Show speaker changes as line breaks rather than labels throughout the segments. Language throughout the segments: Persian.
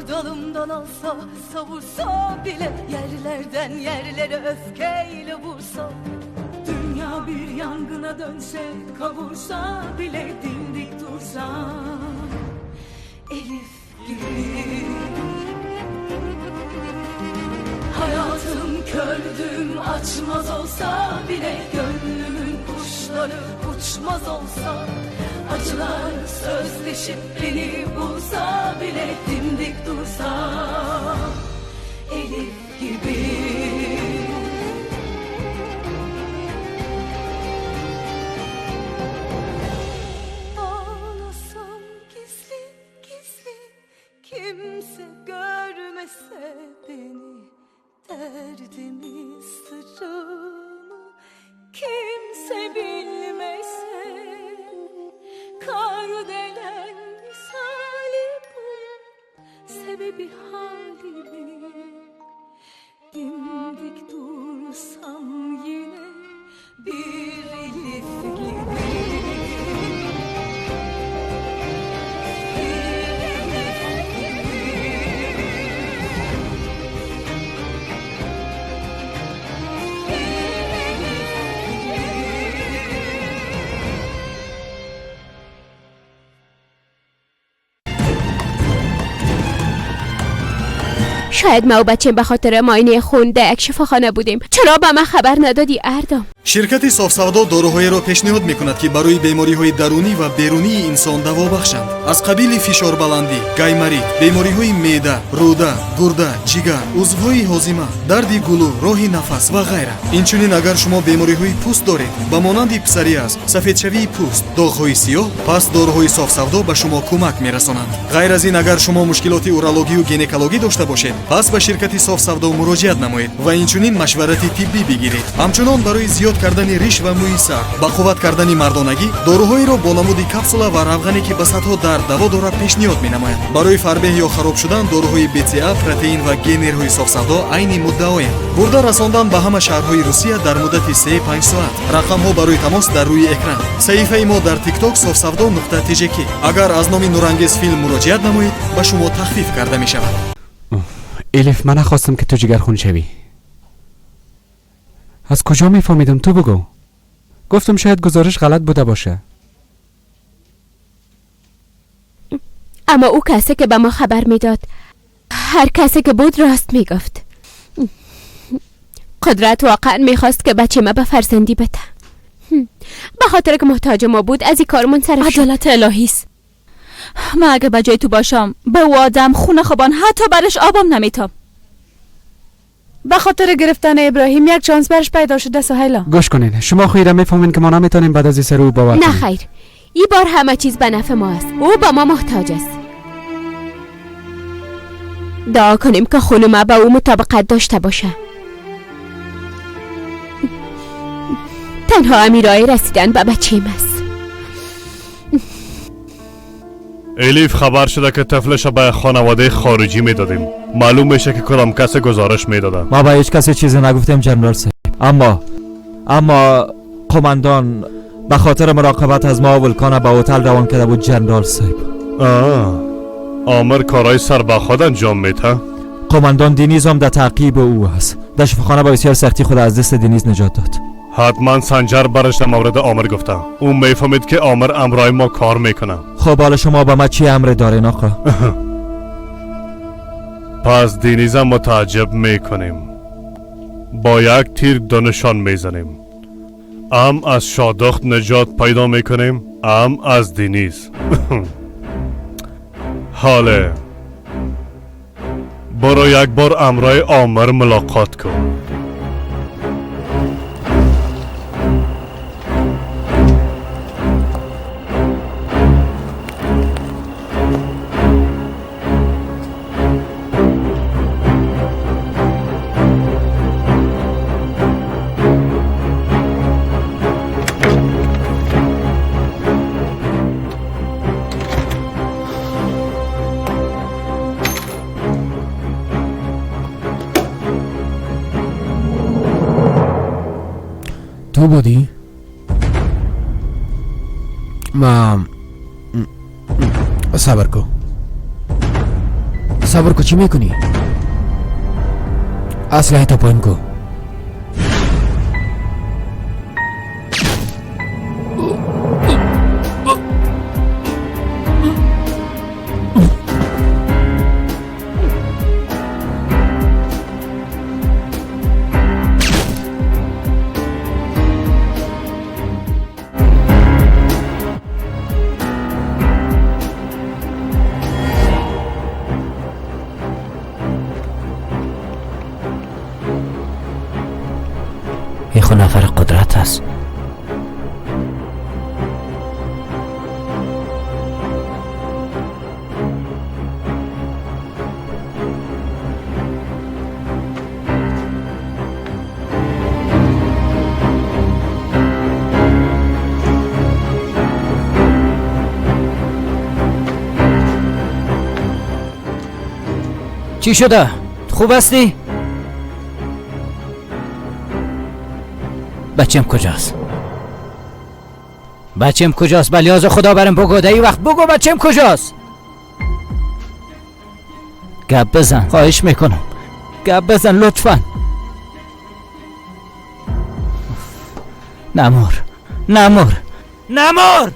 dalımdan alsa, savursa bile, yerlerden yerlere öfkeyle vursa, dünya bir yangına dönse, kavursa bile, dimdik dursa, Elif gibi. Hayatım kördüm açmaz olsa bile, gönlümün kuşları uçmaz olsa, acılar sözleşip beni bulsa bile, dimdik dursa, Elif gibi. Ağlasam gizli gizli, kimse görmese beni, derdimi sırrımı kimse bilmese, kar delen misali bu, sebebi halimi, dimdik dursam yine bir Elif gibi.
شاید ما و بچه‌م به خاطر معاینه خون در یک شفاخانه بودیم. چرا به من خبر ندادی اردم؟
شرکتی صوف سودو доруҳоеро пешниҳод мекунад ки барои бемориҳои дарунӣ ва берунии инсон даво бахшанд. аз қабили фишорбаландӣ, гаймарит, бемориҳои меъда, рӯда, гурда, ҷигар, узвҳои ҳозима, дарди гулӯ, роҳи нафас ва ғайра. инчунин агар шумо бемориҳои пӯст доред ба монанди псориаз, сафедшавии пӯст, доғҳои сиёҳ, пас доруҳои соф савдо ба шумо кӯмак мерасонанд. ғайр аз ин, агар шумо мушкилоти урологию гинекологӣ дошта бошед, пас ба ширкати соф савдо муроҷиат намоед ва инчунин машварати тиббӣ бигиред. ҳамчунон барои зиёд кардани риш ва мӯи сар, ба қувват кардани мардонагӣ, доруҳоеро бо намуди капсула ва равғане ки ба садҳо дард даво дорад пешниҳод менамояд. барои фарбеҳ ё хароб шудан доруҳои БЦА, протеин ва генерҳои соф савдо айни мудаоянд. бурда расондан ба ҳама шаҳрҳои Русия дар муддати 3-5 соат. рақамҳо барои тамос дар рӯи экран. саҳифаи мо дар TikTok sofsavdo.tjk. агар аз номи нурангез филм муроҷиат намоед, ба шумо тахфиф карда мешавад.
الیف، من نخواستم که تو جگرخون شوی. از کجا میفهمیدم؟ تو بگو. گفتم شاید گزارش غلط بوده باشه.
اما او کسی که به ما خبر میداد، هر کسی که بود راست میگفت. قدرت واقعا میخواست که بچه ما به فرزندی بده. به خاطر که محتاج ما بود از این کارمون صرف شد.
عدالت الهی است. من اگه به جای تو باشم به او آدم خون خوابان حتی برش آبم نمیتم.
به خاطر گرفتن ابراهیم یک چانس برش پیدا شده. سهیلا
گوش کنین، شما خیره میفهمین که ما نمیتونیم بعد از این سر او باور کنیم.
نه خیر، این بار همه چیز به نفع ما است. او با ما محتاج است. دعا کنیم که خون ما با او مطابقت داشته باشه. تنها امیرای رسیدن به بچه‌م است.
الیف خبر شده که طفلش به خانواده خارجی میدادیم. معلوم میشه که کدام کسی گزارش میداده.
ما به هیچ کسی چیزی نگفتیم جنرال صاحب. اما قماندان به خاطر مراقبت از ما ولکان به هتل روان کرده بود جنرال صاحب.
آمر کارای سر به خود انجام میده.
قماندان دینیز هم در تعقیب او است. در شفاخانه با بسیار سختی خود از دست دینیز نجات داد.
حتما سنجر برش در مورد آمر گفته. او میفهمید که آمر امرای ما کار میکنه.
خب حالا شما به ما چی امر دارین آقا؟
پس دینیزم متعجب میکنیم. با یک تیر دونشان میزنیم. ام از شادخت نجات پیدا میکنیم، ام از دینیز. حاله برو یک بار امرای آمر ملاقات کن.
تو بودی؟ صبر
تصور کو چی میکنی؟ اسلحه تا پایین کو. خو نفر قدرت است. چی شده؟ خوب هستی؟ بچم کجاست؟ بچم کجاست؟ بلیاز خدا برم بگو، در این وقت بگو بچم کجاست؟ گپ بزن، خواهش میکنم گپ بزن لطفا. نمور نمور نمور.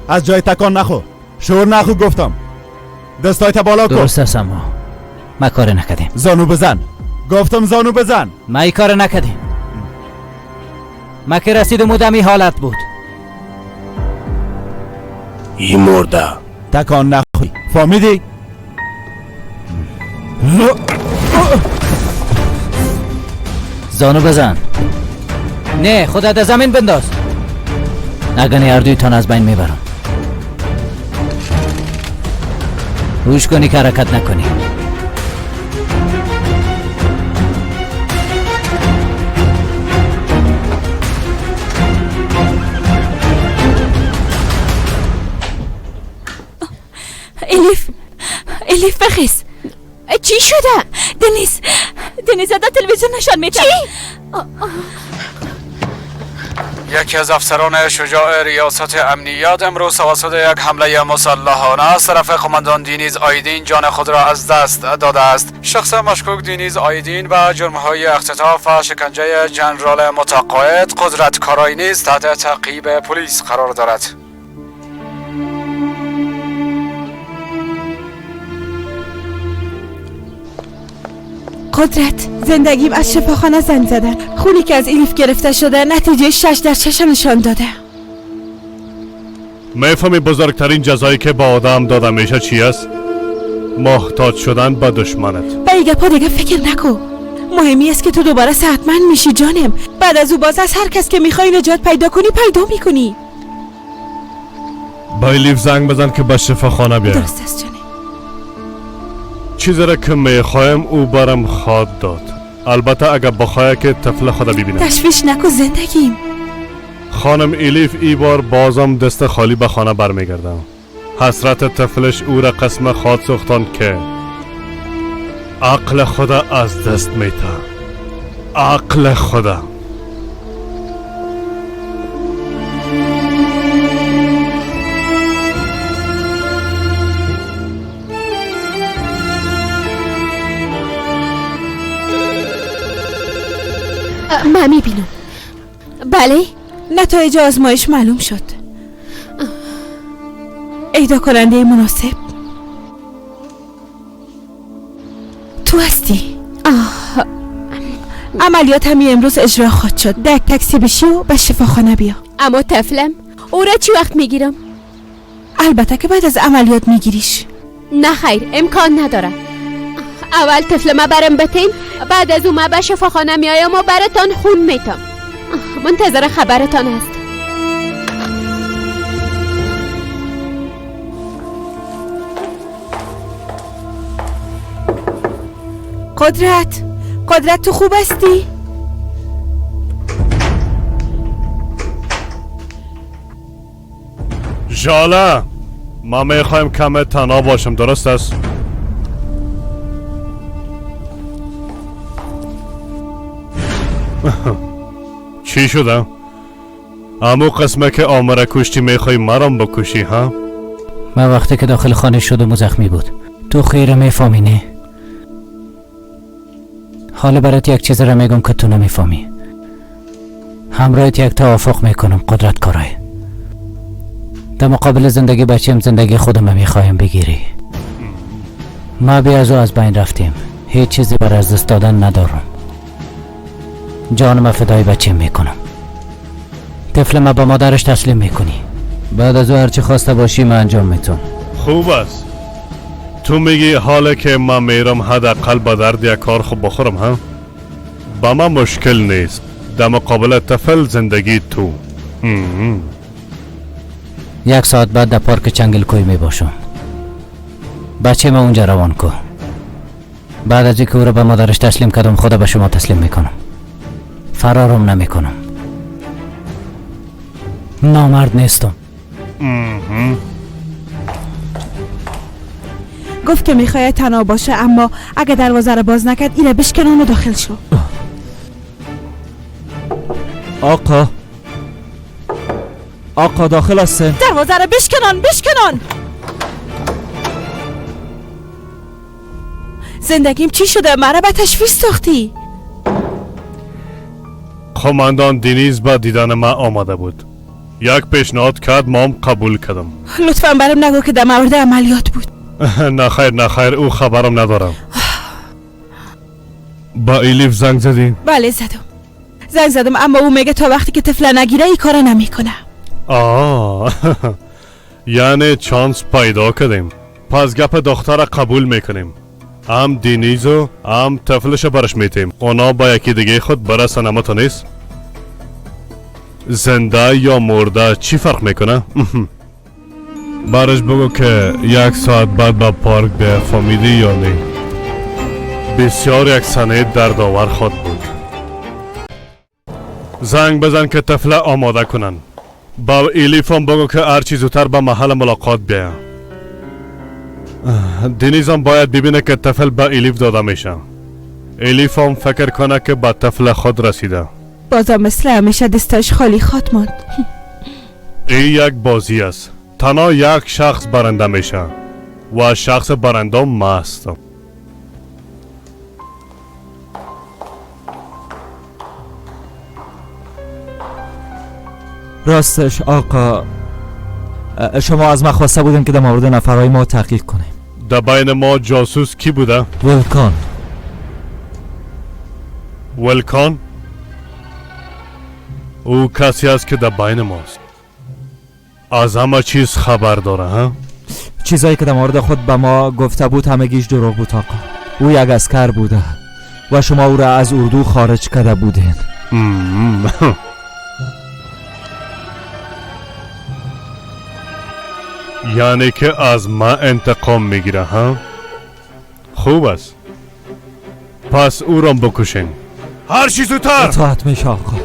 از جای تکان نخو، شور نخو گفتم. دستایت بالا کن.
درست است اما ما کار نکردیم.
زانو بزن گفتم، زانو بزن.
ما ای کار نکردیم. ما که رسیدم بودم این حالت بود.
این مرده تکان نخوی، فهمیدی؟
زانو بزن. نه خودت از زمین بنداز، نگنی هر دوی تان از بین میبرم. روش کنی که حرکت نکنی.
الیف بخیز.
چی شده؟
دنیز در تلویزیون نشان میده.
چی؟
یکی از افسران شجاع ریاست امنیت امروز توسط یک حمله مسلحانه از طرف قماندان دینیز آیدین جان خود را از دست داده است. شخص مشکوک دینیز آیدین به جرم‌های اختطاف و شکنجه جنرال متقاعد قدرتکارایی نیز تحت تعقیب پلیس قرار دارد.
قدرت، زندگیم از شفاخانه زنگ زدن. خونی که از الیف گرفته شده نتیجه 6 در 6 نشان داده.
میفهمی بزرگترین جزایی که با آدم داده میشه چی است؟ محتاج شدن به دشمنت.
به این گپا دیگه فکر نکن. مهمی است که تو دوباره صحتمند میشی جانم. بعد از او باز از هر کس که میخوای نجات پیدا کنی پیدا میکنی.
با الیف زنگ بزن که به شفاخانه بیاید.
درست است جانم.
چیزی را که میخوایم او برم خواد داد. البته اگر بخواه که طفل خود ببینم.
تشویش نکن زندگیم.
خانم الیف ای بار بازم دست خالی به خانه برمیگردم. حسرت طفلش او را قسم خواد سوختان که عقل خدا از دست میته. عقل خدا.
من میبینم. بله؟
نتایج آزمایش معلوم شد. اهدا کننده مناسب تو هستی. عملیات همین امروز اجرا خواهد شد. در تاکسی بشی و به شفاخانه بیا.
اما طفلم او را چی وقت میگیرم؟
البته که بعد از عملیات میگیریش.
نه خیر، امکان نداره. اول طفل ما برم بتین، بعد از اون ما به شفاخانه میایم و براتان خون میتم. منتظر خبرتان است.
قدرت تو خوب هستی؟
ژاله، ما میخوایم کم تنها باشم، درست است؟ چی شده؟ امو قسمه که آمره کشتی میخوای مرام بکشی ها؟
من وقتی که داخل خانه شدم و زخمی بود. تو خیره میفهمی نه؟ حالا برات یک چیز را میگم که تو نمیفهمی. همراهت یک توافق میکنم قدرت کارای. در مقابل زندگی بچیم زندگی خودم میخوایم بگیری. ما بی از او از بین رفتیم. هیچ چیزی بر از دست دادن ندارم. جانم فدای بچیم میکنم. طفل ما با مادرش تسلیم میکنی. بعد از او هرچی خواسته باشی من انجام میتونم.
خوب است. تو میگی حالا که من میرم حداقل با درد یک کار خوب بخورم ها؟ با من مشکل نیست. در مقابل طفل زندگی تو.
یک ساعت بعد در پارک چنگل کوی میباشم. بچه ما اونجا روان کو. بعد از اینکه او را به مادرش تسلیم کردم خدا به شما تسلیم میکنم. فرارم نمیکنم. نامرد نیستم.
گفت که میخواید تنها باشه، اما اگه دروازه رو باز نکرد اینه بشکنن و داخل شو.
آقا داخل هستن.
دروازه رو بشکنن. زندگیم چی شده؟ مرا به تشویش ساختی.
قماندان دینیز با دیدن ما آمده بود. یک پیشنهاد کرد ما هم قبول کردم.
لطفاً برام نگو که در مورد عملیات بود.
نه خیر او خبرم ندارم. با الیف زنگ زدین؟
بله زنگ زدم اما او میگه تا وقتی که طفل نگیره این کارا نمیکنه.
یعنی چانس پیدا کردیم. پس گپ دختر قبول میکنیم. هم دینیزو هم طفلش برش میتیم. اونا با یکی دیگه خود برسن اما تو نیست. زنده یا مرده چی فرق میکنه؟ برش بگو که یک ساعت بعد با پارک به فامیلی یا نه. بسیار یک سنه دردآور خود بود. زنگ بزن که طفل آماده کنن. با الیفم بگو که هر چیز زودتر به محل ملاقات بیاین. دینیزم باید ببینه که طفل به الیف داده میشه. الیفم فکر کنه که به طفل خود رسیده.
بازم مثل همیشه دستش خالی خاط ماند.
این یک بازی است. تنها یک شخص برنده میشه و شخص برنده ما هستم.
راستش آقا شما از ما خواسته بودین که در مورد نفرهای ما تحقیق کنیم.
در بین ما جاسوس کی بوده؟ ولکان او کسی است که در بین ماست. از همه چیز خبر داره ها؟
چیزایی که در مورد خود به ما گفته بود همگیش دروغ بود آقا. او یک عسکر بوده و شما او را از اردو خارج کرده بودین.
یعنی که از ما انتقام میگیره ها؟ خوب است. پس او را بکشین. هر چی زودتر.
اطاعت میشه آقا.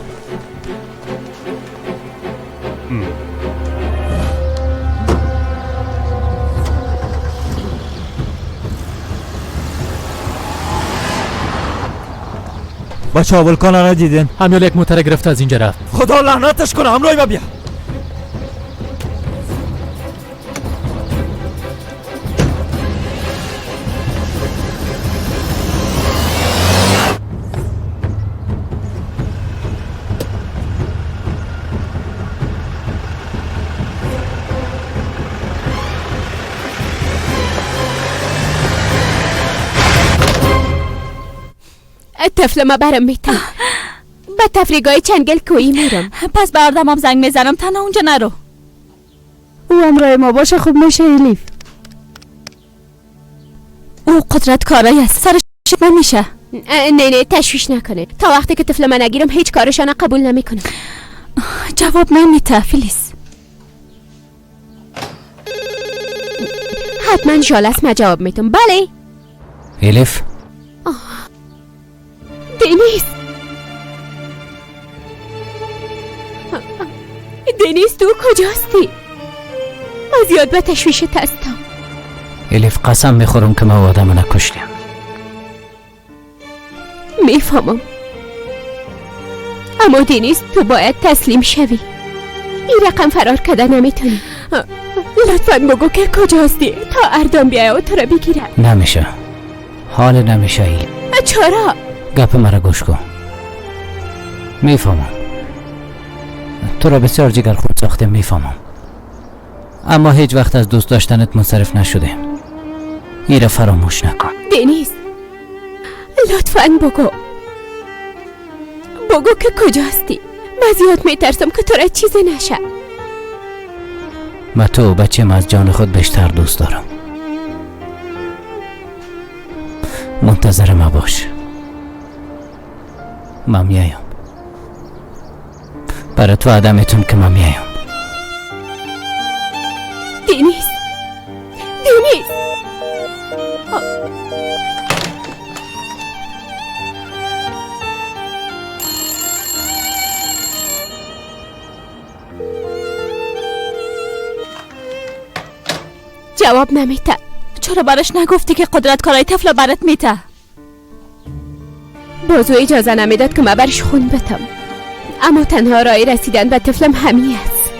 بچه ها ولکان را ندیدین؟
همیال یک موتر گرفت از اینجا رفت.
خدا لعنتش کنه. همراهی ما بیا.
طفل ما برم میتم. به تفریگاه چنگل کویی میرم.
پس بردم هم زنگ میزنم تنها اونجا نرو.
او همراه ما باشه خوب میشه الیف.
او قدرت کارایی است. سرش نمیشه.
نه تشویش نکنه. تا وقتی که طفل من نگیرم هیچ کارشان قبول نمیکنم.
جواب نمیده فیلیس.
حتما جالس ما جواب میتم. بله
الیف.
دینیز تو کجاستی؟ از یاد به تشویشت هستم.
الیف قسم میخورم که ما آدم نکشتیم.
میفهمم اما دینیز تو باید تسلیم شوی. این رقم فرار کرده نمیتونی. لطفاً بگو که کجاستی تا اردام بیای و تو را بگیرم.
نمیشه، حال نمیشه ای.
چرا؟
گپ مرا گوش کن. میفهمم تو را بسیار جگر خود ساخته، میفهمم، اما هیچ وقت از دوست داشتنت منصرف نشده. ایره فراموش نکن.
دنیز لطفاً بگو که کجاستی. من زیاد میترسم که تو را چیزی نشه.
من تو بچه‌م از جان خود بیشتر دوست دارم. منتظر ما باش. من میایم. برای تو وعده میتونم که من میایم.
دنیز جواب نمیده.
چرا برش نگفتی که قدرت کارای طفل برات میته؟
بازو اجازه نمیداد که من برش خون بتم، اما تنها راه رسیدن به طفلم همین است.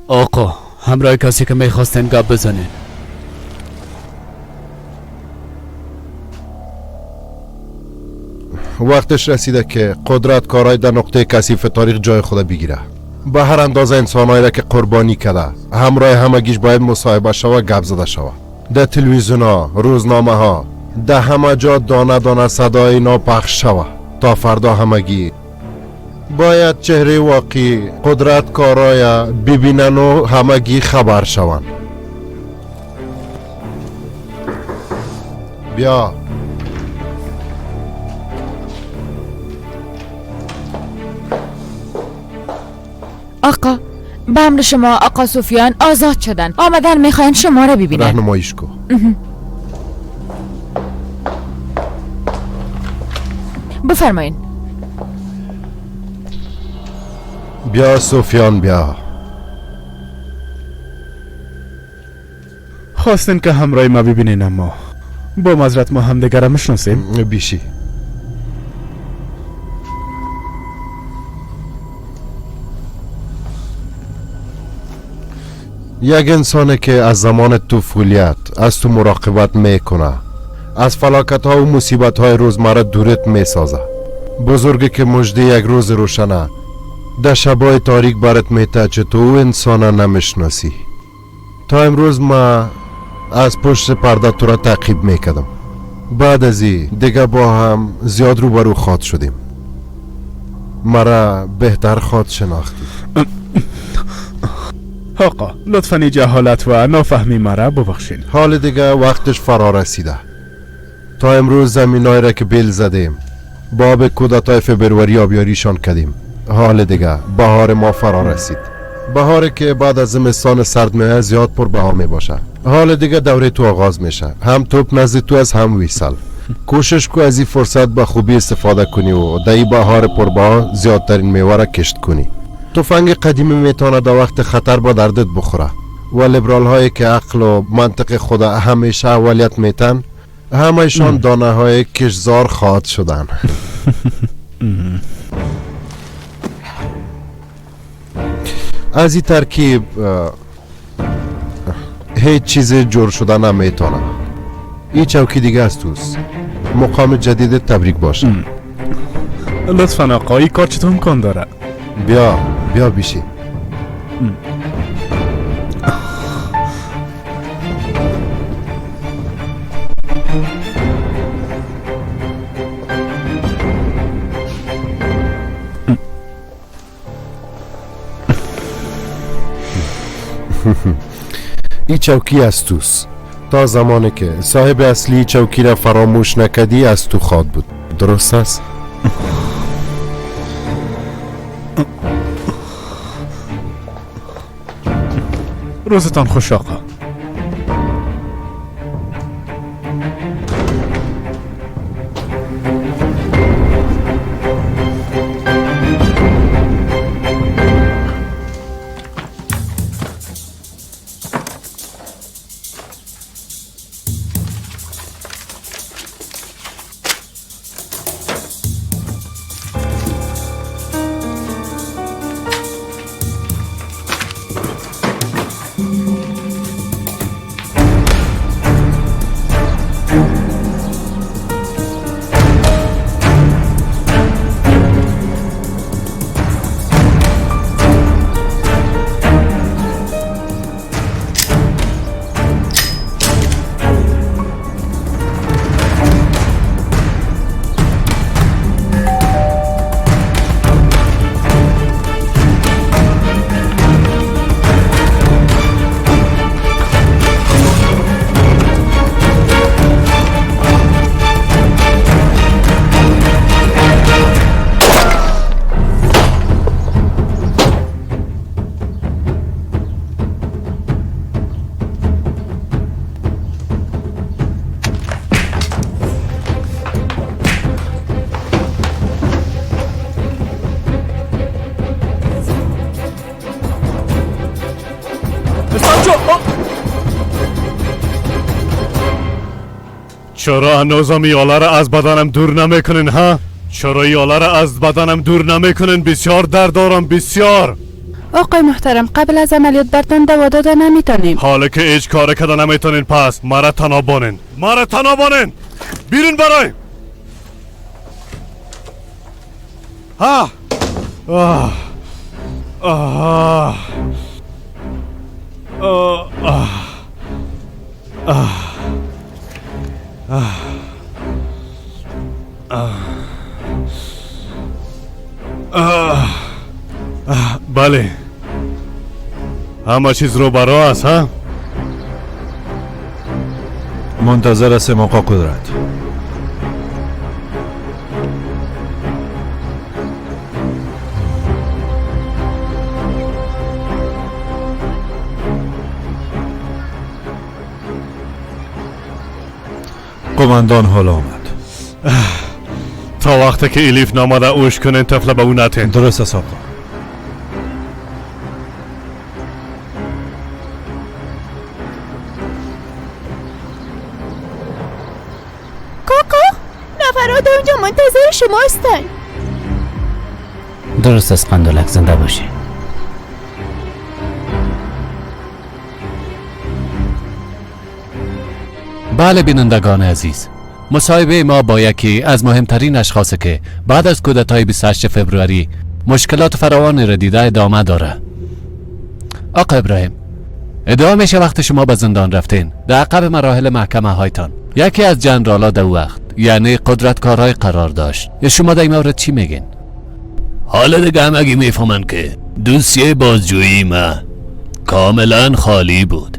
آقا همراه کسی که میخواستین گپ بزنین.
وقتش رسیده که قدرت کارای در نقطه کثیف تاریخ جای خود بگیره. به هر اندازه انسانایی را که قربانی کرده همراه همگیش باید مصاحبه شوه، گپ زده شوه. در تلویزیون ها، روزنامه ها، در همه جا دانه دانه صدای اینا پخش شوه تا فردا همگی باید چهره واقعی قدرت کارای ببینن و همگی خبر شون. بیا
آقا، به امر شما آقا سفیان آزاد شدن، آمدن میخواین شما را ببینن.
راهنماییش کن.
بفرمایین.
بیا سفیان بیا.
خواستین که همراهی ما ببینین، اما با معذرت ما هم دیگر میشناسیم.
بیشی یک انسانه که از زمان طفولیت از تو مراقبت میکنه، از فلاکت ها و مصیبت های روزمره دورت میسازه. بزرگی که مژده یک روز روشنه در شبای تاریک برات میته چه تو انسانه نمیشناسی. تا امروز ما از پشت پرده تو را تعقیب میکردم. بعد از این دیگه با هم زیاد روبرو خواد شدیم. مرا بهتر خواد شناختی.
آقا لطفاً این جهالت و نافهمی مرا ببخشین.
حال دیگه وقتش فرا رسیده. تا امروز زمینایی را که بیل زدیم باب کودتای فبروری آبیاریشان کردیم. حال دیگه بهار ما فرا رسید. بهاری که بعد از زمستان سرد میه زیاد پر بها می باشه. حال دیگه دوره تو آغاز میشه. هم توپ نزد تو از هم ویسل. کوشش کو از این فرصت به خوبی استفاده کنی و در این بهار پر بها زیادترین میوه را کشت کنی. تفنگ قدیمی میتونه در وقت خطر با دردت بخوره و لیبرال هایی که عقل و منطق خود همیشه اولیت میتن همهشان دانه های کشزار خواهد شدن. از این ترکیب هیچ چیز جور شده نمیتونه. این چوکی دیگه از توست. مقام جدید تبریک باشه.
لطفاً آقا این کار چطور امکان داره؟
بیا بیشی. این چوکی از توست. تا زمانی که صاحب اصلی چوکی را فراموش نکدی از تو خواد بود. درست است؟
روزتان خوش آقا.
چرا هنوزم یالا را از بدنم دور نمیکنین ها؟ چرا یالا را از بدنم دور نمیکنین؟ بسیار درد دارم، بسیار.
آقای محترم قبل از عملیات برتون دوا داده نمیتونیم.
حالا که هیچ کار کده نمیتونین پس مرا تنها بانین، مرا تنها بانین. بیرون برای ها. آه آه آه آه بله همه چیز رو برا است ها؟
منتظر هستیم آقا قدرت. قماندان حال آمد.
تا وقتی که الیف نامده اوش کنین طفل به اون نتین.
درست است آقا.
کاکا نفرات اونجا منتظر شما هستن.
درست است قندولک، زنده باشی.
بله بینندگان عزیز، مصاحبه ما با یکی از مهمترین اشخاصی که بعد از کودتای 28 فوریه مشکلات فراوانی را دیده ادامه داره. آقا ابراهیم، ادعا میشه وقت شما به زندان رفتین در عقب مراحل محکمه هایتان یکی از جنرالا در وقت یعنی قدرتکارای قرار داشت. یا شما در این مورد چی میگین؟
حالا دیگه همگی میفهمن که دوسیه بازجویی ما کاملا خالی بود،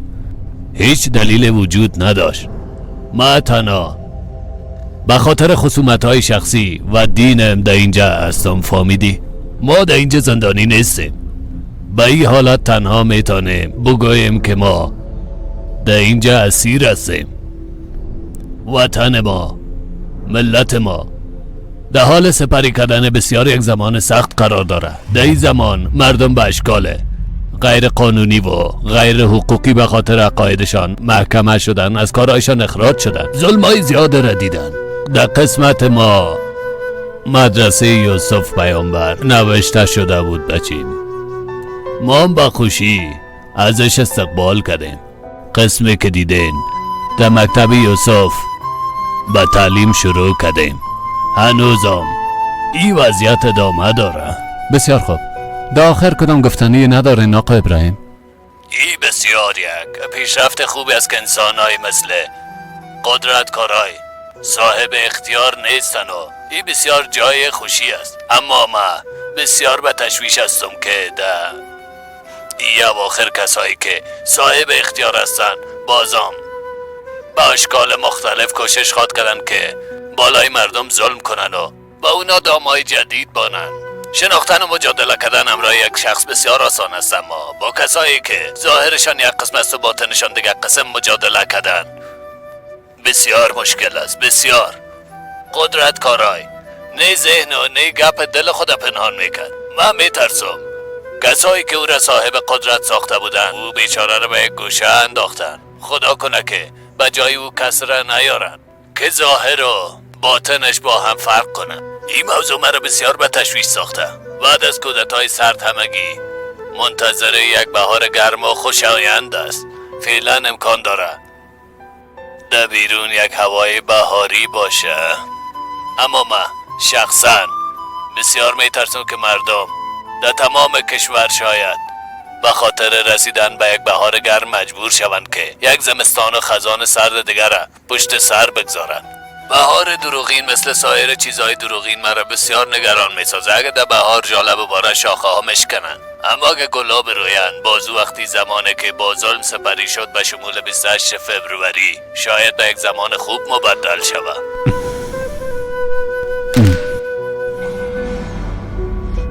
هیچ دلیل وجود نداشت. ما تنها به خاطر خصومت‌های شخصی و دینم در اینجا هستم. فهمیدی؟ ما در اینجا زندانی نیستیم. به این حالت تنها میتونیم بگوییم که ما در اینجا اسیر هستیم. وطن ما، ملت ما در حال سپری کردن بسیار یک زمان سخت قرار داره. در این زمان مردم به اشکال غیر قانونی و غیر حقوقی به خاطر عقایدشان محکمه شدن، از کارهایشان اخراج شدن، ظلمای زیاده را دیدن. در قسمت ما مدرسه یوسف پیامبر نوشته شده بود بچین. ما هم با خوشی ازش استقبال کردیم. قسمی که دیدین در مکتب یوسف به تعلیم شروع کردیم. هنوزم این وضعیت ادامه داره.
بسیار خوب. در آخر کدام گفتنی ندارین آقا ابراهیم؟
این بسیار یک پیشرفت خوبی است که انسان‌های مثل قدرتکارای صاحب اختیار نیستن و این بسیار جای خوشی است. اما ما بسیار به تشویش هستم که در این اواخر کسایی که صاحب اختیار هستن بازم به اشکال مختلف کوشش خواد کردن که بالای مردم ظلم کنن و با اونا دامای جدید بانن. شناختن و مجادله کردن امرای یک شخص بسیار آسان است، اما با کسایی که ظاهرشان یک قسم است و باطنشان دیگر قسم مجادله کردن بسیار مشکل است. بسیار قدرتکارای نه ذهن و نه گپ دل خود پنهان میکرد. من میترسم کسایی که او را صاحب قدرت ساخته بودن او بیچاره را به یک گوشه انداختن. خدا کنه که به جای او کس را نیارن که ظاهر و باطنش با هم فرق کنن. این موضوع مرا بسیار به تشویش ساخته. بعد از کودتای سرد همگی منتظر یک بهار گرم و خوشایند است. فعلا امکان داره در بیرون یک هوای بهاری باشه، اما من شخصا بسیار میترسم که مردم در تمام کشور شاید به خاطر رسیدن به یک بهار گرم مجبور شوند که یک زمستان و خزان سرد دیگر را پشت سر بگذارن. بهار دروغین مثل سایر چیزهای دروغین مرا بسیار نگران میسازه. اگه در بهار ژاله بباره شاخه ها مشکنن، اما اگه گلا بروین بازو وقتی زمانه که با ظلم سپری شد به شمول 28 فوریه شاید به یک زمان خوب مبدل شود.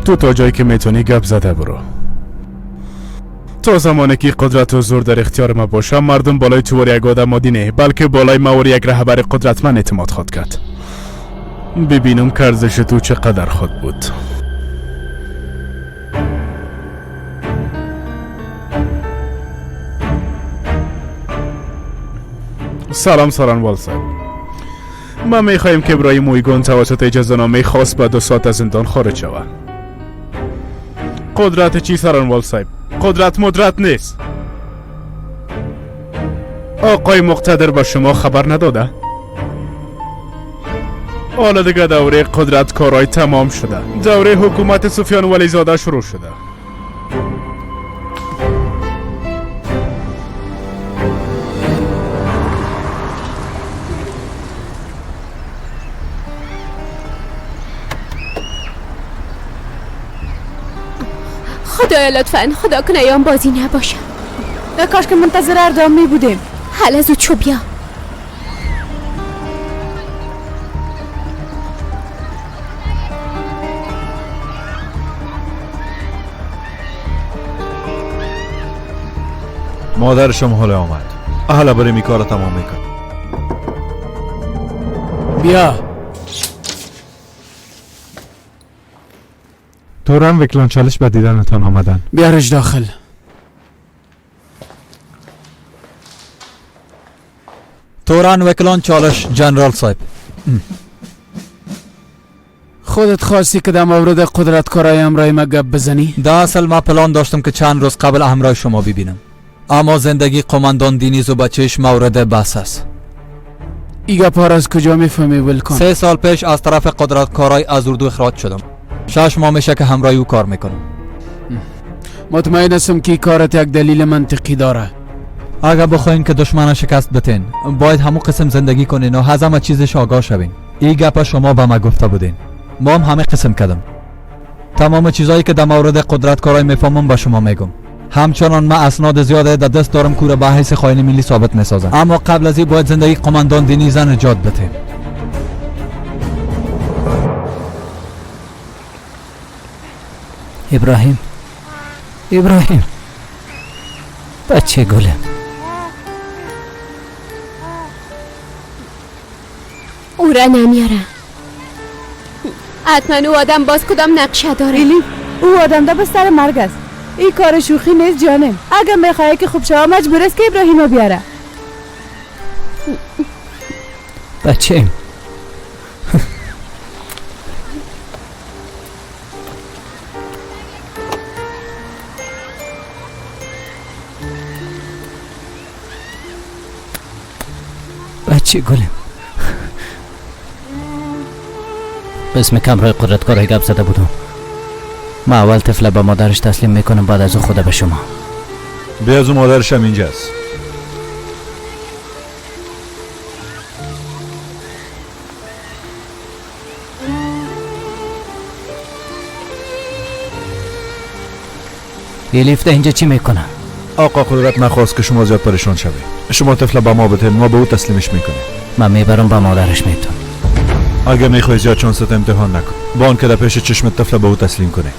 تو تا جایی که میتونی گپ زده برو. تا زمانی که قدرت و زور در اختیار ما باشه مردم بالای تو یک آدم عادی نه بلکه بالای ما یک رهبر قدرتمند اعتماد خواد کرد. ببینم که ارزش تو چقدر خود بود. سلام سارنوال صاحب. ما میخواهیم که ابراهیم مویگون توسط اجازه نامه خاص به 2 ساعت از زندان خارج شود. قدرت چی سارنوال صاحب؟ قدرت مدرت نیست. آقای مقتدر به شما خبر نداده؟ حالا دیگه دوره قدرت کارای تمام شده. دوره حکومت سفیان ولی زاده شروع شده.
خدایا لطفاً خدا کنه یام بازی نباشه.
کاش که منتظر اردام می بودیم.
حالا زود شو بیا.
مادرشم حالا آمد. حالا بریم این کار تمام میکن.
بیا.
توران وکلان چالش به دیدنتان آمدن.
بیارش داخل.
توران وکلان چالش جنرال صاحب.
خودت خواستی که در مورد قدرت کارای همراه ما گپ بزنی؟
در اصل ما پلان داشتم که چند روز قبل همراه شما ببینم، اما زندگی قماندان دینیز و بچهش مورد بحث است.
ای گپا را از کجا میفهمی ولکن؟
3 سال پیش از طرف قدرت کارای از اردو اخراج شدم. 6 ماه میشه که همراه او کار میکنم.
مطمئن هستم که کارت یک دلیل منطقی داره.
اگر بخواین که دشمن شکست بتین، باید همو قسم زندگی کنین و از همه چیزش آگاه شوین. این گپ شما به ما گفته بودین، ما هم همه قسم کردم. تمام چیزایی که در مورد قدرت کارای میفهمم به شما میگم. همچنان ما اسناد زیاده در دست دارم که به حیث خائن ملی ثابت میسازم، اما قبل از این باید زندگی قماندان دینیز نجات بدیم.
ابراهیم بچه گلم،
او را نمیاره. حتما او آدم باز کدام نقشه داره.
اليف او آدم ده به سر مرگ است. این کار شوخی نیست جانم. اگر میخواه که خوب شما مجبور است که ابراهیم رو بیاره.
بچه بچه گلم، به اسم کمرای قدرتکارای گپ زده بودم. ما اول طفله به مادرش تسلیم میکنم، بعد از او خود به شما.
بیا از مادرش هم اینجاست.
الیف ده اینجا چی میکنه؟
آقا قدرت نخواست که شما زیاد پریشان شوید. شما طفله به ما بده، ما به او تسلیمش میکنیم.
من میبرم با مادرش میتون.
اگه میخوای زیاد شانست امتحان نکن، با آن که در پیش چشم طفله به او تسلیم کنه.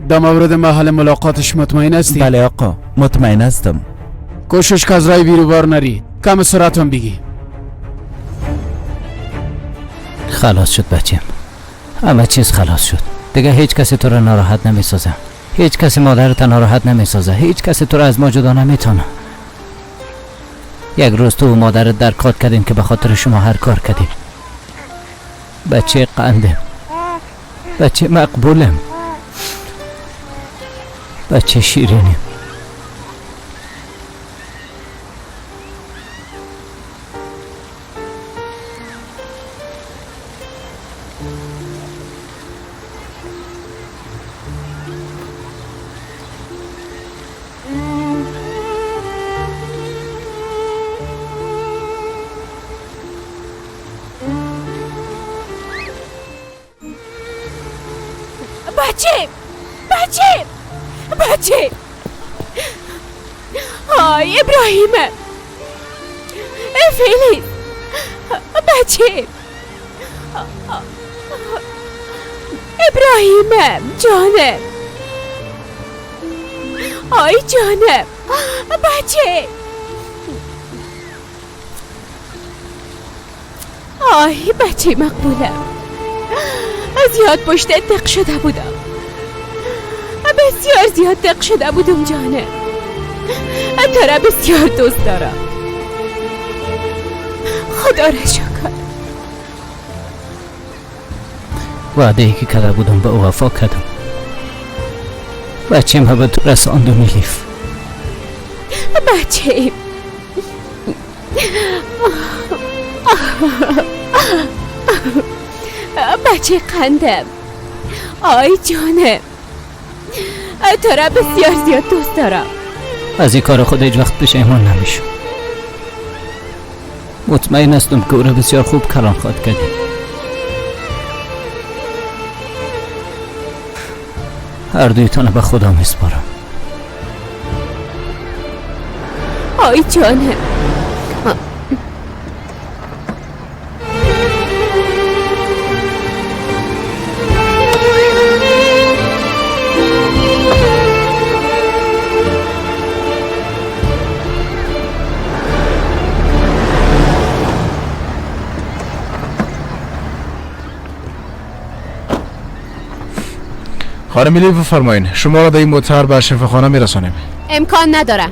در مورد محل ملاقاتش مطمئن هستی؟
بله آقا، مطمئن هستم.
کوشش که از رای بیروبار نری. کم سرعت هم بگی.
خلاص شد بچم، همه چیز خلاص شد. دیگه هیچ کسی تو را ناراحت نمیسازه. هیچ کسی مادرت ناراحت نمیسازه. هیچ کسی تو را از ما جدا نمیتونه. یک روز تو و مادرت در کار کردیم که به خاطر شما هر کار کردیم. بچه قندم، بچه مقبولم، بچه شیرینیم.
بچه های ابراهیمه، فیلی بچه ابراهیمه جانم، آی جانم بچه، آی بچه مقبولم. از یاد پشت دق شده بودم. بسیار زیاد دق شده بودم جانم. تو را بسیار دوست دارم. خدا را شکر.
وعده ای که کرده بودم به او وفا کردم. بچه‌م ها به تو رساندم الیف.
بچه‌م. بچه قندم. آی جانم، تو را بسیار زیاد دوست دارم.
از این کار خود هیچ وقت پشیمان نمیشم. مطمئن هستم که او را بسیار خوب کلان خواهد کردیم. هر دویتان به خدا میسپارم.
آی جانم.
خانم الیف بفرمایین، شما را در این موتر به شفاخانه میرسانیم.
امکان نداره.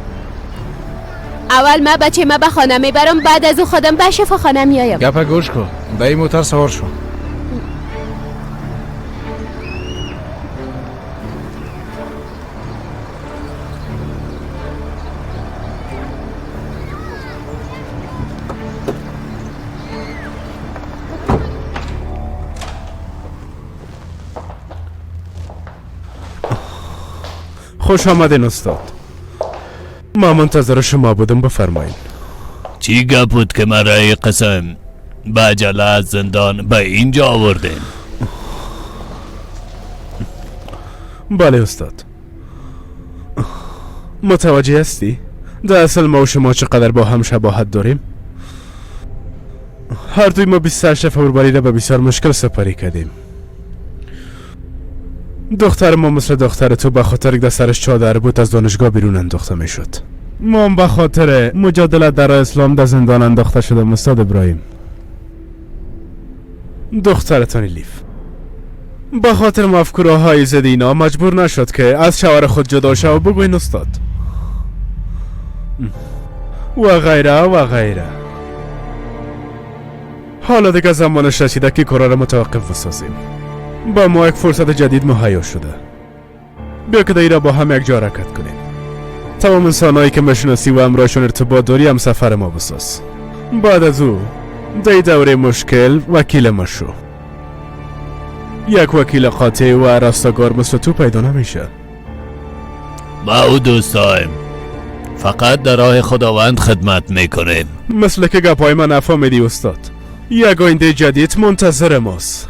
اول من بچه ما به خانه میبرم، بعد از او خودم به شفاخانه میایم.
گپ گوش کن، در این موتر سوار شو. خوش آمدین استاد. ما منتظر شما بودم، بفرمایید.
چی گپ بود که مرا ای قسم به عجله از زندان به اینجا آوردین؟
بله استاد. متوجه هستی؟ در اصل ما و شما چقدر با هم شباهت داریم؟ هر دوی ما 28 فوریه را به بسیار مشکل سپری کردیم. دختر ما مثل دختر تو به خاطر که سرش چادر بود از دانشگاه بیرون انداخته می شد. ما هم به خاطر مجادلت در اسلام در زندان انداخته شدم استاد ابراهیم. دخترتان الیف به خاطر مفکوره های ضد اینا مجبور نشد که از شوهر خود جدا شود. بگوین استاد. و غیره و غیره. حالا دیگه زمانش رسیده که کارا را متوقف بسازیم. با ما یک فرصت جدید مهیا شده. بیا که دیره با هم یک جا حرکت کنیم. تمام انسانایی که مشناسی و امرایشون ارتباط داری هم سفر ما بساز. بعد از او دی دوره مشکل وکیل ما شو. یک وکیل قاطع و راستگار مثل تو پیدا نمیشه.
ما او دوستایم، فقط در راه خداوند خدمت میکنیم.
مثل که گپای من نفهمیدی استاد. یک آینده جدید منتظر ماست.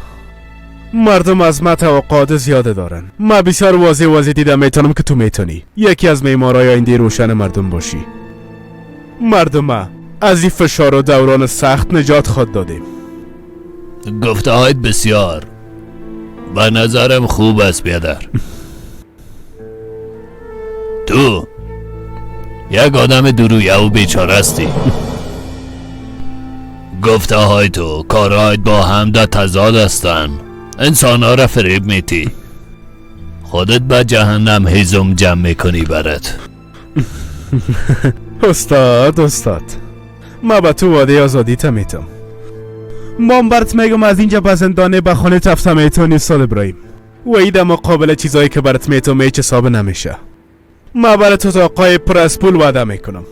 مردم از ما توقعات زیاده دارن. ما بسیار واضح دیدم میتونم که تو میتونی یکی از معمارای آینده روشن مردم باشی. مردم از این فشار و دوران سخت نجات خود دادیم.
گفته هایت بسیار به نظرم خوب است بیادر. تو یک آدم درویه و بیچاره هستی. گفته های تو کارهایت با هم در تضاد هستن. انسان ها را فریب میتی، خودت به جهنم هیزم جمع میکنی برات.
استاد ما به تو وعده آزادی میتم. ما برات میگم از اینجا به زندانه به خانه تفته میتونی استاد ابراهیم. و این در مقابل چیزایی که برات میتونم هیچ حساب نمیشه. ما برات اتاقای پر از پول وعده میکنم.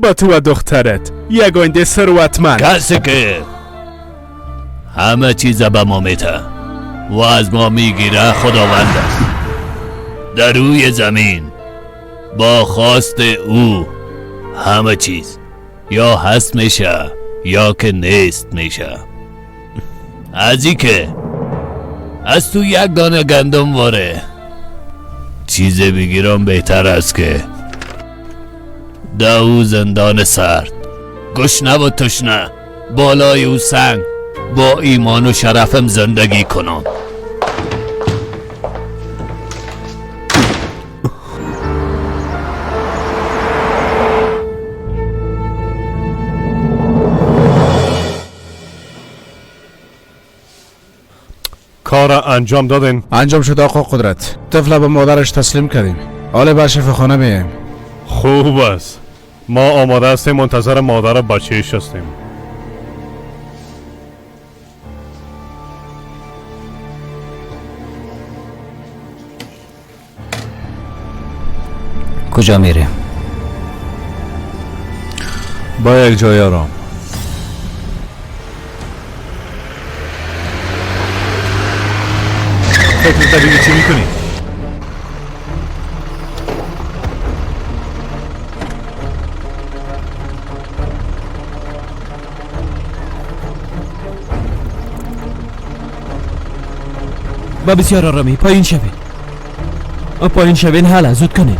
با تو و دخترت یک آینده ثروتمند.
کسی که همه چیز به ما میته و از ما میگیره خداوند است. در روی زمین با خواست او همه چیز یا هست میشه یا که نیست میشه. از این که از تو یک دانه گندم واره چیز بگیرم بهتر است که در او زندان سرد گشنه و تشنه بالای او سنگ با ایمان و شرفم زندگی کنم.
کار انجام دادین؟
انجام شد آقا قدرت. طفل به مادرش تسلیم کردیم. حالا به شفاخانه میایم.
خوب است. ما آماده هستیم، منتظر مادر و بچه‌اش هستیم.
کجا میریم؟
با یک جای آرام.
فکر دیگه چی میکنی؟
با بسیار آرامی پایین شوین. پایین شوین. حالا زود کنین.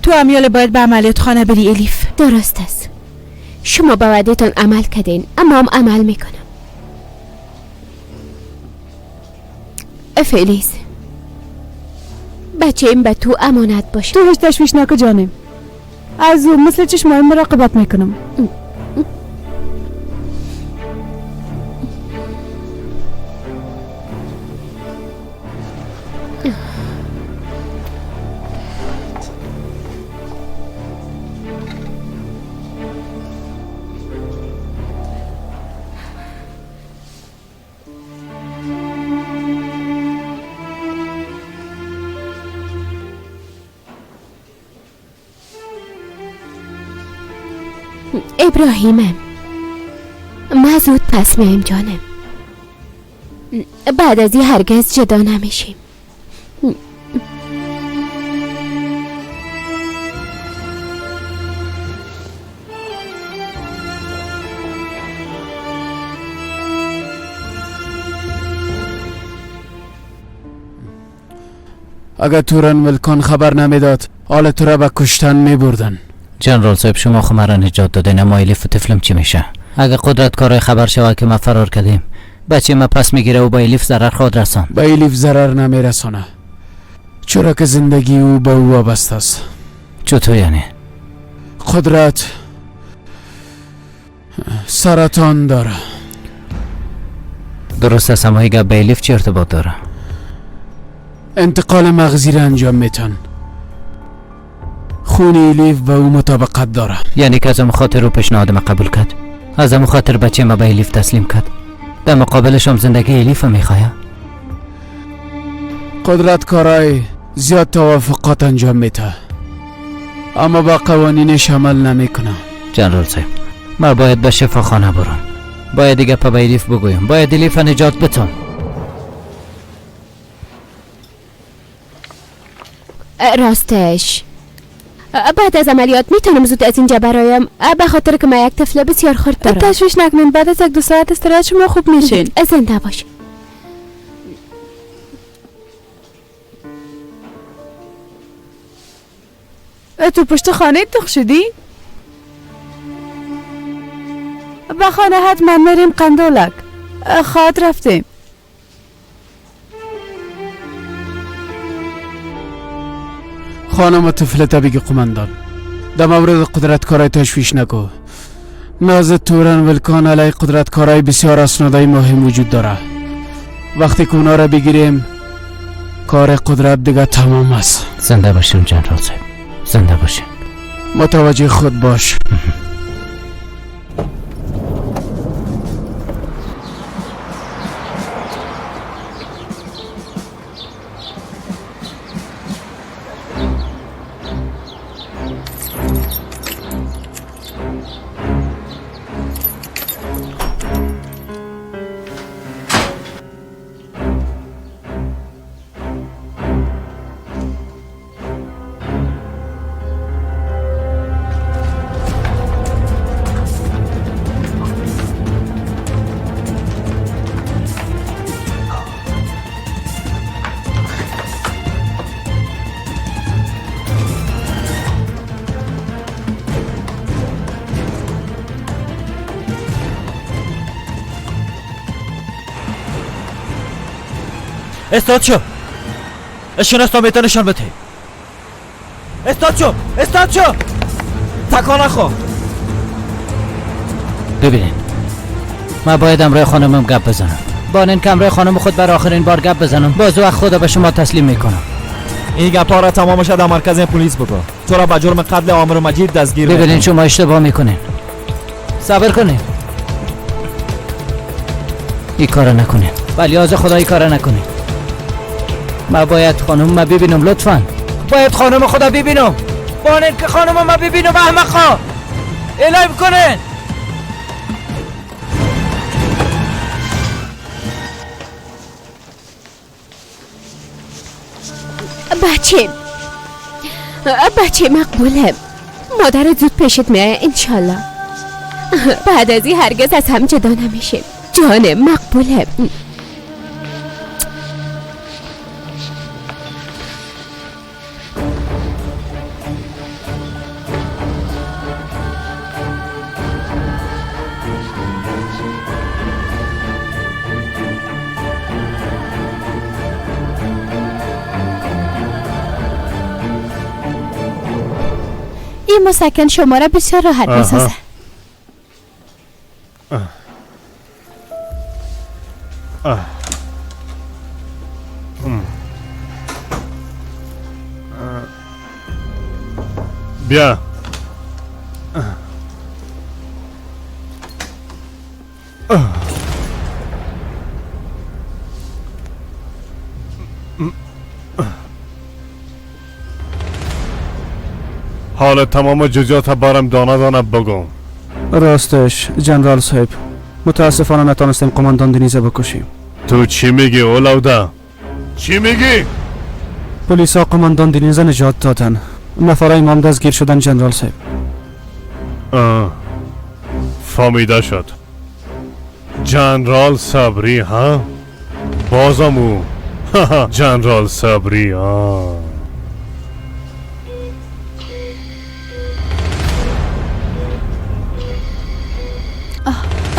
تو امیال باید به عملیات خانه بری الیف.
درست است. شما به وعدتان عمل کردین، اما هم عمل میکنم. فلیز، بچه این به تو امانت باشه.
تو هیچ تشویش نکن جانم. از او مثل چشمایم مراقبت میکنم.
ابراهیمم، ما زود پس میایم جانم. بعد از این هرگز جدا نمیشیم.
اگر تورن ملکان خبر نمیداد حال تو را به کشتن میبردن.
جنرال صاحب شما خو مرا نجات دادین، اما الیف و طفلم چی میشه؟ اگه قدرت کارای خبر شود که ما فرار کردیم، بچه ما پس میگیره و با الیف ضرر خود رسان.
با الیف ضرر نمیرسانه، چرا که زندگی او به او وابسته است.
چطور یعنی؟
قدرت سرطان داره.
درست است، اما گپ به الیف چه ارتباط داره؟
انتقال مغزی را انجام میتن. خون الیف به او مطابقت داره.
یعنی که از همون خاطر او پیشنهاد ما قبول کرد، از همون خاطر بچه ما به الیف تسلیم کرد، در مقابلش هم زندگی الیف میخواه.
قدرت کارای زیاد توافقات انجام میده، اما با قوانینش عمل نمیکنه.
جنرال صاحب، ما باید به شفاخانه برم، باید دیگه پا به الیف بگویم، باید الیف نجات بتم.
راستش بعد از عملیات میتونم زود از اینجا برایم، به خاطر که من یک طفل بسیار خرد دارم.
تشویش نکنین، بعد از 1-2 ساعت استراحت شما خوب میشین.
زنده باش.
تو پشت خانه دخ شدی؟ به خانه حتما میریم قندولک. خواد رفتیم.
خانم طفلت بگی قماندان، در مورد قدرت کارای تشویش نکو. ناز تورن ولکان علی قدرت کارای بسیار اسنادای مهم وجود داره. وقتی که اونا را بگیریم کار قدرت دیگه تمام است.
زنده باشیم جنرال صاحب، زنده باشیم.
متوجه خود باش.
استاد شو اشون استامیتا نشان بده. استاد شو تکان نخوا.
ببینین من باید امروی خانمم گپ بزنم. بانین که امروی خانم خود بر آخرین بار گپ بزنم. باز وقت خدا به شما تسلیم میکنم.
این گپا را تمامش در مرکز پلیس بگو. تو را به جرم قتل عامر مجید دستگیر میکنم.
ببینین شما اشتباه میکنین. صبر کنین. این کار نکنین. ولی از خدا این کار نکنین. من باید خانم ببینم لطفاً. باید خانم خدا ببینم. بانین که خانم ببینم احمقا. الهی کنین.
بچه مقبوله. مادرت زود پیشت میایه انشالله. بعد از این هرگز از هم جدا نمیشیم. جانم مقبوله. این مسکن شما را بسیار راحت میسازه.
بیا حال تمام جزئیات بارم دانه دانه بگو.
راستش جنرال صاحب متاسفانه نتونستیم قماندان دنیزه بکشیم.
تو چی میگی اولوده؟ چی میگی؟
پلیس ها قماندان دنیزه نجات دادن. نفرای مام دستگیر شدن جنرال صاحب.
فهمیده شد. جنرال صبری ها؟ بازم او جنرال صبری ها.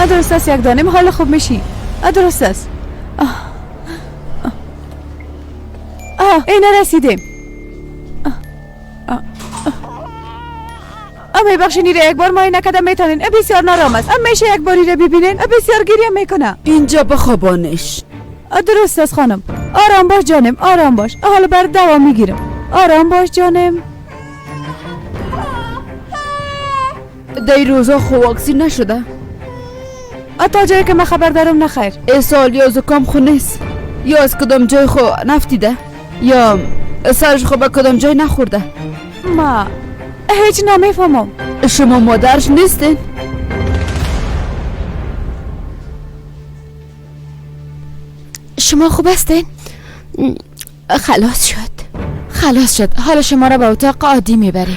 درست است یک دانم حال خوب میشی. درست است. اینه رسیدیم. میبخشین ایره یک بار معاینه کردم میتونین. بسیار نارام است. میشه یک بار ایره ببینین. بسیار گریه میکنه.
اینجا بخوابانش.
درست است خانم. آرام باش جانم. آرام باش. حالا بر دوا میگیرم. آرام باش جانم.
دی روزا خو واکسین نشده؟
تا جایی که من خبر دارم نخیر.
اسهال یا زکام خو نیست؟ یا از کدام جای خو نفتیده؟ یا سرش خو به کدام جای نخورده؟
ما هیچ نمیفهمم.
شما مادرش نیستین؟
شما خوب هستین؟ خلاص شد. حالا شما را به اتاق عادی میبریم.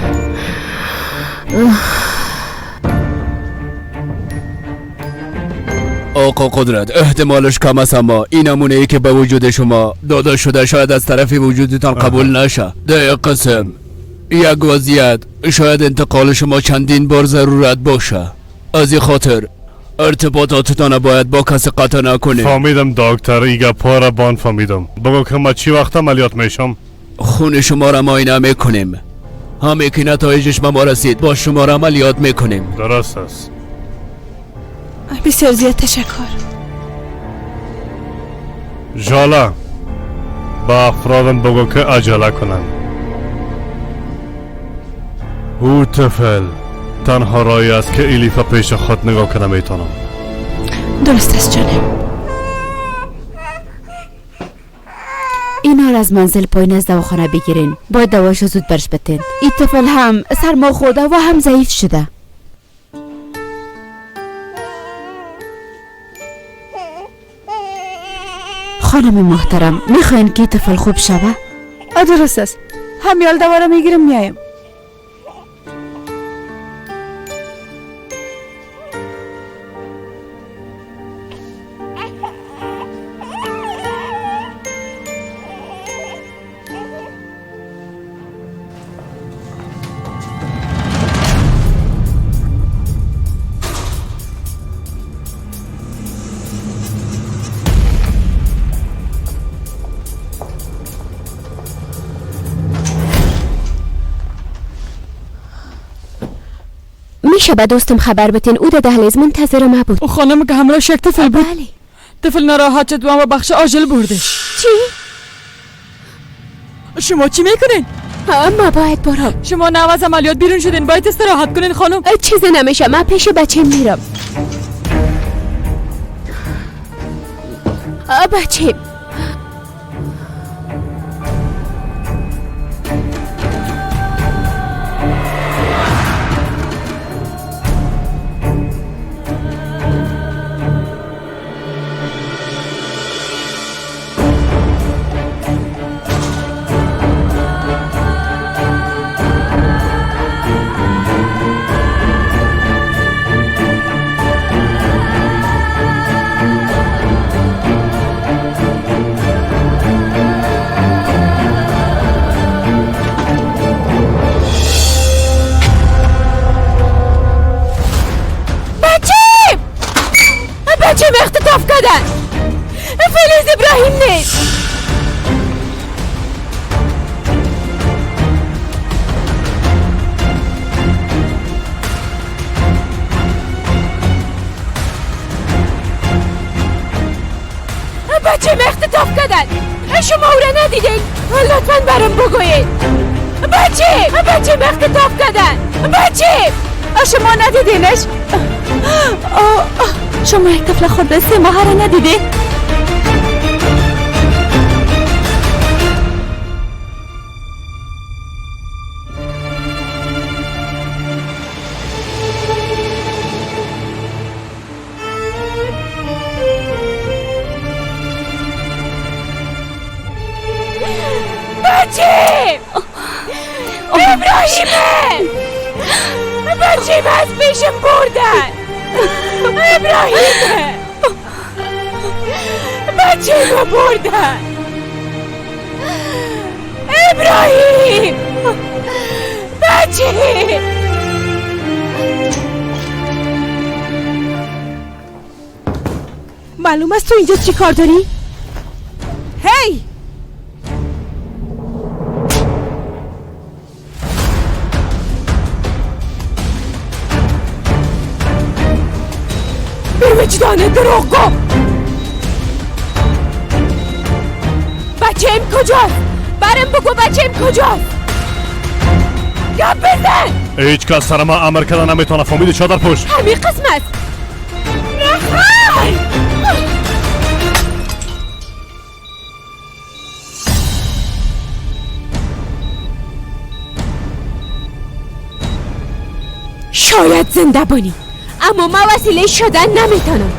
آقا قدرت احتمالش کم است، اما این نمونه ای که به وجود شما داده شده شاید از طرف وجودتان قبول نشه. در قسم یک وضعیت شاید انتقال شما چندین بار ضرورت باشه. از این خاطر ارتباطاتتان باید با کسی قطع نکنید.
فهمیدم دکتر. ایگه پاره بان فهمیدم. بگو که ما چی وقت عملیات میشم؟
خون شما را معاینه میکنیم. همه که نتایجش به ما رسید با شما را عملیات میکنیم.
درست است.
بسیار زیاد تشکر.
ژاله با افرادم بگو که عجله کنن. او طفل تنها راهی است که الیفا پیش خود نگاه کنه میتونم.
درست است جانم.
اینا را از منزل پایین از دواخانه بگیرین. باید دواشو زود برش بتین. این طفل هم سرما خورده و هم ضعیف شده. خانم محترم میخواین که طفل خوب شوه؟
درست است. همیال دواره میگیرم میایم.
میشه به دوستم خبر بتین؟ او در دهلیز منتظر ما بود.
او خانم که همراه یک طفل بود.
بله.
طفل ناراحت شد و ما بخش آجل بردش.
چی؟
شما چی میکنین؟
ما باید برم.
شما نو از عملیات بیرون شدین، باید استراحت کنین خانم.
چیزی نمیشه، من پیش بچه میرم. بچه فیلیز ابراهیم نیست. بچه اختطاف کردن. شما او را ندیدین؟ لطفاً برام بگویید. بچه اختطاف کردن. بچه شما ندیدینش؟ شما یک طفل خورده 3 ماهه را ندیدین؟ بچه ابراهیمه. بچه از پیشم بردن. ابراهیمه. بچه ما بردن. ابراهیم. بچه
معلوم است تو اینجا چی کار داری؟ هی وجدانه دروغ گو. بچه‌ام کجاست؟ برام بگو بچه‌ام کجاست؟ گپ بزن.
هیچ کس سر ما امر کردن نمیتونه. فهمیدی چادر پوش؟
همین قسم است. نخوای.
شاید زنده بانی، اما ما وسیله شدن نمیتونم.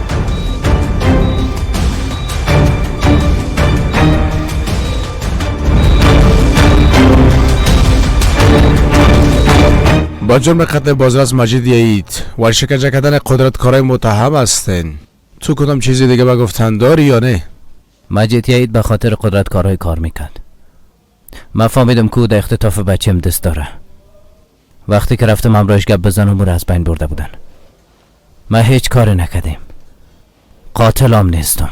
با جرم قتل بازرس مجید یعید و شکنجه کردن قدرتکارای متهم هستین. تو کدام چیزی دیگه با گفتن داری یا نه؟
مجید یعید به خاطر قدرتکارای کار میکرد. من فهمیدم که او در اختطاف بچه‌م دست داره. وقتی که رفتم همراهش گپ بزنم او را از بین برده بودن. من هیچ کاری نکردم. قاتلم نیستم.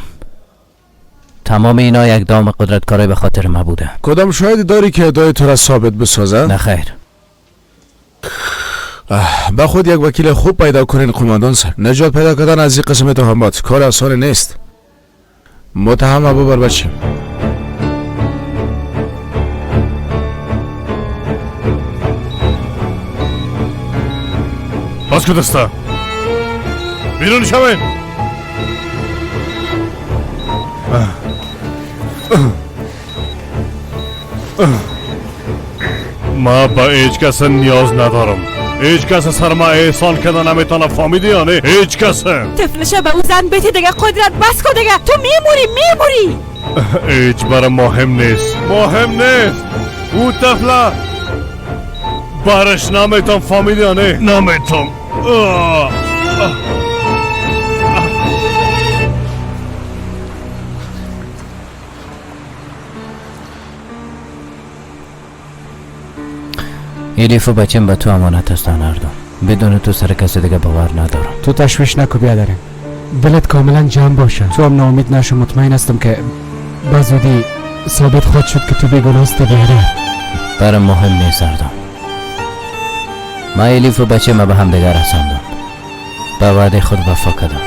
تمام اینا یک دام قدرتکارای به خاطر ما بوده.
کدام شاهدی داری که ادعای تو را ثابت بسازه؟
نه خیر.
با خود یک وکیل خوب پیدا کنین قماندان سر. نجات پیدا کردن از این قسم اتهامات کار آسان نیست. متهم ابو بر بچه.
باز کن دستا. بیرون شوین. ما با هیچ کس نیاز ندارم. هیچ کس سر ما احسان کردن نمیتونه. فهمیدی یا نه؟ هیچ کس.
طفلشه به اون زن بده دیگه. قدرت بس کن دیگه. تو میموری.
هیچ برای مهم نیست. او طفله بارش نمیتون. فهمیدی یا نه؟ نمیتون.
الیف و بچم به تو امانت هستن هر دو. بدون تو سر کسی دیگه باور ندارم.
تو تشویش نکو بیادرم. دلت کاملا جمع باشه. تو هم ناامید نشو. مطمئن هستم که بزودی ثابت خواهد شد که تو بیگناه است. بیاره
برام مهم نیست هر دو. ما الیف و بچه ما به هم دیگر رساندم. به وعده خود وفا کردم.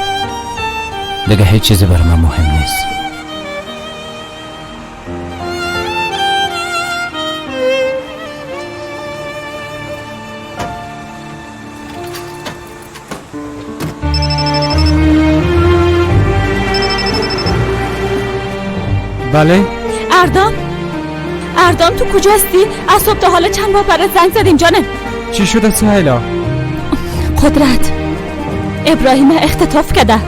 دیگه هیچ چیزی بر من مهم نیست.
بله؟
اردام تو کجا هستی؟ از صبح تا حالا چند بار برات زنگ زدیم جانم.
چی شده سهیلا؟
قدرت ابراهیم اختطاف کرده.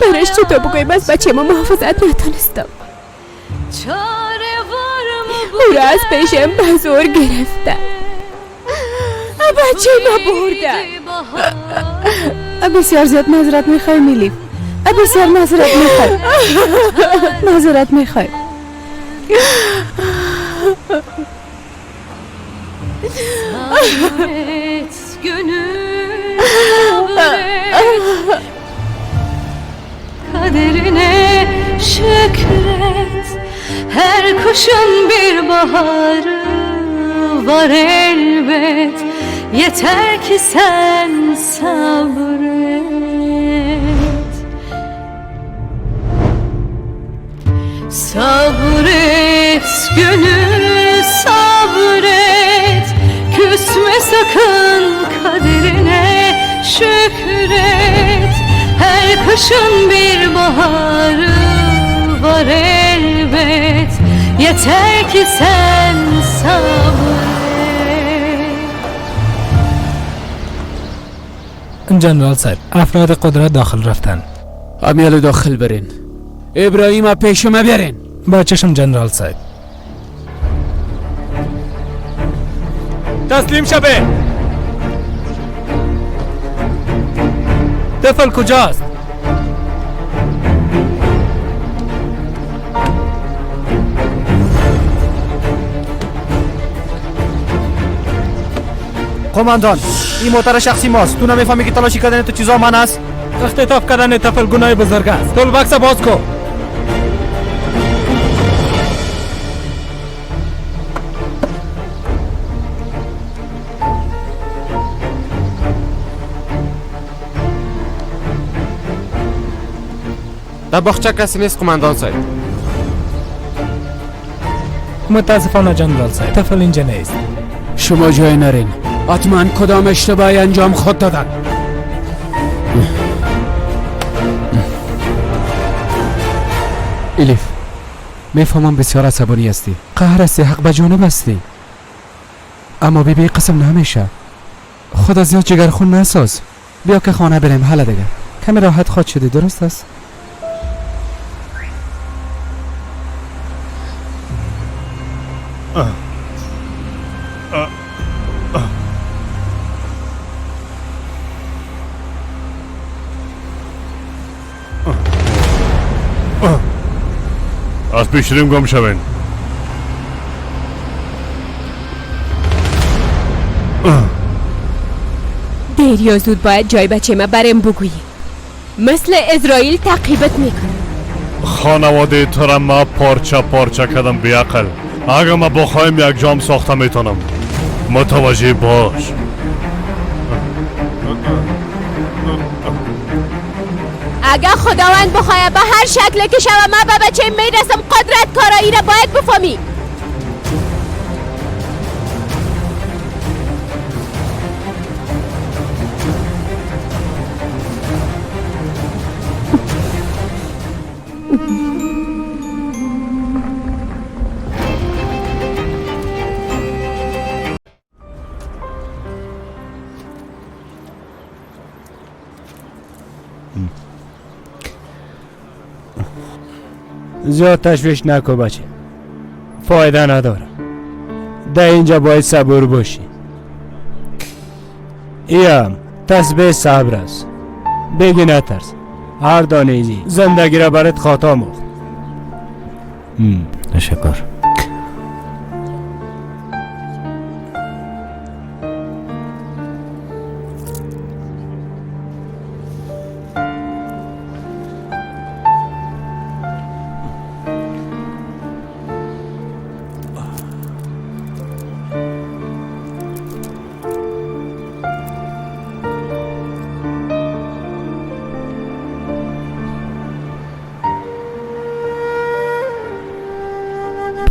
برش چطور بگویم از بچه ما محافظت نتانستم. او را از پیشم به زور گرفتم. بچه ما بردن. بسیار زیاد معذرت میخوایم الیف. بسیار معذرت میخوایم.
Kaderine şükret, her kuşun bir baharı var elbet. Yeter ki sen sabret. Sabret gönül sabret, küsme sakın kaderine şükret. Her kışın bir baharı var elbet. Yeter ki sen sabret.
جنرال صاحب افراد قدرت داخل رفتن.
امیال داخل برین. ابراهیم پیش ما برین.
با چشم جنرال صاحب. تسلیم شبه. طفل کجاست؟
قماندان این موتر شخصی ماست. تو نمیفهمی که تلاشی کردن تو چیزا من است؟
اختطاف کردن طفل گناه بزرگ است. طول بکس باز کن.
در باغچه کسی نیست قماندان صاحب.
متاسفانه جنرال صاحب طفل اینجا نیست.
شما جای نرین. حتما کدام اشتباهی انجام خود دادن.
الیف میفهمم بسیار عصبانی هستی. قهر هستی، حق به جانب هستی، اما بی قسم نمیشه. خدا زیاد جگرخون نساز. بیا که خانه بریم. حالا دیگه کمی راحت خود شدی، درست است؟
از پیشریم گم شوین.
دیر یا زود باید جای بچه ما برم بگویی. مثل اسرائیل تعقیبت میکنه.
خانواده تو را ما پارچه پارچه کردم بی عقل. اگه ما بخوایم یک جام ساخته میتونم. متوجه باش.
اگه خداوند بخواه به هر شکل که شوه ما به بچه میرسم. قدرت کارایی را باید بفهمی.
زیاد تشویش نکن بچه، فایده نداره. در اینجا باید صبور باشی. ایم تسبیح صبر است. بگی نترس، هر دانیزی زندگی را برات خطا مخت.
تشکر.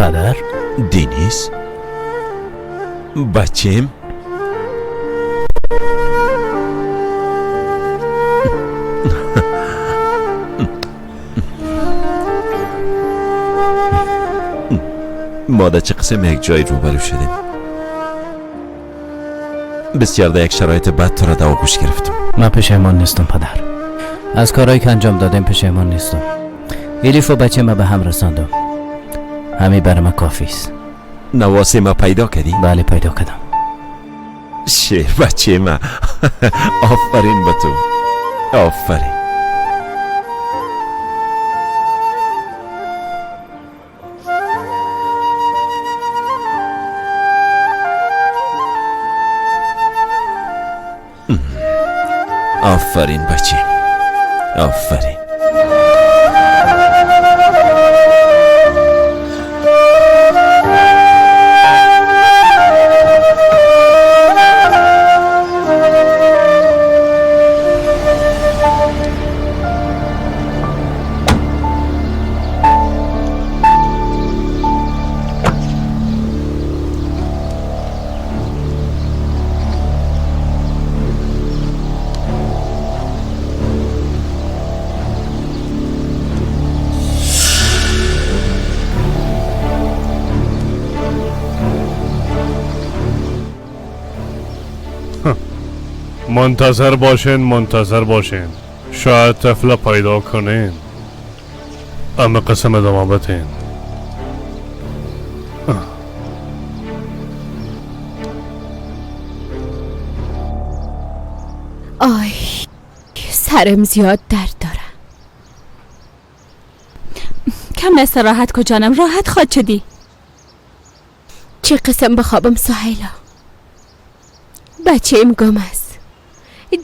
پدر؟
دینیز؟ بچیم؟ ما در چه قسم یک جای روبرو شدیم؟ بسیار در یک شرایط بد تو را در آغوش گرفتم.
من پشیمان نیستم پدر، از کارهایی که انجام دادم پشیمان نیستم. الیف و بچه ما به هم رساندم، همین برای من کافی است.
نواسه ما پیدا کردی؟
بله پیدا کردم.
شیر بچه ما. آفرین به تو، آفرین. آفرین بچه، آفرین.
منتظر باشین شاید طفل پیدا کنین. اما قسم ادامه بتین.
آی سرم زیاد درد داره.
کم استراحت کو جانم، راحت خواد شدی.
چه قسم بخوابم سهیلا؟ بچه ایم گم است.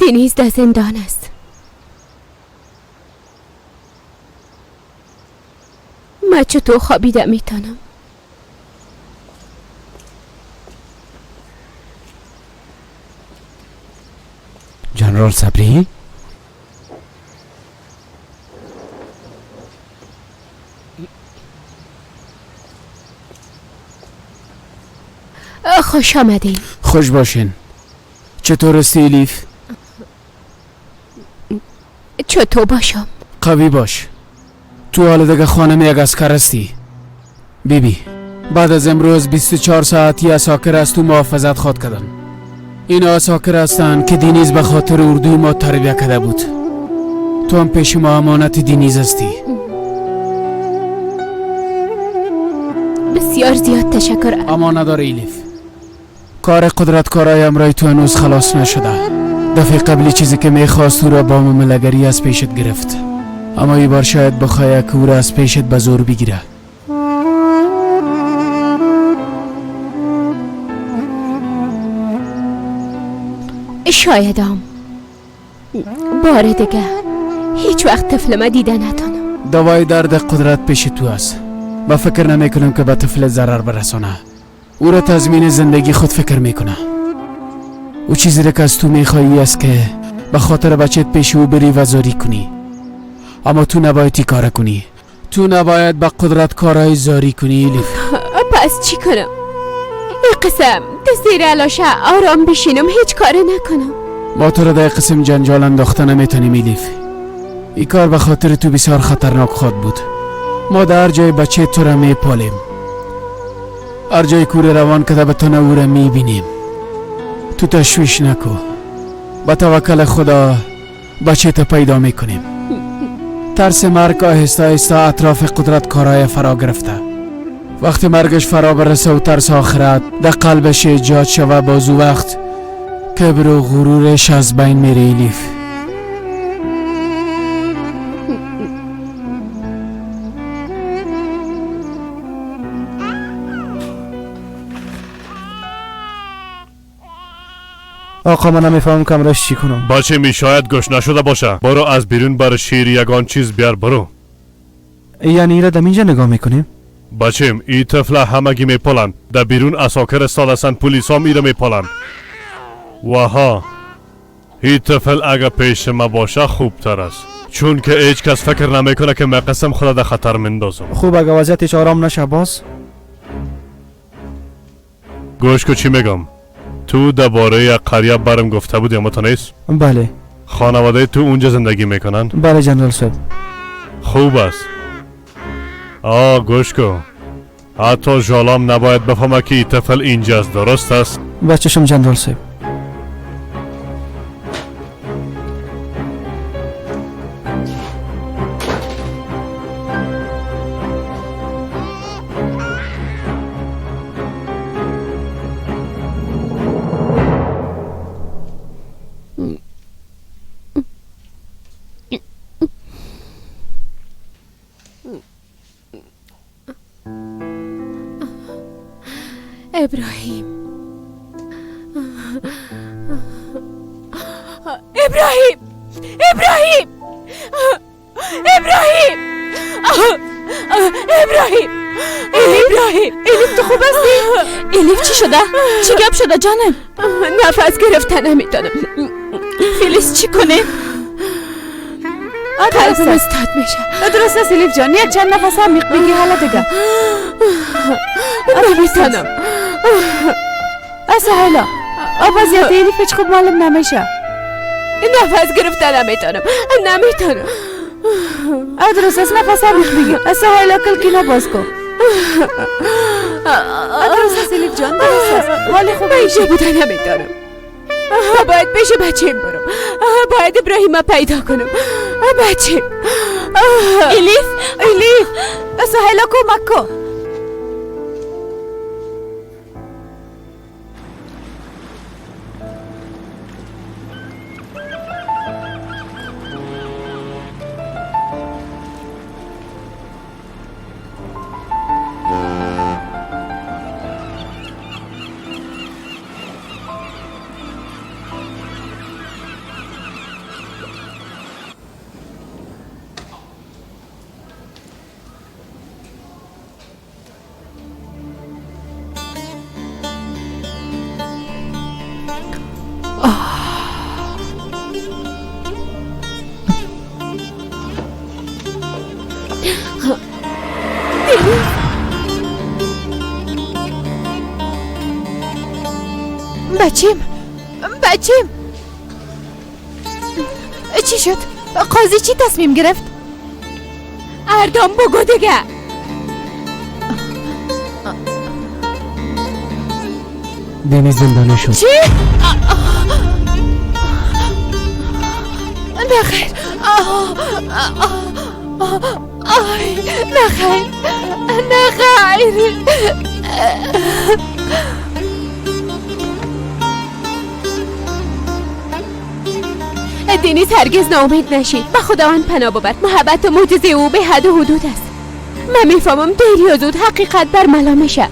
دینیز در زندان است. من چطور خوابیده میتونم؟
جنرال صبری؟
خوش آمدین.
خوش باشین. چطور هستی الیف؟
چطور باشم؟
قوی باش. تو حال دیگه خانم یک اسکر هستی. بیبی بعد از امروز 24 ساعتی اساکر از تو محافظت خواد کردن. این اساکر هستن که دینیز به خاطر اردوی ما تربیه کرده بود. تو هم پیش ما امانت دینیز هستی.
بسیار زیاد تشکر.
اما نداره الیف، کار قدرتکارای امرای تو هنوز خلاص نشده. دفعه قبلی چیزی که میخواست او را با مملگری از پیشت گرفت، اما این بار شاید بخواه که او را از پیشت به زور بگیره.
شایدم بار دیگه هیچ وقت طفل ما دیده نتونم.
دوای درد قدرت پیش تو است. با فکر نمیکنم که به طفل ضرر برسانه. او را تضمین زندگی خود فکر میکنه. او چیزی را که از تو میخوایی است که به خاطر بچت پیش او بری و زاری کنی. اما تو نباید کار کنی. تو نباید به قدرت کارهای زاری کنی الیف.
پس چی کنم؟ این قسم زیر علاشه آرام بشینم هیچ کار نکنم؟
ما تو را در قسم جنجال انداخته نمیتونیم الیف. این کار به خاطر تو بسیار خطرناک خود بود. ما در هر جای بچه تو را میپالیم، هر جای کوره روان کده به تو او را میبینیم. تو تشویش نکو، با توکل خدا بچه تا پیدا میکنیم. ترس مرگ آهسته آهسته اطراف قدرت کارای فرا گرفته. وقتی مرگش فرا برسه و ترس آخرت در قلبش ایجاد شوه، بازو وقت کبر و غرورش از بین میره الیف.
آقا من نمیفهمم کامراش چی کنم.
بچه می شاید گوش نشده باشه. برو از بیرون بر شیر یگان چیز بیار. برو.
یعنی ایره دم اینجا نگاه میکنیم؟
بچیم ای طفل همگی میپالن. در بیرون اساکر استادستن، پولیس هم ایره میپالن. وها ای طفل اگه پیش ما باشه خوب تر است، چون که هیچ کس فکر نمیکنه که من قسم خدا در خطر مندازم.
خوب اگه وضعیتش آرام نشه باز
گوش کو چی میگم. تو درباره یک قریه برم گفته بودی اما تو نیست؟
بله.
خانواده تو اونجا زندگی میکنن؟
بله جنرال صاحب.
خوب است. گوش کو. حتی جالام نباید بفهمه که این طفل اینجاست، درست است؟
بچه‌شم جنرال صاحب.
ابراهیم ابراهیم ابراهیم ابراهیم ابراهیم ابراهیم
الیف تو خوب هستی؟ الیف چی شده؟ چی گپ شده جانم؟
نفس گرفتن نمیتونم.
فیلیس چی کنه؟
قلبم استاد میشه.
درست است الیف جان، یک چند نفس عمیق بگی حالا دیگه.
نمیتونم.
سهیلا وضعیت الیف هیچ خوب معلوم نمیشه.
نفس گرفتن نمیتونم.
درست است، نفس عمیق بگی. سهیلا کلکی نباز کن. درست است الیف جان، درست است. حال خوب
میشه بودن نمیتونم. باید پیش بچه‌م برم. باید ابراهیم پیدا کنم. بچه
الیف سهیلا کمک کن.
بچیم چی شد؟
قاضی چی تصمیم گرفت؟
اردام بگو دیگه.
دینی زندانی شد.
چی؟ نخیر. نخیر. دینیز هرگز ناامید نشید. به خداوند پناه ببر. محبت و معجزه او به حد و حدود است. من میفهمم دیر یا زود حقیقت برملا میشه.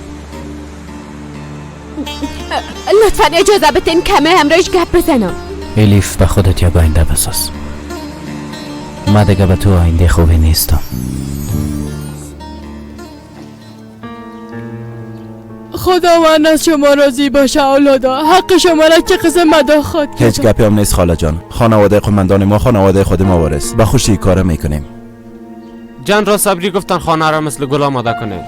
لطفا اجازه بتین کمه همراهش گپ بزنم.
الیف به خودت یک آینده بساز. من دیگه به تو آینده خوبی نیستم.
خداوند از شما راضی باشه اولادا. حق شما را چه قسم مدا خود
هیچ گپی هم نیست خاله جان. خانواده قماندان ما خانواده خود ما وارث. به خوشی کار میکنیم.
جان را صبری گفتن خانه را مثل گل آماده کنه.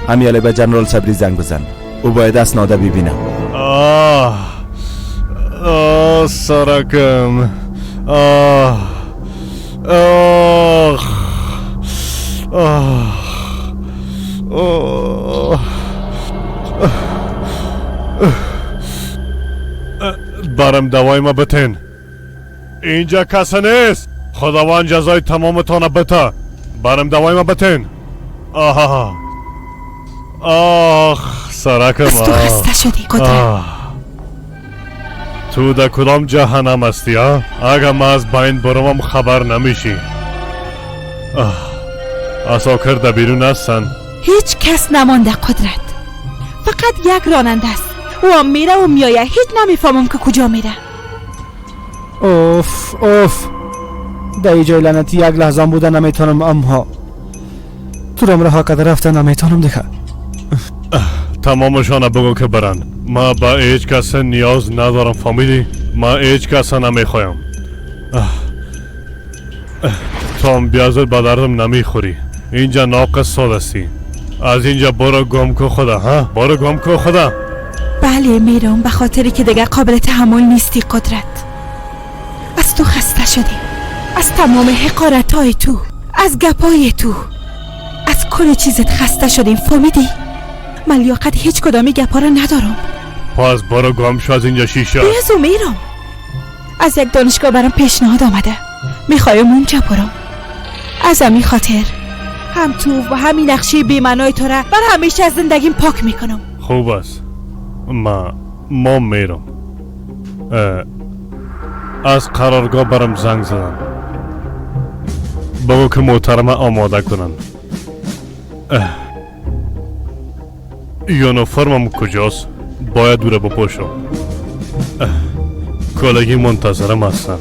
همیاله به جنرال صبری زنگ بزن. او باید اسناد ببینه.
سرکم. برم دوای ما بتین. اینجا کسی نیست. خداوند جزای تمامتان بده. برم دوای ما بتین. سرکم.
از تو خسته شدی قدرت.
تو در کدام جهنم هستی ها؟ اگر من از بین برمم خبر نمیشی. اساکر در بیرون هستن.
هیچ کس نمانده قدرت. فقط یک راننده است. او میره و میایه. هیچ نمیفهمم که کجا میره.
اوف
در ای جای لعنتی یک لحظه بودن نمیتونم، اما تو رم رها کده رفتن نمیتونم دیگه.
تمامشان بگو که برن. ما با هیچ کس نیاز ندارم، فهمیدی؟ ما هیچ کس نمیخوایم. تو هم بیازت با دردم نمیخوری. اینجا ناقص سادستی. از اینجا برو گم کو خدا. ها برو گم کو خدا.
بله میرم، به خاطری که دیگه قابل تحمل نیستی قدرت. از تو خسته شدیم، از تمام حقارتهای تو، از گپای تو، از کل چیزت خسته شدیم، فهمیدی؟ من لیاقت هیچ کدامی گپا رو ندارم.
پس برو گم شو از اینجا شیشه.
بیازو میرم. از یک دانشگاه برام پیشنهاد آمده، میخوایم اونجا برم. از همین خاطر هم تو و همین نقشه بی‌معنای تو را بر همیشه از زندگیم پاک میکنم.
خوب است. ما میرم. از قرارگاه برم زنگ زدن. بگو که محترمه آماده کنن. یونیفرمم کجاست؟ باید دوره بپوشم. کلگی منتظرم هستن.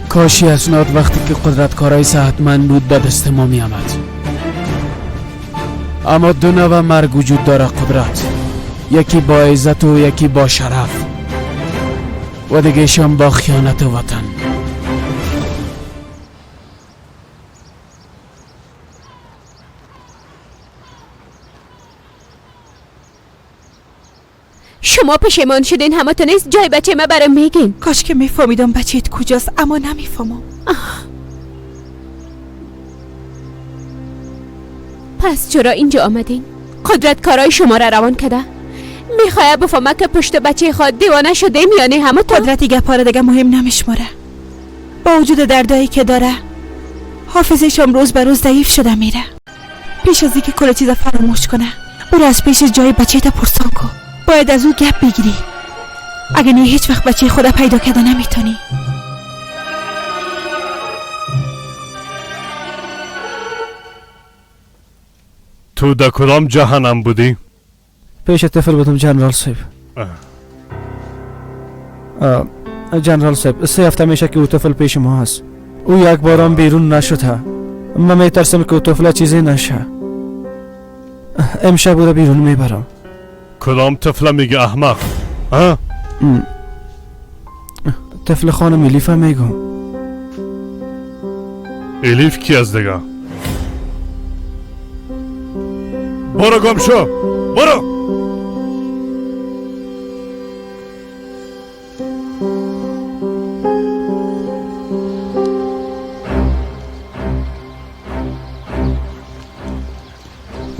کاشی اسناد وقتی که قدرتکارای صحتمند بود به دست ما می آمد. اما دو نوع مرگ وجود داره قدرت، یکی با عزت و یکی با شرف و دیگه‌شان با خیانت وطن.
شما پشیمان شدین همتون نیست جای بچه ما برام میگین.
کاش که میفهمیدم بچه‌ت کجاست، اما نمیفهمم.
پس چرا اینجا آمدین؟ قدرتکارای شما را روان کده؟ میخواه بفهمه که پشت بچه خود دیوانه شدیم یا نه همتون؟
قدرتی گپاره دیگه مهم نمیشماره. با وجود دردایی که داره حافظشم روز به روز ضعیف شده میره. پیش از اینکه کل چیز فراموش کنه برو از پیش جای بچه تا پرسان کن. باید از او گپ بگیری، اگه نه هیچ وقت بچه خدا پیدا کرده نمیتونی.
تو در کدام جهنم بودی؟
پیش طفل بودم جنرال صاحب. جنرال صاحب 3 هفته میشه که او طفل پیش ما هست. او یک بارم بیرون نشده. من میترسم که او طفل چیزی نشه. امشب او را بیرون میبرم.
کدام طفل میگه احمق؟
طفل خانم الیف میگم.
الیف کی از دیگه؟ برو گم شو، برو.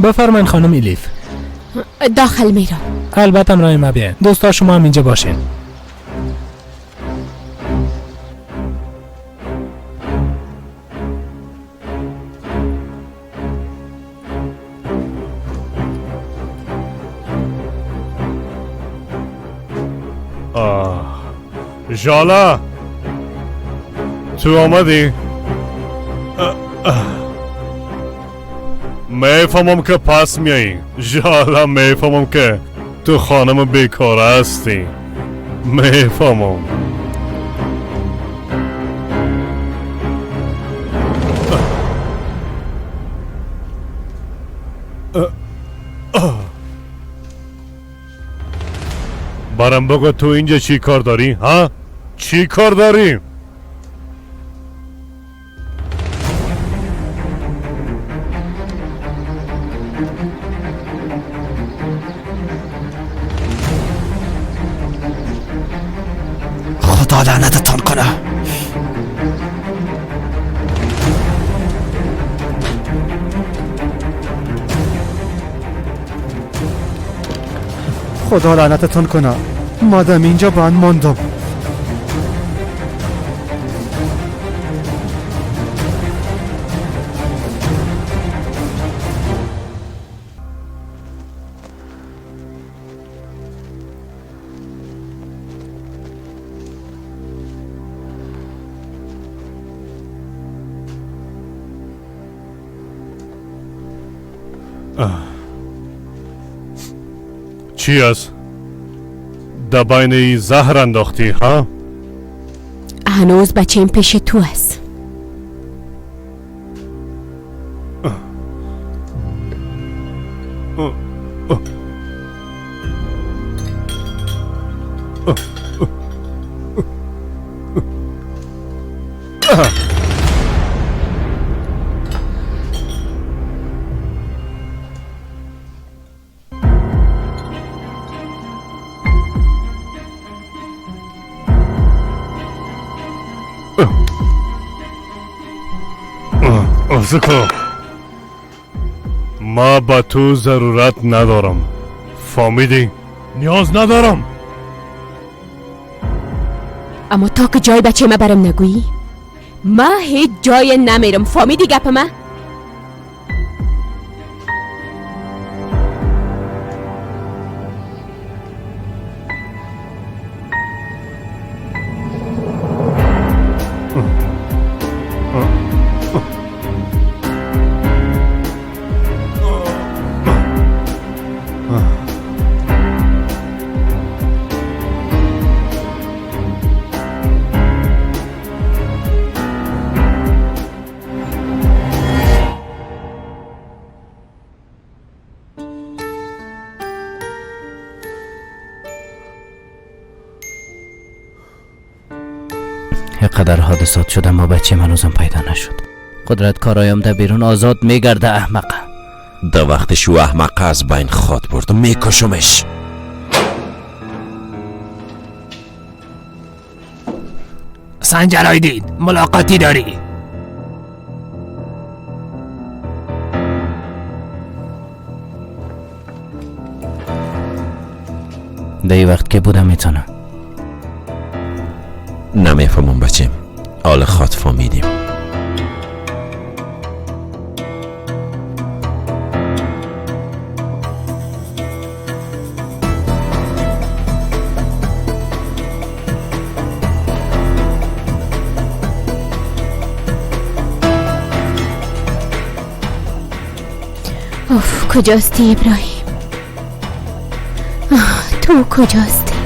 بفرمایید خانم الیف.
داخل میرم.
البته امرای ما بیاین. دوستا شما هم اینجا باشین.
ژالا تو آمدی؟ میفهمم که پس میایی. ژالا میفهمم که تو خانم بیکار هستی. میفهمم. برام بگو تو اینجا چی کار داری؟ ها؟ چی کار داری؟
خدا لعنتتان کنه.
خدا لعنتتون کنه. مادم اینجا بند ماندم.
چی است؟ دباینه زهر انداختی ها؟
هنوز بچه این پیش تو است.
ما با تو ضرورت ندارم. فهمیدی؟ نیاز ندارم.
اما تا که جای بچه ما برم نگویی ما هیچ جای نمیرم. فهمیدی گپ ما؟
قدر حادثات شد اما بچه من هنوزم پیدا نشد. قدرت کارایم در بیرون آزاد میگرده. احمق
در وقتش او احمق از بین خواد برد و میکشمش.
سنجر آیدین ملاقاتی داری؟
در این وقت که بودم میتونم.
نمیفهمم بچه. حال خاط فهمیدیم.
اوف کجاستی ابراهیم؟ تو کجاستی؟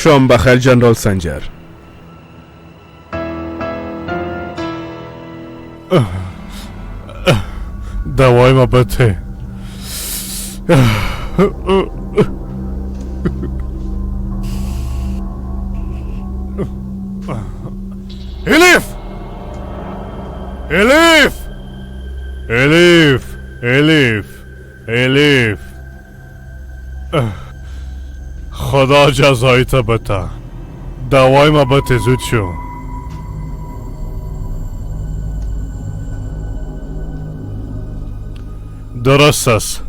شام بخیر جنرال سنجر.
دوای ما بده. الیف! الیف! الیف! الیف! الیف! خدا جزایت بده. دوای ما بده زود شو. درست است.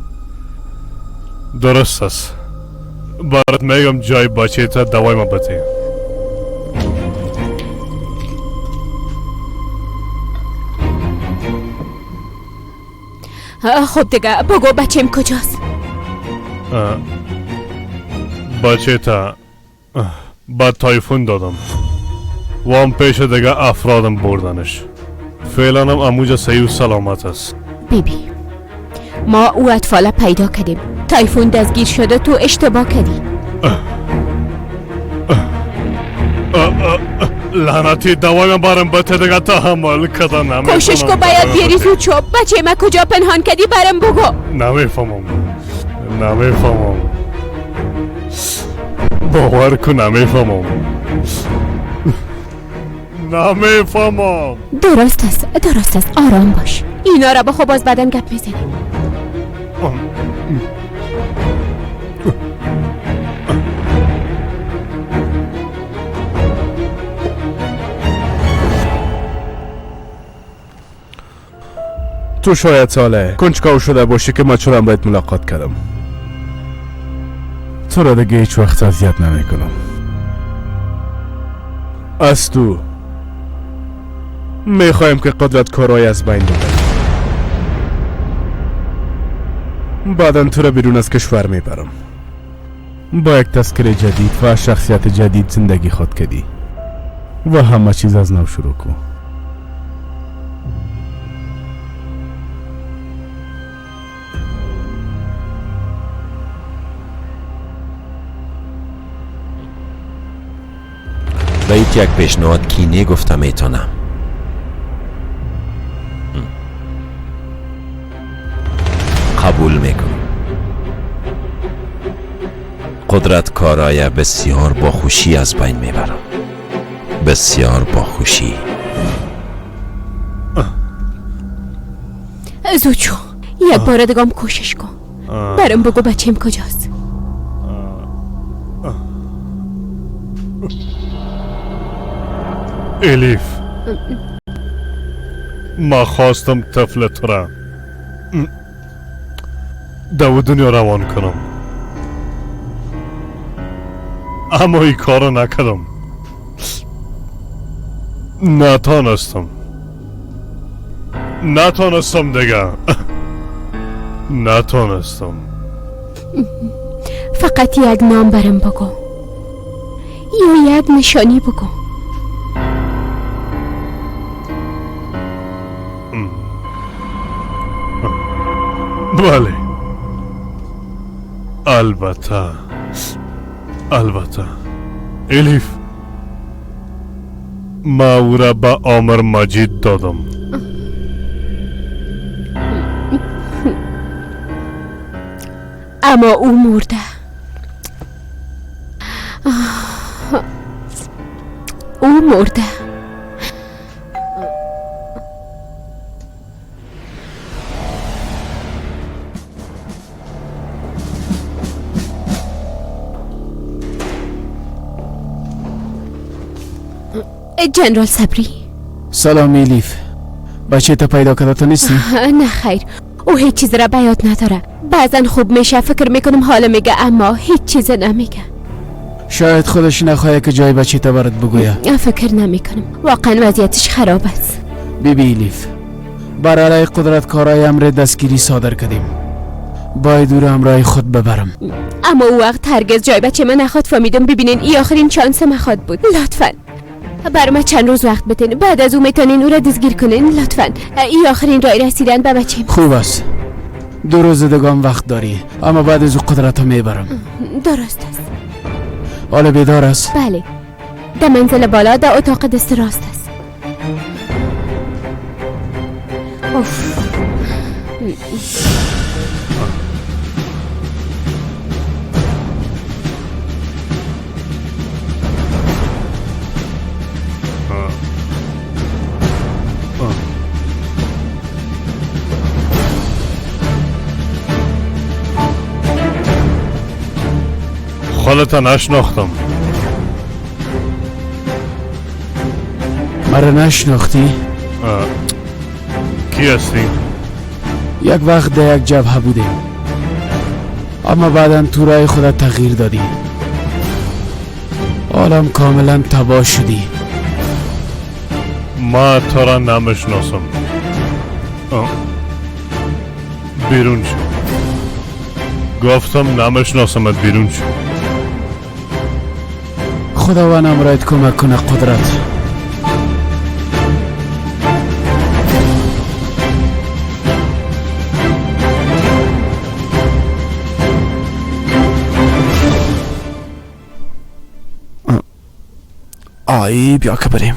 درست است. برات میگم جای بچه تا دوای ما بده.
خب دیگه بگو بچه‌م کجاست؟
بچه تا با تایفون دادم و هم پیش دیگه افرادم بردنش. فعلا هم اموجا صحیح و سلامت است.
بیبی ما او اطفال پیدا کردیم. تایفون دستگیر شده، تو اشتباه کردی.
لعنتی دوایم برم بته دیگه تحمل کده نمیفهمم.
کوشش کو باید بیاری زود شو. بچه ما کجا پنهان کردی برم بگو.
نمیفهمم. باور کن نمیفهمم.
درست است آرام باش. اینا را بخو باز بعدم گپ میزنیم.
تو شاید ساله کنجکاو شده باشی که من چرا باید ملاقات کردم. تو را دیگه هیچ وقت اذیت نمیکنم. از تو میخوایم که قدرت کارای از بین ببری. بعداً تو را بیرون از کشور میبرم. با یک تذکره جدید و شخصیت جدید زندگی خود کردی و همه چیز از نو شروع کن.
باید یک پیشنهاد کینه گفتم میتونم. قبول میکنم. قدرت کارای بسیار با خوشی از بین میبرم. بسیار با خوشی.
زوچو یک بار دیگه هم کوشش کن. برام بگو بچه‌م کجاست.
الیف ما خواستم طفل تو را دو دنیا روان کنم، اما این کارو نکردم. نتانستم دیگه. نتانستم.
فقط یک نام برام بگو یا یک نشانی بگو.
بله البته الیف ما او را به عامر مجید دادم.
اما او مرده. جنرال صبری.
سلام الیف. بچه تا پیدا کرده نیستی؟
نه خیر، او هیچ چیز را به یاد نداره. بعضا خوب میشه فکر میکنم حالا میگه اما هیچ چیز نمیگه.
شاید خودش نخواهی که جای بچه تا برات بگویه.
فکر نمیکنم، واقعا وضعیتش خراب است.
بیبی الیف، برای قدرت کارای امر دستگیری صادر کردیم. باید او را همراه خود ببرم.
اما او وقت هرگز جای بچه من نخواد. فهمیدم. ببینین این آخرین چانس من خواد بود. لطفاً برای ما چند روز وقت بتین. بعد از او میتونین او را دستگیر کنین. لطفاً این آخرین راه رسیدن به بچه.
خوب است. 2 روز دیگه وقت داری، اما بعد از او قدرت ها میبرم.
درست است.
حالا بیدار است؟
بله، در منزل بالا در اتاق دست راست است.
خالتا نشناختم.
مرا نشناختی؟
کی هستی؟
یک وقت در یک جبهه بودیم، اما بعدا تو راه خودت تغییر دادی. حالم کاملا تباه شدی.
ما تو را نمیشناسم. بیرون شو. گفتم نمیشناسمت، بیرون شو.
خداوند امرایت کمک کنه قدرت. آی بیا که بریم.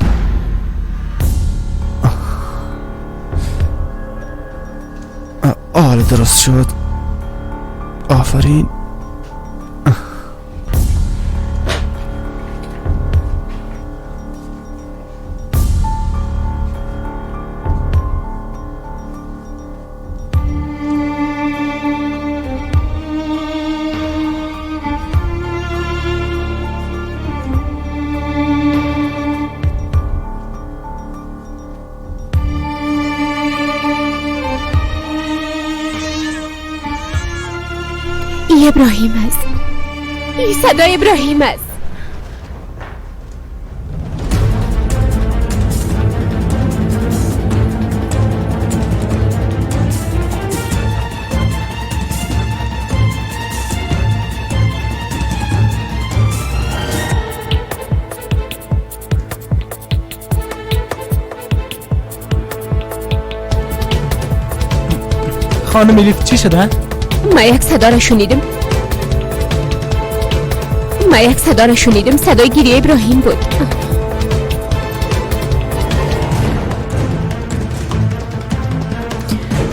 حالا درست شد. آفرین.
ابراهیم است. این صدای ابراهیم است.
خانم الیف چی شده؟
ما یک صدا را شنیدم. صدای گریه ابراهیم بود.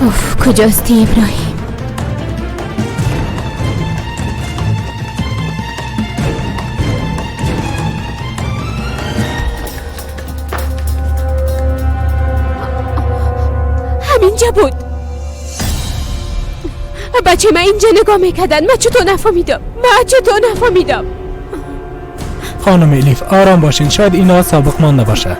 اوف، کجاستی ابراهیم؟ همینجا بود. بچه من اینجا نگاه میکردن. من چطور نفهمیدم؟
خانم الیف آرام باشین، شاید اینا سابق مانده باشه.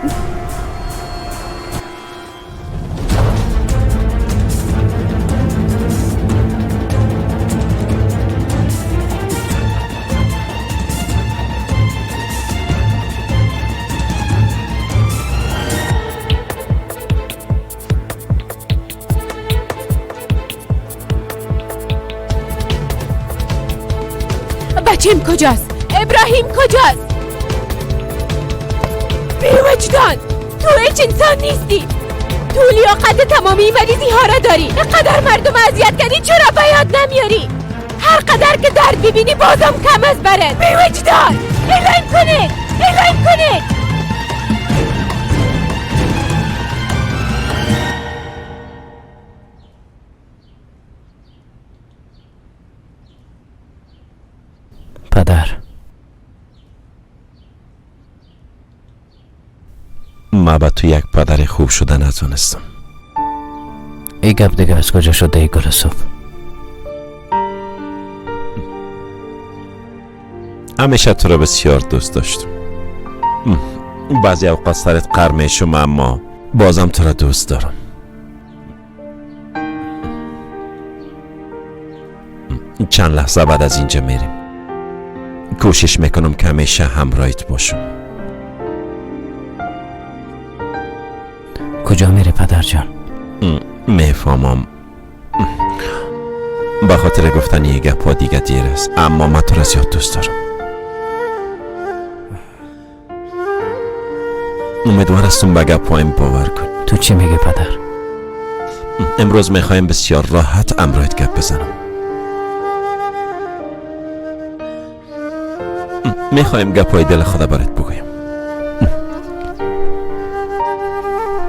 بچه‌م کجاست؟ ابراهیم کجاست؟ بی‌وجدان، تو هیچ انسان نیستی. تو لیاقت تمامی مریضی ها را داری. قدر مردم اذیت کردی، چرا به یاد نمیاری؟ هر قدر که درد ببینی بازم کم از برد. بی‌وجدان، اعلام کنید.
پدر،
ما به تو یک پدر خوب شده نتونستم.
ای گپ دیگه از کجا شده ای گل صبح؟
همیشه تو رو بسیار دوست داشتم. بعضی اوقات سرت قر میشم، اما بازم تو رو دوست دارم. چند لحظه بعد از اینجا میریم. کوشش میکنم که همیشه همراهت باشم.
کجا میره پدر جان؟
میفهمم به خاطر گفتن یه گپ دیگه دیر است، اما من تو را زیاد دوست دارم. امیدوار هستم به گپایم باور کن.
تو چی میگی پدر؟
امروز میخوایم بسیار راحت امروز گپ بزنم. میخوایم گپای دل خدا برات بگویم.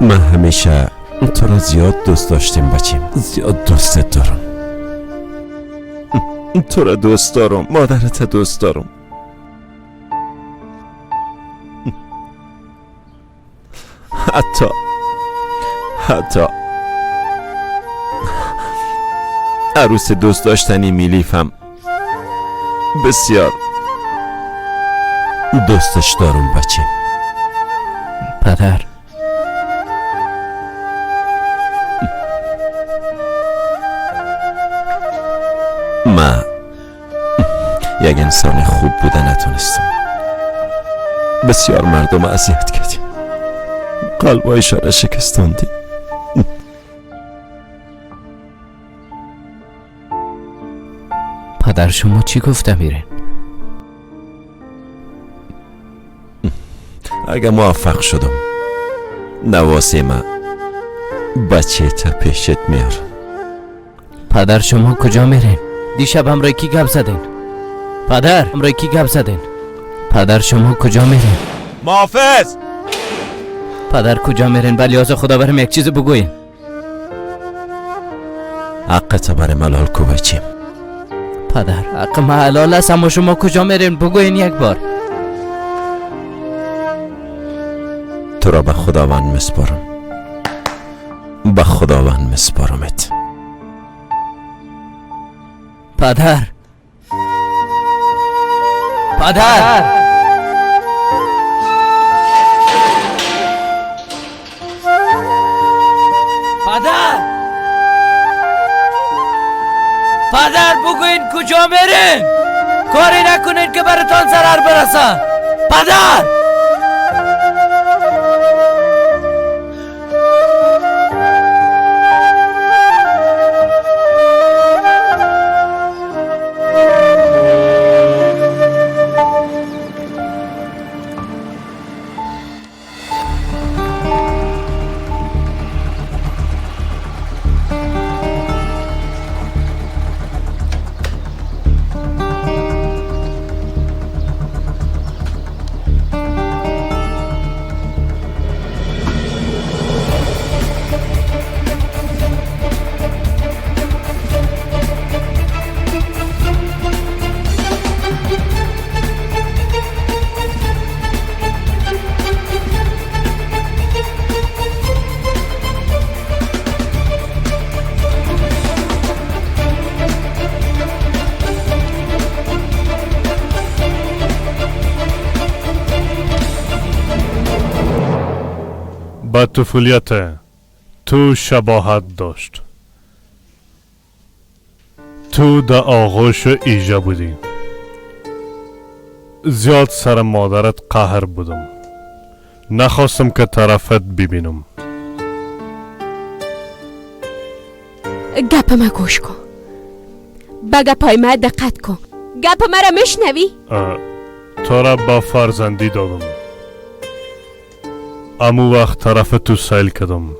من همیشه تو را زیاد دوست داشتم بچیم، زیاد دوستت دارم. تو را دوست دارم، مادرت دوست دارم. حتی عروس دوست داشتنی میلیفم بسیار دوستش دارم بچه.
پدر،
من یک انسان خوب بوده نتونستم. بسیار مردم اذیت کردی، قلبایشان را شکستاندی.
پدر شما چی گفته میرین؟
اگه موفق شدم نواسه من بچه تا پیشت میارم.
پدر شما کجا میرین؟ دیشب همراه کی گپ زدین؟ پدر همراه کی گپ زدین؟ پدر شما کجا میرین؟
محافظ.
پدر کجا میرین؟ بلیاز خدا برم یک چیز بگوین.
حقت بر ملال کو بچیم.
پدر حق ما حلال است، اما شما کجا میرین؟ بگوین یک بار.
تو را به خداوند مسپارم، به خداوند مسپارمت.
پدر پدر پدر بگوین کجا میرین؟ کاری نکنین که براتان ضرر برسه. پدر
با طفولیت تو شباهت داشت. تو در آغوش ایجا بودی. زیاد سر مادرت قهر بودم. نخواستم که طرفت ببینم.
گپ ما گوش کن. با گپای ما دقت کن. گپ ما را میشنوی؟
تو را با فرزندی دادم. امو وقت طرف تو سیل کردم.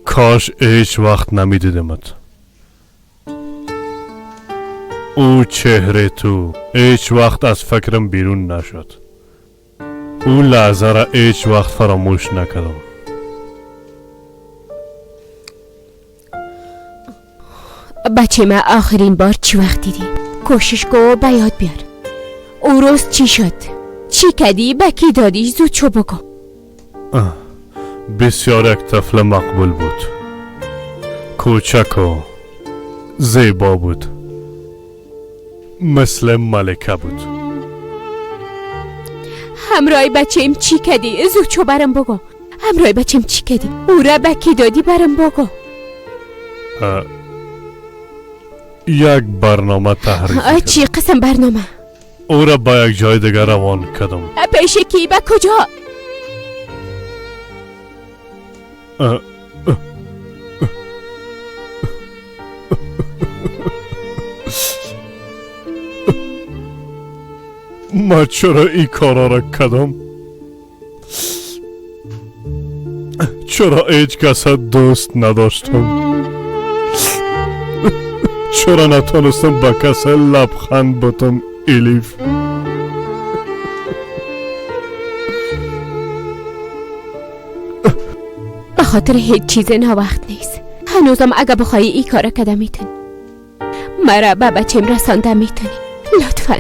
کاش هیچ وقت نمیدیدمت. او چهره تو هیچ وقت از فکرم بیرون نشد. او لحظه را هیچ وقت فراموش نکردم.
بچه ما آخرین بار چی وقت دیدی؟ کوشش کن به یاد بیار. اون روز چی شد؟ چی کردی؟ به کی دادی؟ زود چو بگو.
بسیار یک طفل مقبول بود. کوچک و زیبا بود. مثل ملکه بود.
همراه بچه‌ام چی کردی؟ زود چو برم بگو. همراه بچه‌م چی کردی؟ او را به کی دادی برم بگو.
یک برنامه تحریف
چی قسم برنامه؟
او را با یک جای دیگر روان کردم.
پیش کی؟ به کجا؟
ما چرا این کارا را کردم؟ چرا هیچ کس دوست نداشتم؟ چرا نتونستم با کس لبخند بتم؟ الیف
به خاطر هیچ چیز ناوقت نیست. هنوزم اگه بخوایی ای کارا کده میتونی. مرا به بچه‌م رسانده میتونی. لطفاً.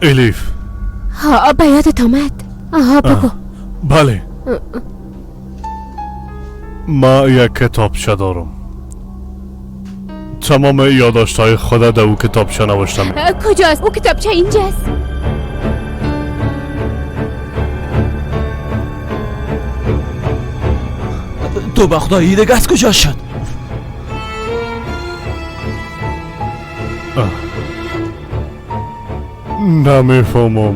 الیف
ها به یادت آمد. آها بگو.
بله ما یک کتابچه دارم. تمام یادداشت‌های خود در او کتابچه نوشتم.
کجاست؟ او کتابچه اینجاست.
تو به خدا این دیگه از کجا شد؟
نمیفهمم.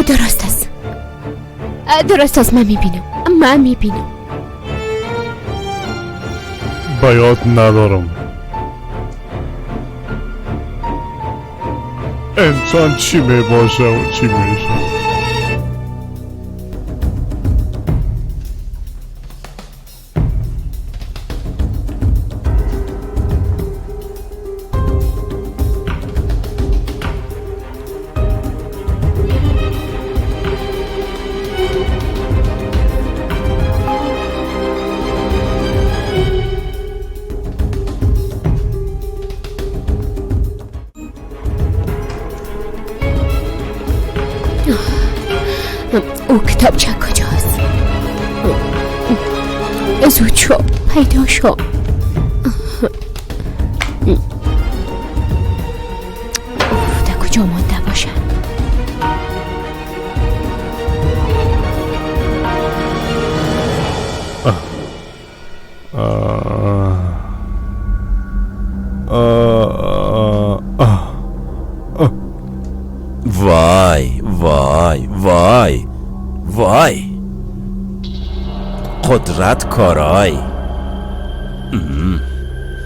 درست است. درست است. من میبینم.
باید ندارم. انسان چی میباشه و چی میشه؟
او کتابچه کجاست؟ زود شو پیدا شو. در کجا مانده باشن؟
وای قدرت کارای.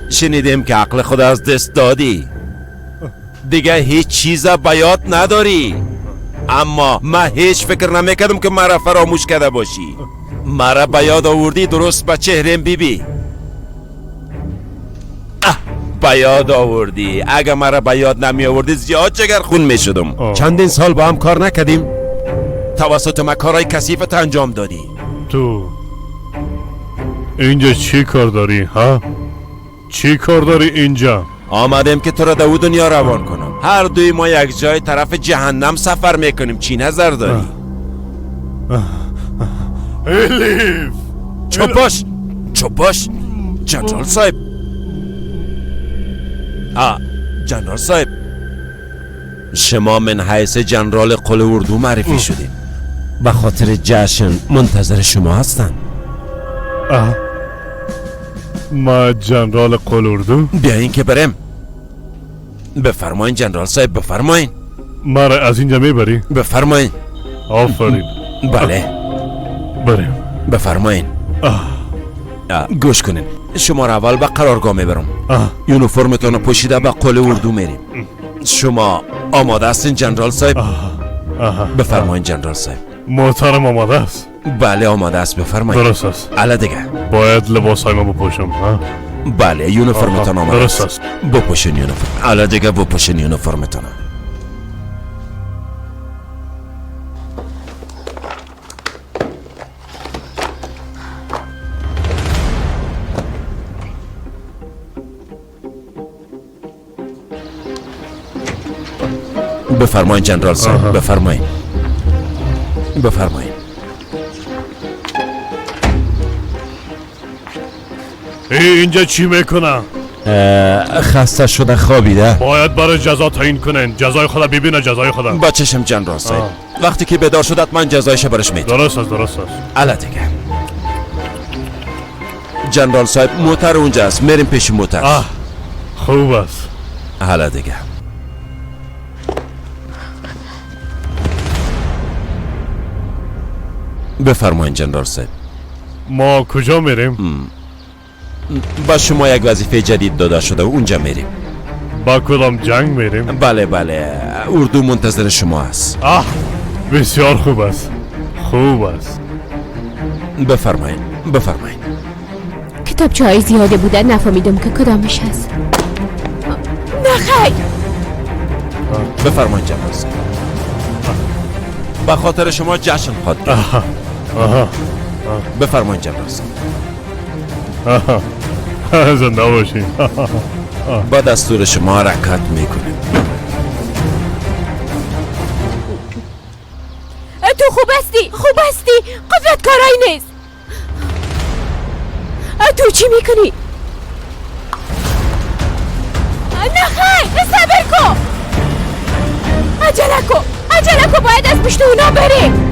شنیدیم که عقل خود از دست دادی، دیگه هیچ چیز به یاد نداری. اما من هیچ فکر نمیکردم که مرا فراموش کرده باشی. مرا به یاد آوردی، درست به چهرم بیبی. به یاد آوردی. اگه مرا به یاد نمی آوردی زیاد جگرخون می شدم. چندین سال با هم کار نکردیم، توسط ما کارهای کثیفت انجام دادی.
تو اینجا چی کار داری ها؟ چی کار داری اینجا؟
آمدم که تو را در دنیا روان کنم. هر دوی ما یک جای طرف جهنم سفر میکنیم. چی نظر داری؟
الیف
چوب باش جنرال صاحب. جنرال صاحب، شما من حیث جنرال قل اردو معرفی شدیم. به خاطر جشن منتظر شما هستن.
ما جنرال قل اردو؟
بیاین که بریم. بفرمایین جنرال صاحب، بفرمایین.
مرا از اینجا میبری؟
بفرمایین.
آفرین.
بله
بریم.
بفرمایین. گوش کنین، شما را اول به قرارگاه میبرم. یونیفرمتون پوشیده به قل اردو میریم. شما آماده هستین جنرال صاحب؟ بفرمایین جنرال صاحب.
محترم آماده است؟
بله آماده است، بفرمایید.
درست است.
الا دیگه
باید لباس های ما بپوشم ها؟
بله یونیفرمتون آماده
درست
است. بپوشین یونیفرم. الا دیگه بپوشین یونیفرمتون. بفرمایین جنرال صاحب، بفرمایین. بفرمایین.
اینجا چی میکنه؟
خسته شده خوابیده.
باید برای جزا تعیین کنن. جزای خدا ببینه. جزای خدا
با چشم جنرال صاحب. وقتی که بیدار شد حتما جزایش برش میدم.
درست است.
الا دیگه جنرال صاحب موتر اونجاست، میریم پیش موتر.
خوب است.
الا دیگه بفرمایین جنرال صاحب.
ما کجا میریم؟
با شما یک وظیفه جدید داده شده و اونجا میریم.
با کدام جنگ میریم؟
بله اردو منتظر شما است.
بسیار خوب است.
بفرمایین.
کتابچه های زیاده بودن، نفهمیدم که کدامش هست. نخیر.
بفرمایین جنرال صاحب. به خاطر شما جشن خواهد کرد. بفرمایین جنرال صاحب.
زنده باشین.
با دستور شما حرکت میکنیم.
تو خوب هستی قدرت کارایی نیست. تو چی میکنی؟ نه خیر صبر کن. عجله کن باید از پشت اونا بریم.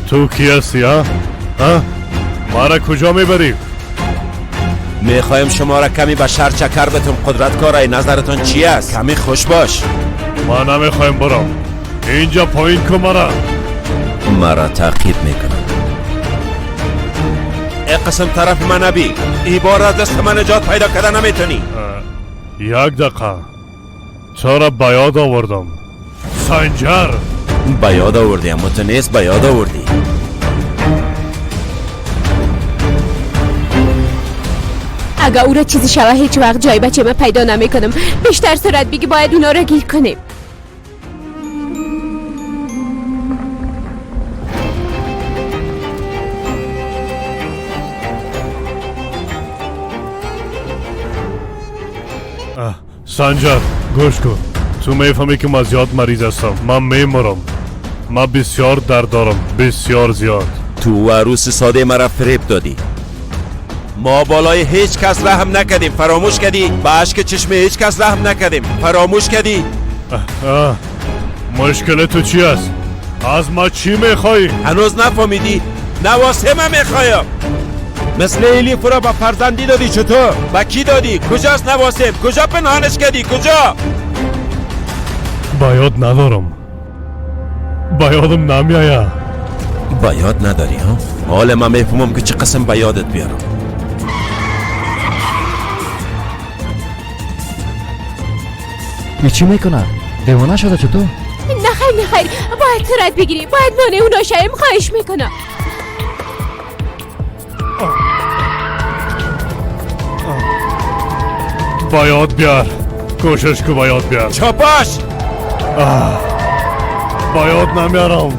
تو کی هستی ها؟ ما را کجا میبری؟
میخوایم شما را کمی به شهر چکر بتون. قدرت کارایی نظرتون چی است؟ کمی خوش باش.
ما نمیخوایم برم. اینجا پایین کن
مرا تعقیب میکنم. ای قسم طرف من نبی. ای بار از دست من نجات پیدا کردن نمیتونی.
یک دقیقه تو را بیاد آوردم. سنجر
بیاد آوردی اما تو نیست بیاد آوردی.
اگه او را چیزی شوه هیچ وقت جای بچه من پیدا نمیکنم. بیشتر سرعت بگی باید اونا را گیر کنیم.
سنجر گوش کن. تو میفهمی که من زیاد مریض هستم. من میمرم. من بسیار درد دارم. بسیار زیاد.
تو عروس ساده مرا فریب دادی. ما بالای هیچ کس رحم نکردیم. فراموش کردی؟ با اشک چشم هیچ کس رحم نکردیم. فراموش کردی؟
مشکل تو چی است؟ از ما چی میخوایی؟
هنوز نفهمیدی؟ نواسه من میخوایم. مثل الیف را با فرزندی دادی. چطور؟ با کی دادی؟ کجاست نواسم؟ کجا پنهانش کردی؟ کجا؟
باید ندارم. بایادم نمیاید.
باید نداری ها؟ حال من میفهمم که چه قسم بایادت بیارم.
ای چی میکنه؟ دیوانه شده چطور؟
نه خیر باید سرعت بگیری. باید مانع اونا شویم. خواهش میکنم.
باید بیار. کوشش که باید بیار.
چاپاش.
باید نمیارم.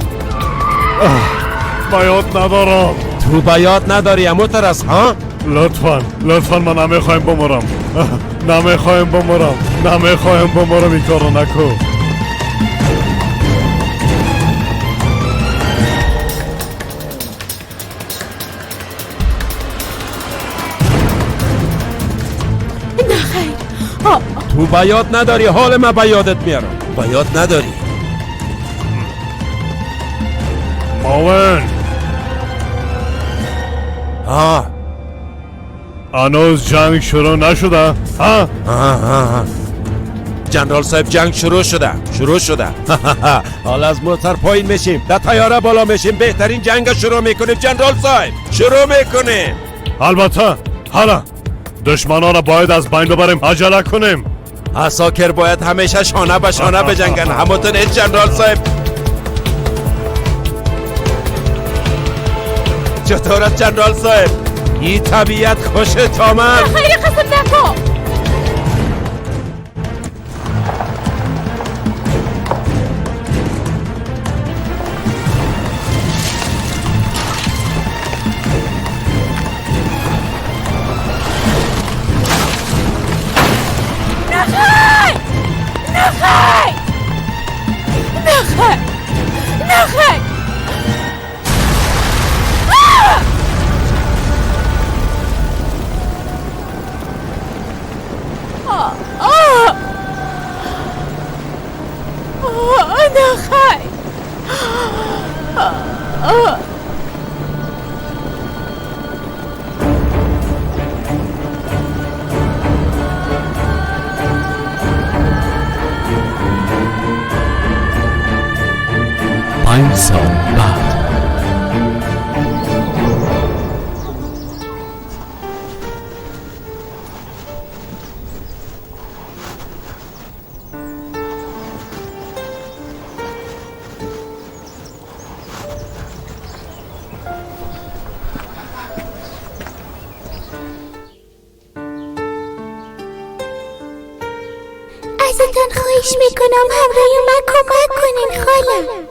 باید ندارم.
تو باید نداری اما ترس ها؟
لطفا من نمیخوایم بمرم. نمیخوایم بمرم. این کارو نکن.
تو باید نداری. حال من بایادت میارم. باید نداری.
ماون هنوز جنگ شروع نشده؟
جنرال صاحب جنگ شروع شده. حالا از موتر پایین میشیم. در طیاره بالا میشیم. بهترین جنگ شروع میکنیم. جنرال صاحب شروع میکنیم.
البته حالا دشمنان را باید از بین ببریم. عجله کنیم.
عساکر باید همیشه شانه به شانه بجنگن. همونطور نیست جنرال صاحب؟ چطور است جنرال صاحب؟ این طبیعت خوشت آمد؟
خیلی قسم نکن. نخیر.
پنج سال بعد
ازتان خواهش میکنم همراه من کمک کنین خاله.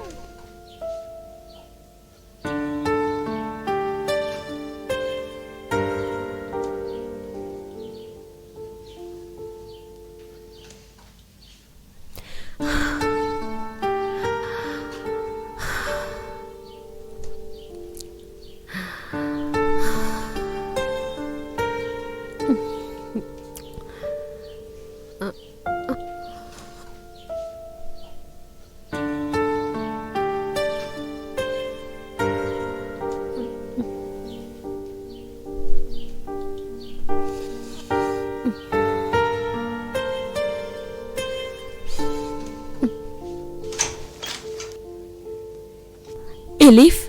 الیف؟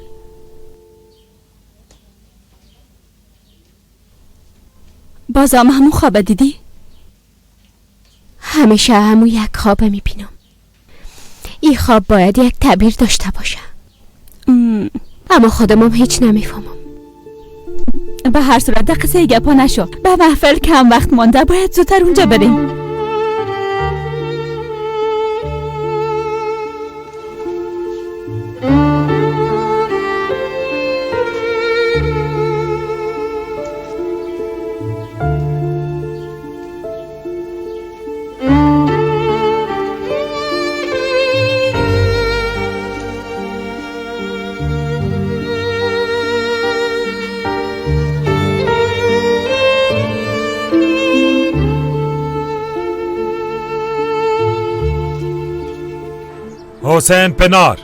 بازم همون خواب دیدی؟
همیشه همون یک خواب میبینم. این خواب باید یک تعبیر داشته باشه. اما خودمم هیچ نمیفهمم.
به هر صورت ده قصه گپا نشو. به محفل کم وقت مانده، باید زودتر اونجا بریم.
حسین پنار،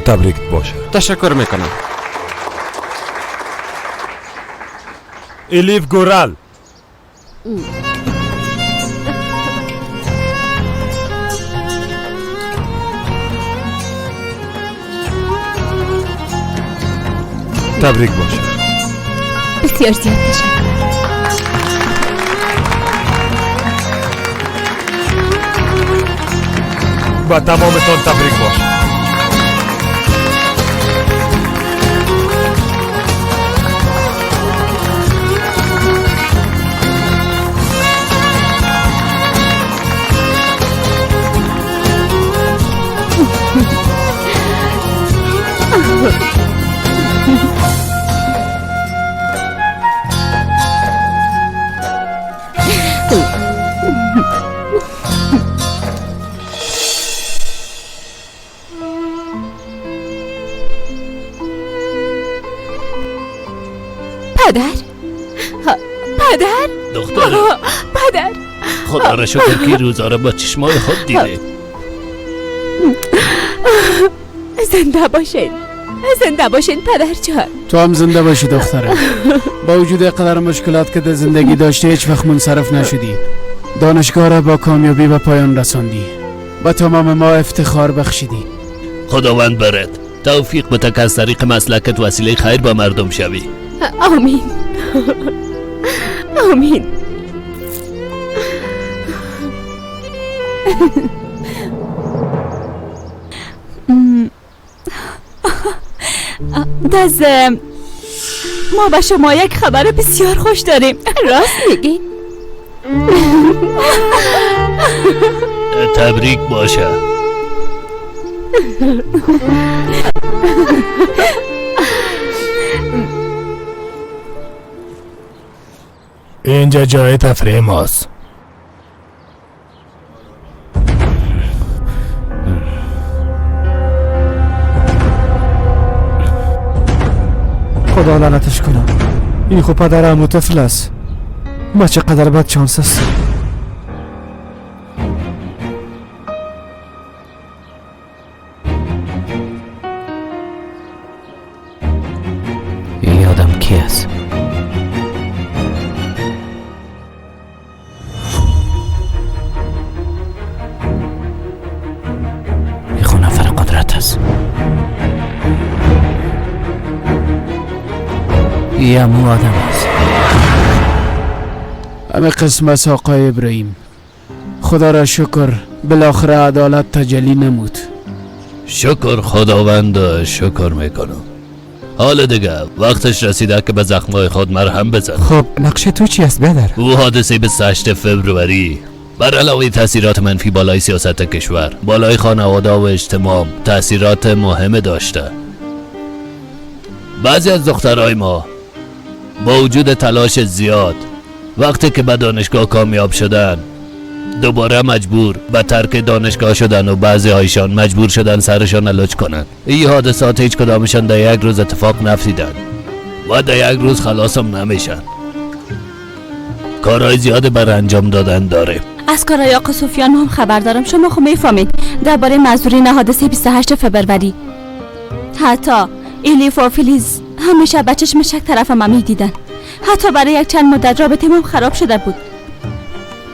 تبریک باشه.
تشکر میکنم.
الیف گورال، تبریک باشه.
بسیار زیاد تشکر.
با تمامتون تبریک باشه.
پدر؟ پدر؟
دخترم،
پدر،
خدا را شکر که روزا را با چشمای خود دیده.
زنده باشین، زنده باشین پدر جان.
تو هم زنده باشی دخترم. با وجود قدر مشکلات که در زندگی داشتی هیچ وقت منصرف نشدی. دانشگاه را با کامیابی به پایان رساندی. به تمام ما افتخار بخشیدی.
خداوند برد توفیق بده که از طریق مسلکت وسیله خیر به مردم شوی.
آمین. آمین.
دز ما به شما یک خبر بسیار خوش داریم.
راست میگی؟
تبریک باشه.
اینجا جای تفریح ماست.
خدا لعنتش کنم. این خب پدر عمو طفل است. ما چقدر بد شانس است.
این آدم کی است؟ این خونه نفر قدرت است. این همون آدم است.
همه قسمت آقای ابراهیم. خدا را شکر بالاخره عدالت تجلی نمود.
شکر خداوند، شکر میکنم. حال دیگه وقتش رسیده که به زخمای خود مرهم بزن.
خب نقش تو چی است برادر؟
او حادثه 28 فوریه بر علاوه تاثیرات منفی بالای سیاست کشور، بالای خانواده و اجتماع تاثیرات مهم داشته. بعضی از دخترای ما با وجود تلاش زیاد وقتی که به دانشگاه کامیاب شدن دوباره مجبور به ترک دانشگاه شدن و بعضی هایشان مجبور شدن سرشان علج کنن. این حادثات هیچ کدامشان در یک روز اتفاق نفتیدن و در یک روز خلاصم نمیشن. کارهای زیاد بر انجام دادن داره.
از کارهای آقا سفیان هم خبر دارم. شما خب میفهمید درباره مزدورین حادثه 28 فوریه. حتی الیف و فلیز همیشه به چشم شک طرف ما میدیدن. حتی برای یک چند مدت رابطه ما خراب شده بود.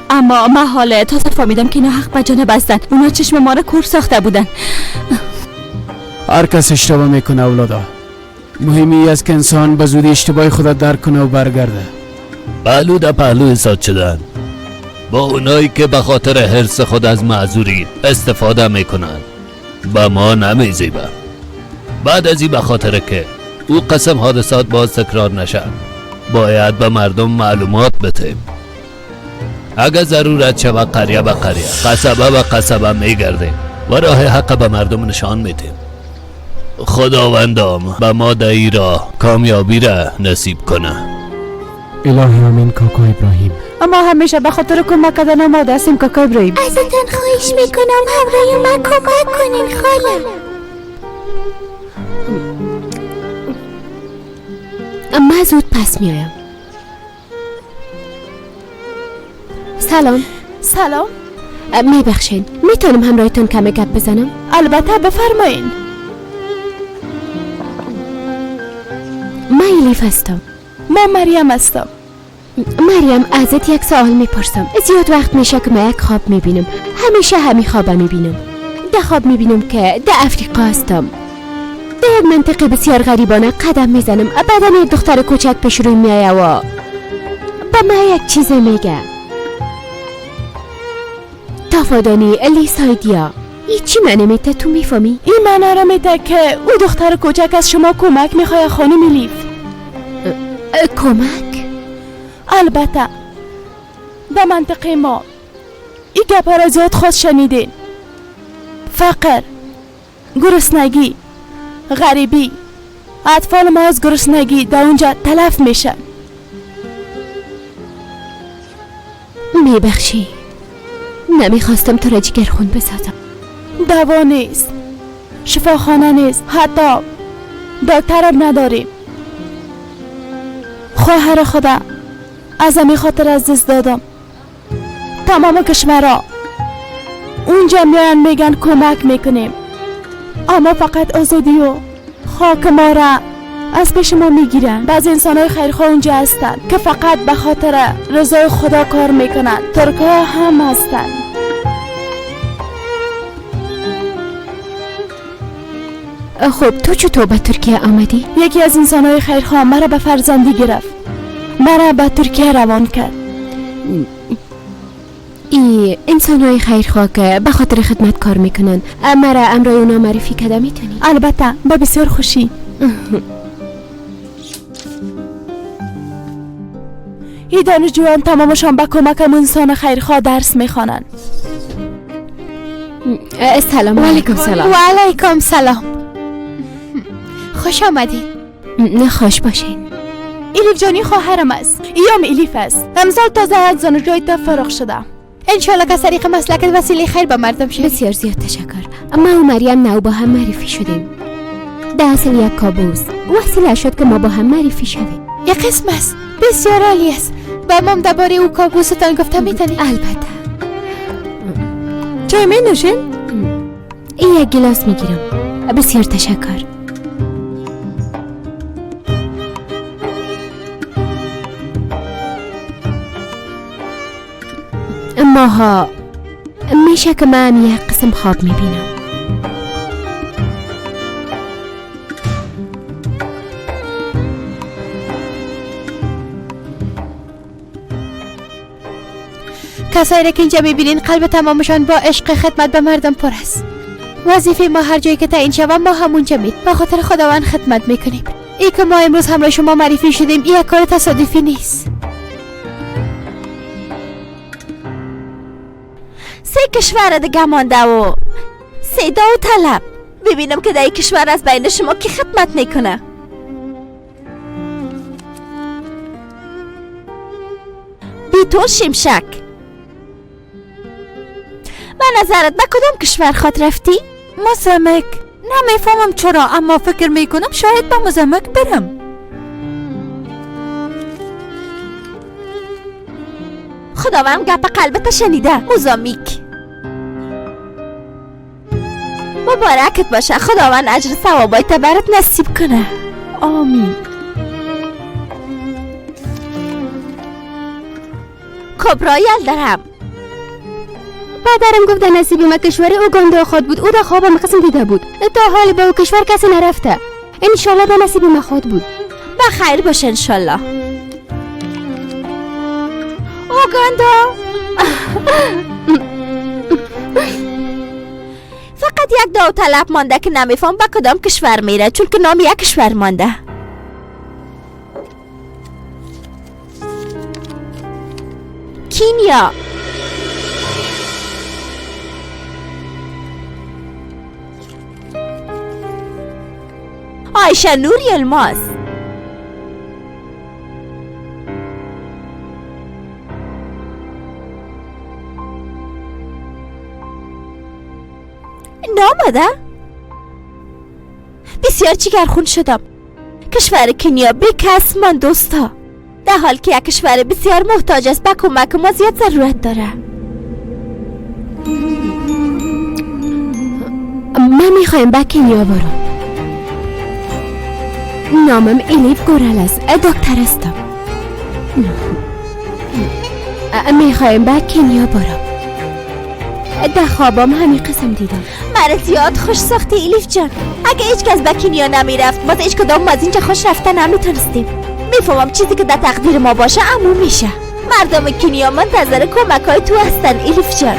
اما من حالا تازه فهمیدم که اینا حق به جانب هستن. اونا چشم ما را کور ساخته بودن.
هر کس اشتباه میکنه اولادا. مهمی است که انسان به زودی اشتباه خود درک کنه و برگرده.
پهلو در پهلو حساب شدن با اونایی که به خاطر حرص خود از معذوری استفاده میکنن با ما نمیزیبه. بعد از این به خاطر که او قسم حادثات باز تکرار نشه باید به مردم معلومات بدیم. اگر ضرورت شود قریه به قریه، قصبه به قصبه میگردیم و راه حق به مردم نشان میدیم. خداوندم به ما در این راه کامیابی را نصیب کنه.
الهی آمین کاکا ابراهیم.
اما همیشه به خاطر کمک کردن ما دستیم کاکا ابراهیم.
ازتان خواهش میکنم همراه من کمک کنین خاله. من زود پس میایم. سلام.
سلام.
میبخشین میتونم همراهتون کمی گپ بزنم؟
البته بفرمایین.
من الیف هستم.
من مریم هستم.
مریم ازت یک سوال میپرسم. زیاد وقت میشه که من یک خواب میبینم. همیشه همین خواب میبینم. ده خواب میبینم که ده افریقا هستم. در یک منطقه بسیار غریبانه قدم میزنم. بعدن یک دختر کوچک پیش روی میایه و با من یک چیز میگه. تافادانی لیسایدیا. این چی معنی میده تو میفهمی؟
این معنی را میده که او دختر کوچک از شما کمک میخواه خانم الیف.
کمک؟
البته در منطقه ما این گپا را زیاد خود شنیدین. فقر، گرسنگی، غریبی، اطفال ما از گرسنگی در اونجا تلف میشن.
میبخشی نمیخواستم تو را جگرخون بسازم.
دوا نیست، شفاخانه نیست، حتی دکترم نداریم. خواهر خدا از همین خاطر از دست دادم. تمام کشورها اونجا میان میگن کمک میکنیم، اما فقط آزادی و خاک ما را از پیش ما میگیرن. بعضی انسانهای خیرخواه اونجا هستن که فقط به خاطر رضای خدا کار میکنن. ترک‌ها هم هستن.
خب تو چطور به ترکیه آمدی؟
یکی از انسانهای خیرخواه مرا به فرزندی گرفت، مرا به ترکیه روان کرد.
ای انسانهای خیرخواه که به خاطر خدمت کار میکنن مرا امرای اونا معرفی کرده میتونی؟
البته با بسیار خوشی. این دانشجویان تمامشان به کمک انسان خیرخواه درس میخوانند.
سلام.
علیکم سلام.
و علیکم سلام. خوش آمدید. خوش باشین.
الیف جانی خواهرم است. ایام الیف است. امسال تازه از دانشگاه فارغ شده.
انشالله که طریق مسلکت وسیله خیر به مردم شد. بسیار زیاد تشکر. ما و مریم نو با هم معرفی شدیم. در اصل یک کابوس وسیله شد که ما با هم معرفی شویم.
یک قسم است. بسیار عالی است. با ما درباره او کابوستان گفته میتونی؟
البته.
چای می نوشین؟
این یک گلاس میگیرم. بسیار تشکر. ماها میشه که من یک قسم خواب میبینم.
کسایی را که اینجا میبینین قلب تمامشان با عشق خدمت به مردم پر است. وظیفه ما هر جایی که تعیین شود ما همونجا میریم. به خاطر خداوند خدمت میکنیم. ای که ما امروز همراه شما معرفی شدیم این یک کار تصادفی نیست.
3 کشور دیگه مانده و صدا و طلب. ببینم که در این کشور از بین شما کی خدمت میکنه. بی تو شمشک، به نظرت به کدام کشور خود رفتی؟
موزامبیک. نمیفهمم چرا اما فکر میکنم شاید به موزامبیک برم.
خداوند گپ قلبت شنیده. موزامبیک مبارکت باشه. خداوند اجر ثوابایت برات نصیب کنه.
آمین.
کبرا یلدرم.
پدرم گفت در نصیب ما کشور اوگاندا خود بود. او در خوابم قسم دیده بود تا حال به او کشور کسی نرفته. انشالله به نصیب ما خود بود.
بخیر باشه انشالله. اوگاندا فقط یک داوطلب مانده که نمیفهم به کدام کشور میره، چون که نام یک کشور مانده. کینیا. آیشه نوری الماس. نامده؟ بسیار جگرخون شدم. کشور کنیا بی کس من دوستا، در حال که یک کشور بسیار محتاج است به کمک ما زیاد ضرورت داره.
من میخوایم به کنیا برم. نامم الیف گورال است. دکتر هستم. میخوایم به کنیا برم. در خوابم همین قسم دیدم.
مرا زیاد خوش ساختی الیف جان. اگه هیچ کس به کنیا نمیرفت ما هیچ کدام ما از اینجا خوش رفته نمیتونستیم. میفهمم چیزی که در تقدیر ما باشه عموم میشه. مردم کنیا منتظر کمک های تو هستن الیف جان.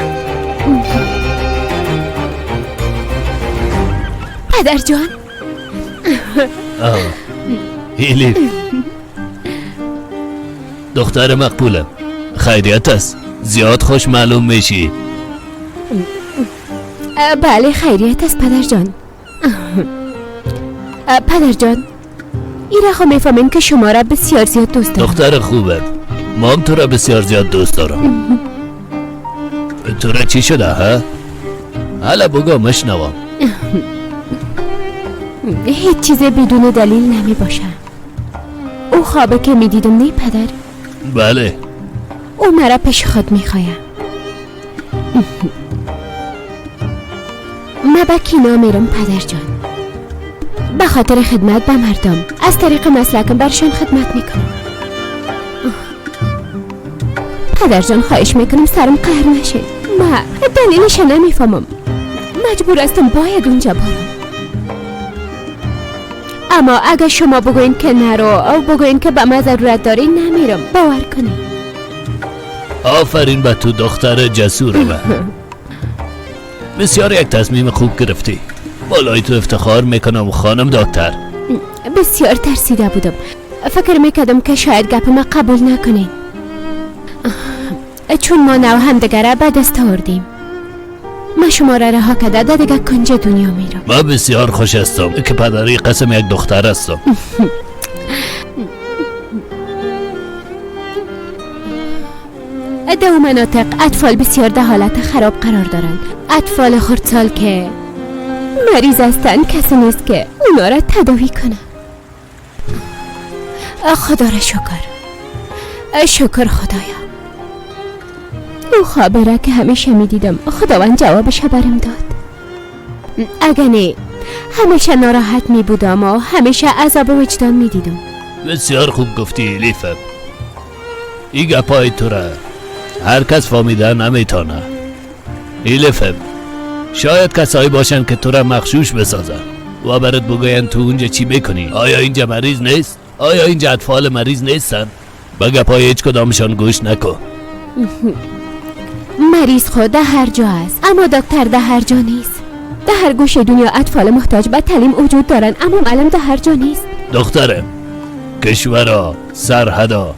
پدر جان.
الیف دختر مقبولم، خیریت است؟ زیاد خوش معلوم میشی.
بله خیریت است پدر جان. پدر جان ایره خو میفهمین که شما را بسیار زیاد دوست دارم.
دختر خوبه، ما هم تو را بسیار زیاد دوست دارم. تو را چی شده ها؟ حالا بگو مشنوم.
هیچ چیز بدون دلیل نمی باشه. او خوابه که می دیدم نه پدر؟
بله.
او مرا پیش خود می خواهد. من به کینا میرم پدر جان. به خاطر خدمت به مردم از طریق مسلکم برشان خدمت میکنم. پدر جان خواهش میکنم سرم قهر نشه. من دلیلش نمیفهمم. مجبور هستم باید اونجا برم. اما اگه شما بگوین که نرو او بگوین که به من ضرورت داری نمیرم. باور کنی.
آفرین به تو دختر جسوره. بسیار یک تصمیم خوب گرفتی. بالای تو افتخار میکنم خانم دکتر.
بسیار ترسیده بودم. فکر میکردم که شاید گپ ما قبول نکنین، چون ما نو همدیگره به دست آوردیم. من شما را رها کرده دیگه کنج دنیا میرم.
من بسیار خوش هستم که پدری قسم یک دختر هستم.
در مناطق اطفال بسیار در حالت خراب قرار دارند. اطفال خردسال که مریض هستند کسی نیست که اونا را تداوی کنه. خدا را شکر خدایا. او خبره که همیشه میدیدم خداوند جوابش برم داد. اگه نه همیشه ناراحت میبودم و همیشه عذاب وجدان میدیدم.
بسیار خوب گفتی الیفم. این گپای تو را هر کس فهمیده نمیتونه. الیفم شاید کسایی باشن که تو را مغشوش بسازن و برات بگوین تو اونجا چی میکنی. آیا اینجا مریض نیست؟ آیا اینجا اطفال مریض نیستن؟ به گپای هیچ کدامشان گوش نکن.
مریض خود در هر جا است، اما دکتر در هر جا نیست. در هر گوشه دنیا اطفال محتاج به تعلیم وجود دارن، اما معلم در هر جا نیست.
دخترم کشورا سرحدا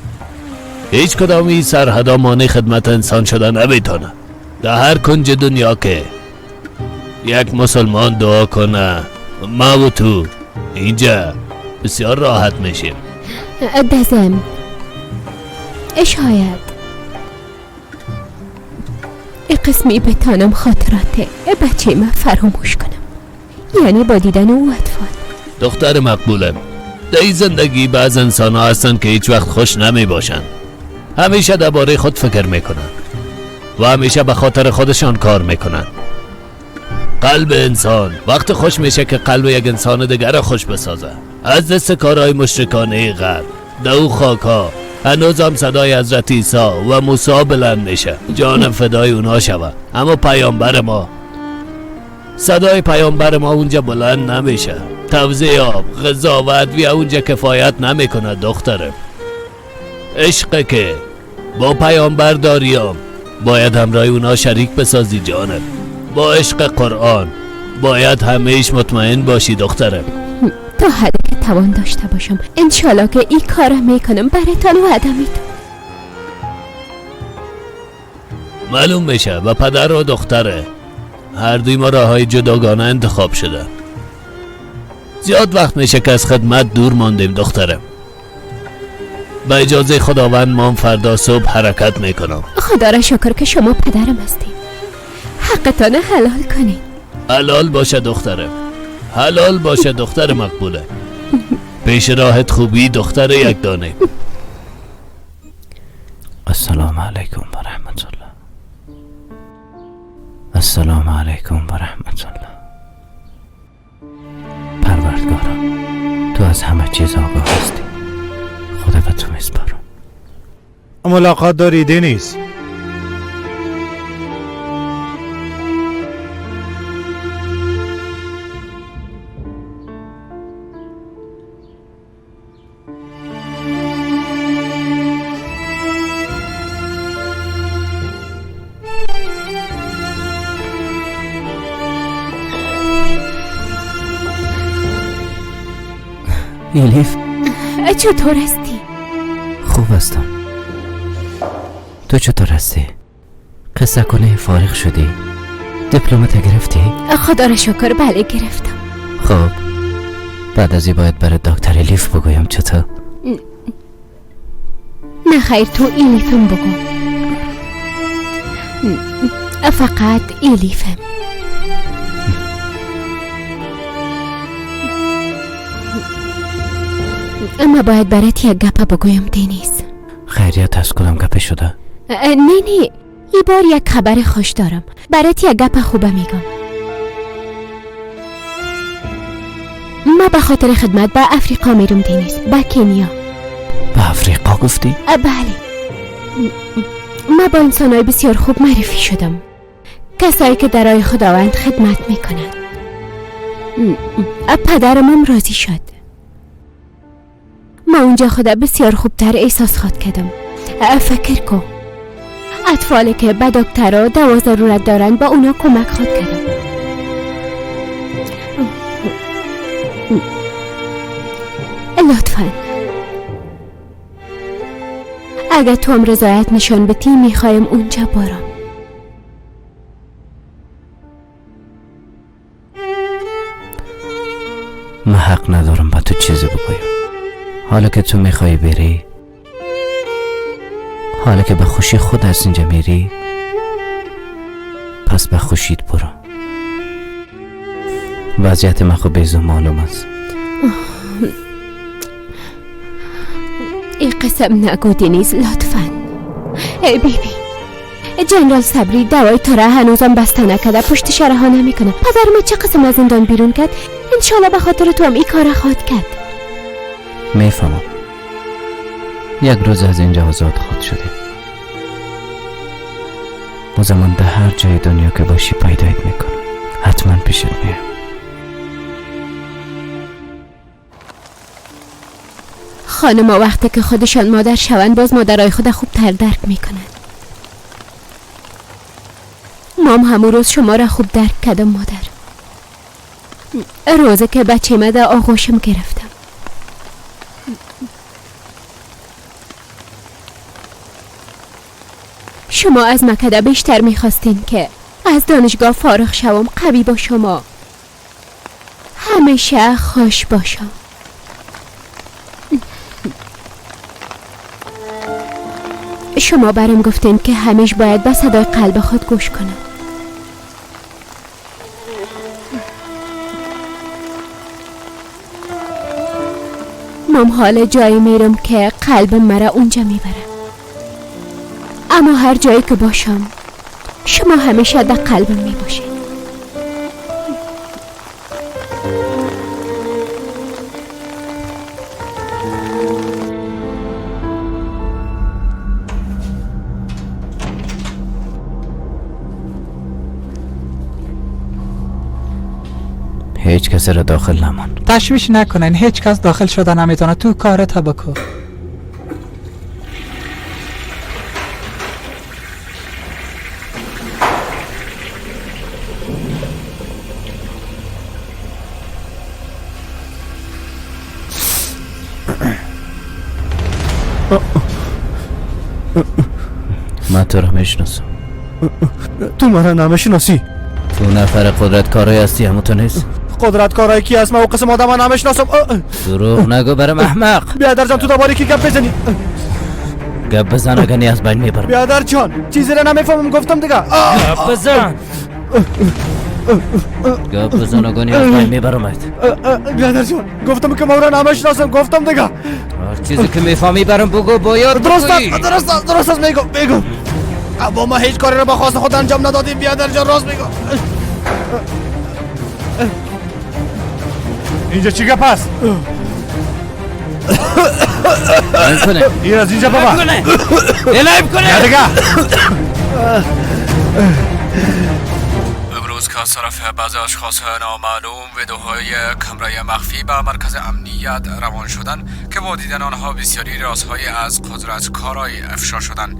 هیچ کدامی سرحدا مانع خدمت انسان شدن نمیتونه. در هر کنج دنیا که یک مسلمان دعا کنه ما و تو اینجا بسیار راحت میشیم.
دزم شاید قسمی بتانم خاطرات بچه من فراموش کنم، یعنی با دیدن او اطفال.
دختر مقبولم، در این زندگی بعض انسان ها هستن که هیچ وقت خوش نمی باشن. همیشه درباره خود فکر میکنن و همیشه به خاطر خودشان کار میکنن. قلب انسان وقت خوش میشه که قلب یک انسان دیگر خوش بسازه. از دست کارهای مشرکانه غرب در او خاکا هنوزم صدای حضرت عیسی و موسی بلند میشه، جان فدای اونا شوه. اما پیامبر ما، صدای پیامبر ما اونجا بلند نمیشه. توزیع آب، قضاوت و اونجا کفایت نمیکنه دخترم. عشق که با پیامبر داریم باید همراه اونا شریک بسازی جانم. با عشق قرآن باید همیش مطمئن باشی دخترم.
تا حدی که توان داشته باشم انشالله که این کار میکنم برایتان وعده میدم.
معلوم میشه و پدر و دختره هر دوی ما راههای جداگانه انتخاب شده. زیاد وقت میشه که از خدمت دور ماندیم دخترم. با اجازه خداوند ما فردا صبح حرکت میکنم.
خدا را شکر که شما پدرم هستید. حقتان حلال کنین.
حلال باشه دخترم، حلال باشه دختر مقبوله. پیش راحت خوبی دختر یک دانه.
السلام علیکم و رحمت الله. السلام علیکم و رحمت الله. پروردگارم تو از همه چیز آگاه هستی. خدا به تو میسپارم.
ملاقات داری دنیز؟
الیف
چطور هستی؟
خوب هستم. تو چطور هستی؟ قصه کنه فارغ شدی؟ دیپلمت گرفتی؟
خدا را شکر بله گرفتم.
خب بعد از این باید برای دکتر الیف بگویم چطور؟
نه خیر تو الیفم بگو. فقط الیفم. اما باید برات یک گپ بگویم دنیز.
خیریت از کدام گپ شده؟
نه این بار یک خبر خوش دارم. برات یک گپ خوبه میگم. ما به خاطر خدمت به افریقا میرم دنیز، به کنیا.
به افریقا گفتی؟
بله. ما با انسانای بسیار خوب معرفی شدم، کسایی که در راه خداوند خدمت میکنند. پدرمم راضی شد. ما اونجا خدا بسیار خوبتر احساس خود کردم. فکر کن اطفالی که به دکترها دوا ضرورت دارند با اونا کمک خود کردم. لطفاً اگر تو هم رضایت نشان بدی میخوایم اونجا برم.
من حق ندارم با تو چیزی بگویم. حالا که تو میخوایی بری، حالا که به خوشی خود از اینجا میری، پس به خوشیت برو. وضعیت من خود بیزو معلوم است.
این قسم نگو دنیز لطفاً. بیبی جنرال صبری دوای تو را هنوزم بسته نکده، پشت شرها نمیکنه. پدرم چه قسم از زندان بیرون کرد، انشالله به خاطر تو هم این کار خواهد کرد.
میفهمم یک روز از اینجا آزاد خود شده. و زمان در هر جای دنیا که باشی پیدایت میکنم. حتما پیشت میام.
خانم‌ها وقتی که خودشان مادر شوند باز مادرای خود خوب تر درک میکنند. مام همون روز شما را خوب درک کردم مادر. روزه که بچه من در آغوشم گرفتم. شما از مکده بیشتر میخواستین که از دانشگاه فارغ شوم، قوی با شما همیشه خوش باشم. شما برام گفتین که همیشه باید به صدای قلب خود گوش کنم. مام حال جایی میرم که قلبم مرا اونجا میبره. اما هر جایی که باشم شما همیشه در قلبم میباشید.
هیچ کسی را داخل نمان.
تشویش نکنین، هیچ کس داخل شده نمیتونه. تو کارت بکن.
من تو را میشناسم.
تو من نمیشناسی؟
تو نفر قدرتکارای هستی همون تو نیست؟
قدرتکارایی کی هست؟ من او قسم آدم نمیشناسم.
دروغ نگو برم احمق.
بیادر جان تو دوباره کی گپ بزنی؟
گپ بزن اگه از بین میبرم.
بیادر جان چیزی را نمیفهمم گفتم دیگه.
گپ بزن. گپ بزن اگه از بین میبرم.
بیادر جان گفتم که ما را نمیشناسم گفتم دیگه.
هر چیزی که میفهمی برام بگو باید
بگویی. درست است میگو. اما ما هیچ کاری را با خواست خود انجام ندادیم. بیادر جان راست میگو. اینجا چی گپ است؟ این از اینجا بابا
الایب کنه
دیگه.
امروز که از طرف بعضی اشخاص نامعلوم ویدئوهای کمره مخفی به مرکز امنیت روان شدن که با دیدن آنها بسیاری رازهای از قدرتکارای افشا شدن.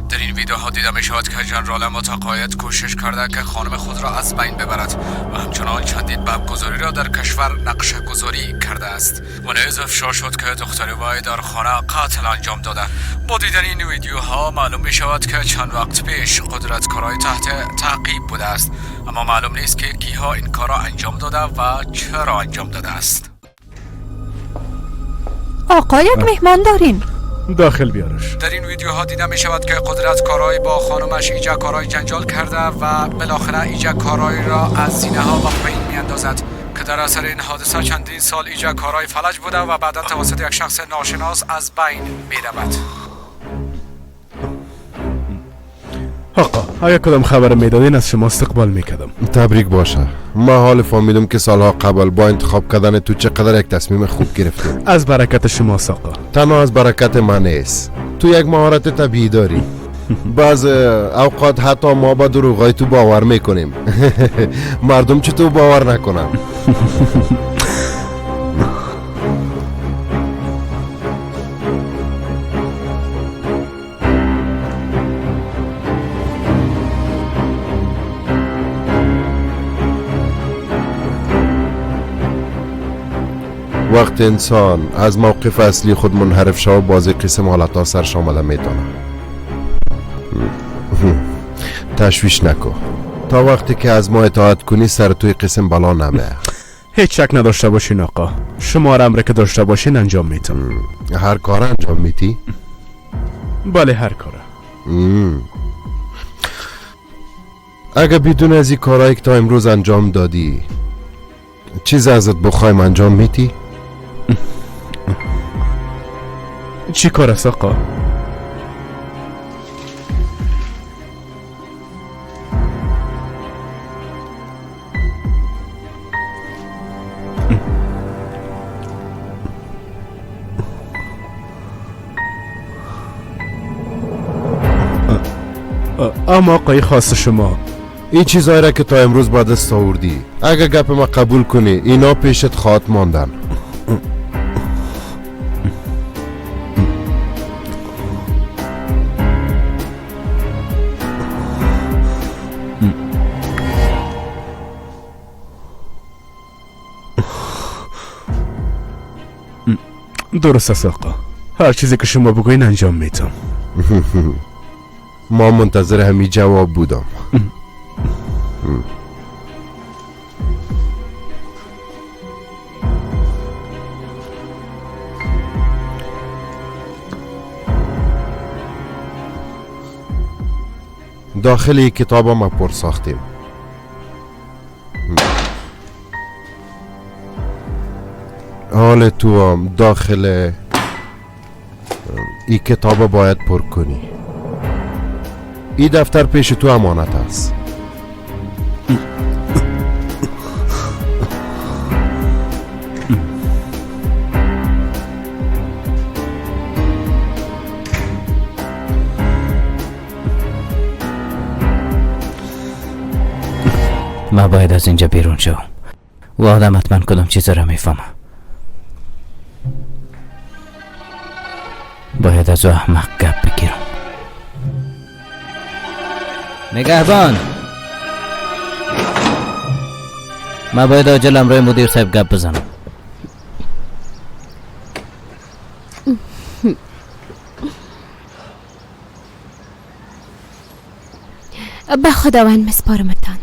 در این ویدئوها دیده می شود که ژنرال متقاعد کوشش کرده که خانم خود را از بین ببرد و همچنان چندین بمبگذاری را در کشور نقشه گذاری کرده است و نیز افشا شد که دختر وی در خانه قتل انجام داده. با دیدن این ویدیوها معلوم می شود که چند وقت پیش قدرتکارای تحت تعقیب بوده است، اما معلوم نیست که کیها این کار را انجام داده و چرا انجام داده است.
آقا یک مهمان دارین.
داخل بیارش.
در این ویدیوها دیده می شود که قدرتکارای با خانمش ایجاکارای جنجال کرده و بالاخره ایجاکارای را از سینه ها به پایین می اندازد که در اثر این حادثه چندین سال ایجاکارای فلج بوده و بعدا توسط یک شخص ناشناس از بین می رود.
آقا اگر کدام خبر میدادین از شما استقبال میکردم.
تبریک باشه. من حال فهمیدم که سالها قبل با انتخاب کردن تو چقدر یک تصمیم خوب گرفتیم.
از برکت شما آقا.
تنها از برکت من نیست. تو یک مهارت طبیعی داری. بعض اوقات حتی ما با دروغای تو باور میکنیم. مردم چطور باور نکنن. وقت انسان از موقف اصلی خود منحرف شد و بازی قسم حالتها سرش آمده میتونه. تشویش نکو. تا وقتی که از ما اطاعت کنی سر توی قسم بلا نمه.
هیچ شک نداشته باشین آقا. شما امر که داشته باشین انجام میتون.
هر کار انجام میتی؟
بله هر کار.
اگه بدون از این کارهایی که تا امروز انجام دادی چیز ازت بخوایم انجام میتی؟
چی کار است آقا؟ اما آقای خاص شما
این چیزایی را که تا امروز با دست آوردی اگه گپ ما قبول کنی اینا پیشت خواهد ماندن.
درست است آقا. هر چیزی که شما بگوین انجام میتونم.
ما منتظر همین جواب بودم. داخل یک کتاب ما پر ساختیم. حال تو هم داخل این کتاب باید پر کنی. این دفتر پیش تو امانت است.
من باید از اینجا بیرون شوم. و آدم حتما کدام چیز را میفهمه. باید از او احمق گپ بگیرم. نگهبان، من باید عاجل امروی مدیر صاحب گپ بزنم.
به خداوند مسپارمتان.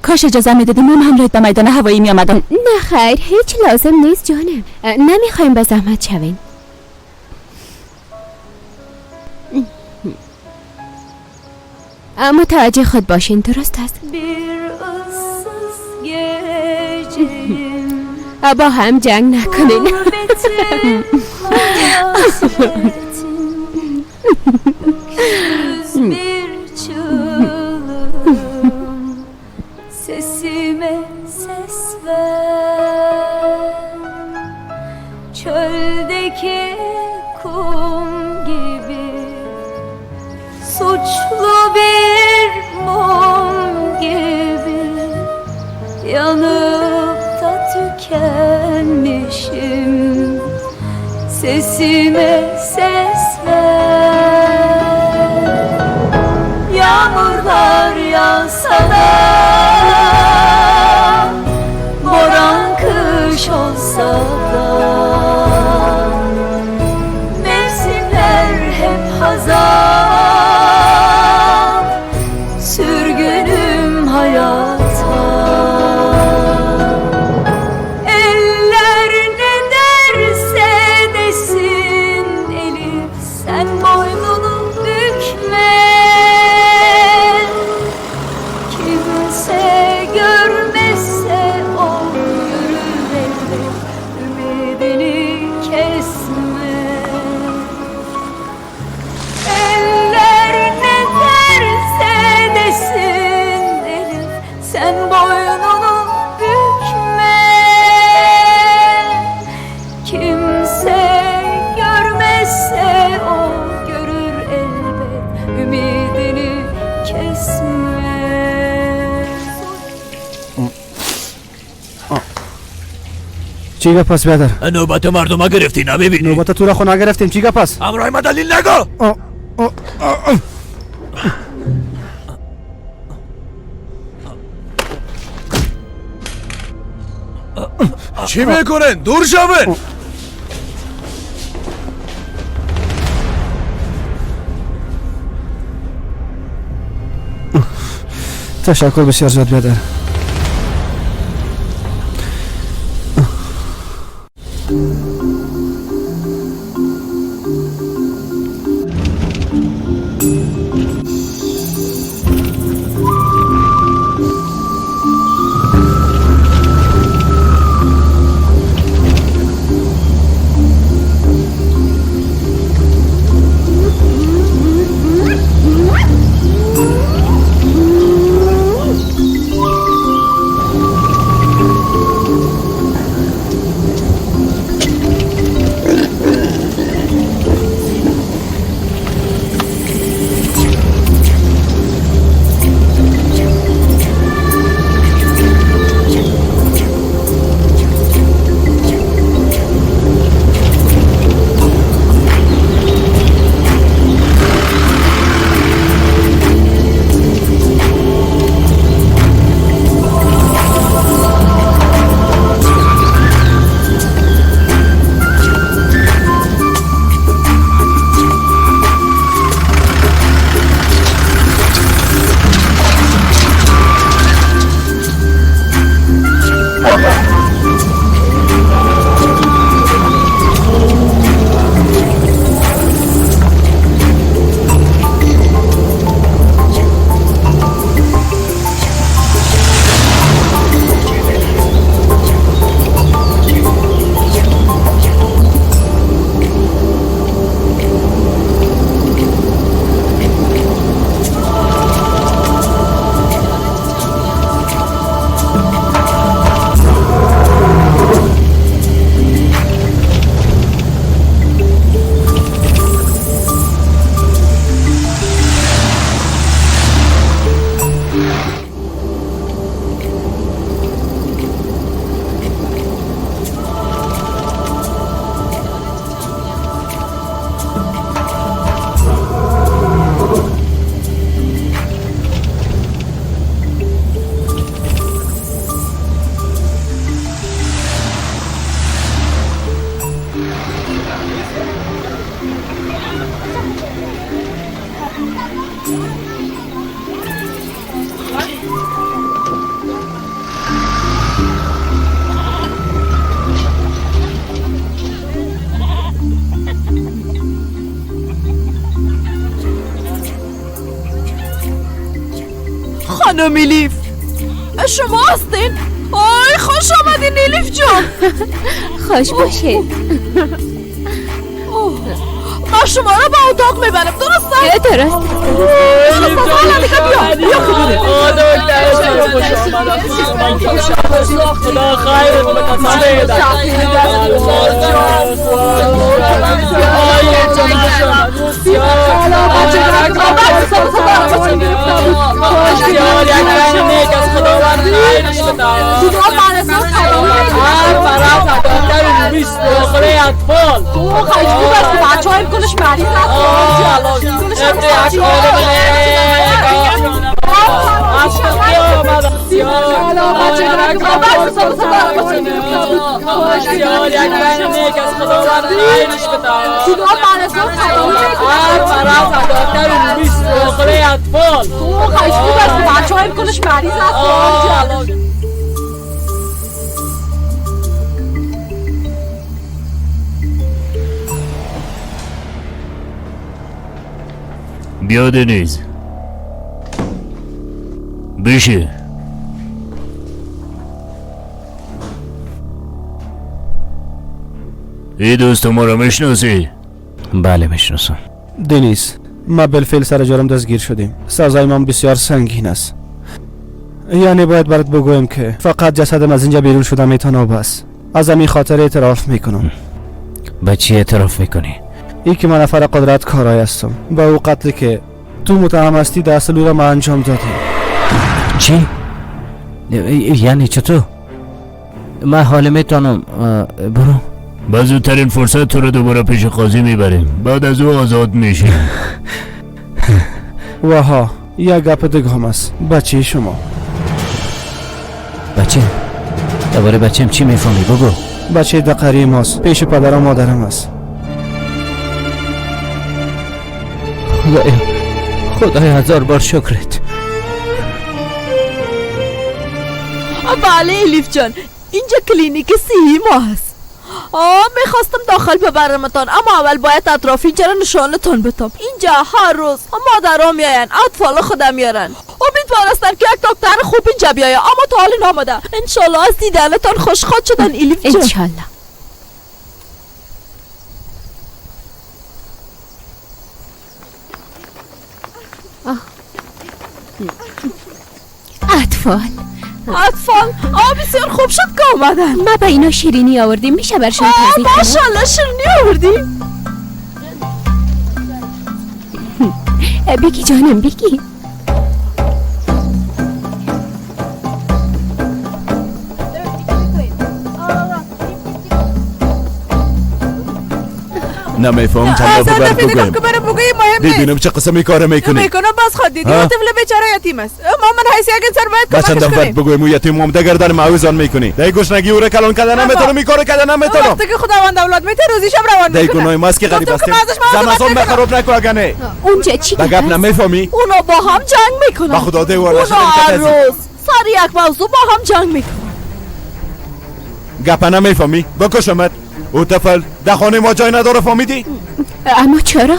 کاش اجازه میدادیم ما همراهت به میدان هوایی می آمدم.
نه خیر، هیچ لازم نیست جانم. نمیخوایم به زحمت شوین. متوجه خود باشین، درست است؟ با هم جنگ نکنین.
Sesime ses ver, çöldeki kum gibi, suçlu bir mum gibi, yanıp da tükenmişim. Sesime ses ver, yağmurlar yağsa da, boran kış olsa da, mevsimler hep hazan, sürgünüm hayata. Eller ne derse desin Elif, sen boynunu bükme. Kimse görmezse o yürür elbet, ümidini kesme. Eller ne derse desin Elif, sen boynunu bükme. Kimse görmezse o görür elbet, ümidini kesme.
چی گپ است برادر؟
نوبت مردم ها گرفتی نمیبینی؟
نوبت تو را خود نگرفتیم، چی گپ است؟
همراه ما دلیل نگو. چی میکنن؟ دور شون.
تشکر بسیار زیاد برادر.
خانم الیف شما هستین؟ آی خوش آمدین الیف جان.
خوش باشید.
من شما را به اتاق میبرم درسته؟
درست.
حالا دیگه بیا که بریم.
خدا خیرت بده.
کنش مریض
بیا دنیز بشه. ای دوست ما رو میشناسی؟
بله میشناسم.
دنیز ما بالفعل سر جرم دستگیر شدیم. سزای ما بسیار سنگین است. یعنی باید برات بگویم که فقط جسدم از اینجا بیرون شده میتونه بس. از همین خاطر اعتراف میکنم.
به چی اعتراف میکنی؟
ای که من نفر قدرت کارای هستم. با او قتلی که تو متهم هستی دست لورا ما انجام دادی.
چی؟ یعنی چطور؟ من حالا میتونم برو.
با زودترین فرصت تو رو دوباره پیش قاضی میبریم. بعد از او آزاد میشی.
وها یک گپ دیگه هم است. بچه شما.
بچه؟ درباره بچه‌م چی میفهمی بگو.
بچه دقیقی ماست. پیش پدر و مادرم است.
خدایا هزار بار شکرت.
بله الیف جان اینجا کلینیک صحی ما هست. میخواستم داخل ببرمتان اما اول باید اطراف اینجا را نشانتان بدم. اینجا هر روز مادرها میاین، اطفال خودم میارن. امیدوار هستم که یک دکتر خوب اینجا بیاید اما تا حال نامده. انشالله از دیدنتان خوشخواد شدن الیف جان.
انشالله. اطفال
بسیار خوب شد که آمدن.
ما با اینا شیرینی آوردیم، میشه برشون تازی کنم؟
ماشالله شیرینی آوردیم.
بگی جانم بگی.
نمیفهم چند دفعه برد بگویم ببینم چه قسمی کاره میکنی.
میکنم باز خود دیدی اون طفل بیچاره یتیم است. ما من حیثی اگه سر باید کمکش کنیم.
چند دفعه بگویم یتیم اومده گردن معوزان میکنی. دی گشنگی او را کلان کردن نمیتونم میکاره کردن نمیتونم.
وقتی که خداوند اولاد میته روزیشم روان میکنه.
دی گناه ماست که غریب هستیم. زنازون بخراب نکو اگه نه.
اونجا چی
گپ نمیفهمی؟
اونا با هم جنگ میکنن.
با خدا دی ورا شدن
که روز سر یک موضوع با هم جنگ میکنن.
گپ نمیفهمی؟ بکشمت. او طفل در خانه ما جای نداره فهمیدی؟
اما چرا؟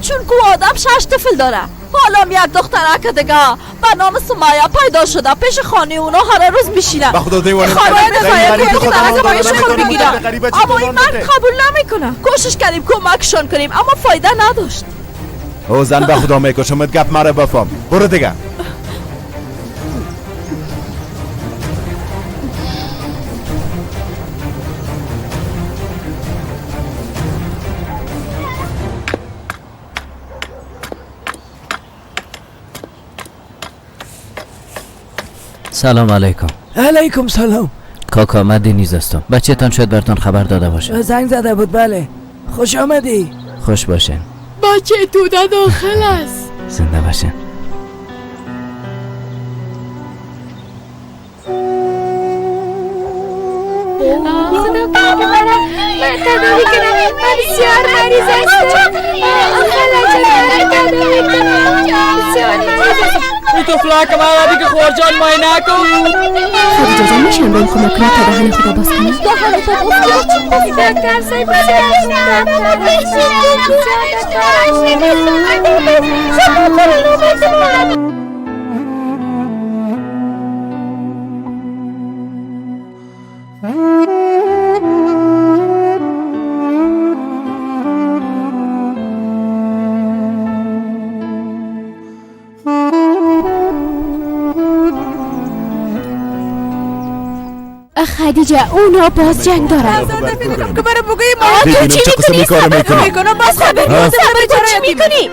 چون که آدم 6 طفل داره. حالا یک دخترک دیگه به نام سمیه پیدا شده پیش خانه اونا هر روز میشینن.
با خدا دیوانه
اما این مرد قبول نمیکنه. کوشش کردیم کمکشون کنیم اما فایده نداشت.
او زن به خدا میکشمت گپ مره بفهم. برو دیگه.
سلام علیکم.
علیکم سلام.
کاکا من دنیز هستم. بچه تان شاید براتون خبر داده باشه.
زنگ زده بود. بله خوش آمدی.
خوش باشین.
بچه تو در داخل است.
زنده باشین.
تداوی کنم بسیار مریض هستم. بسیار مریض هستم.
این طفلک مردی که خورجان مای نکن.
خدیجه جان میشن با این کمک کنم تا دهن خدا باز کنم؟
دهن خدا باز کنم. دکتر صاحب
خدیجه اونا باز جنگ دارن.
که برای بگویی
تو چی میکنی؟ صبر
میکنم باز خبر
تو چی میکنی؟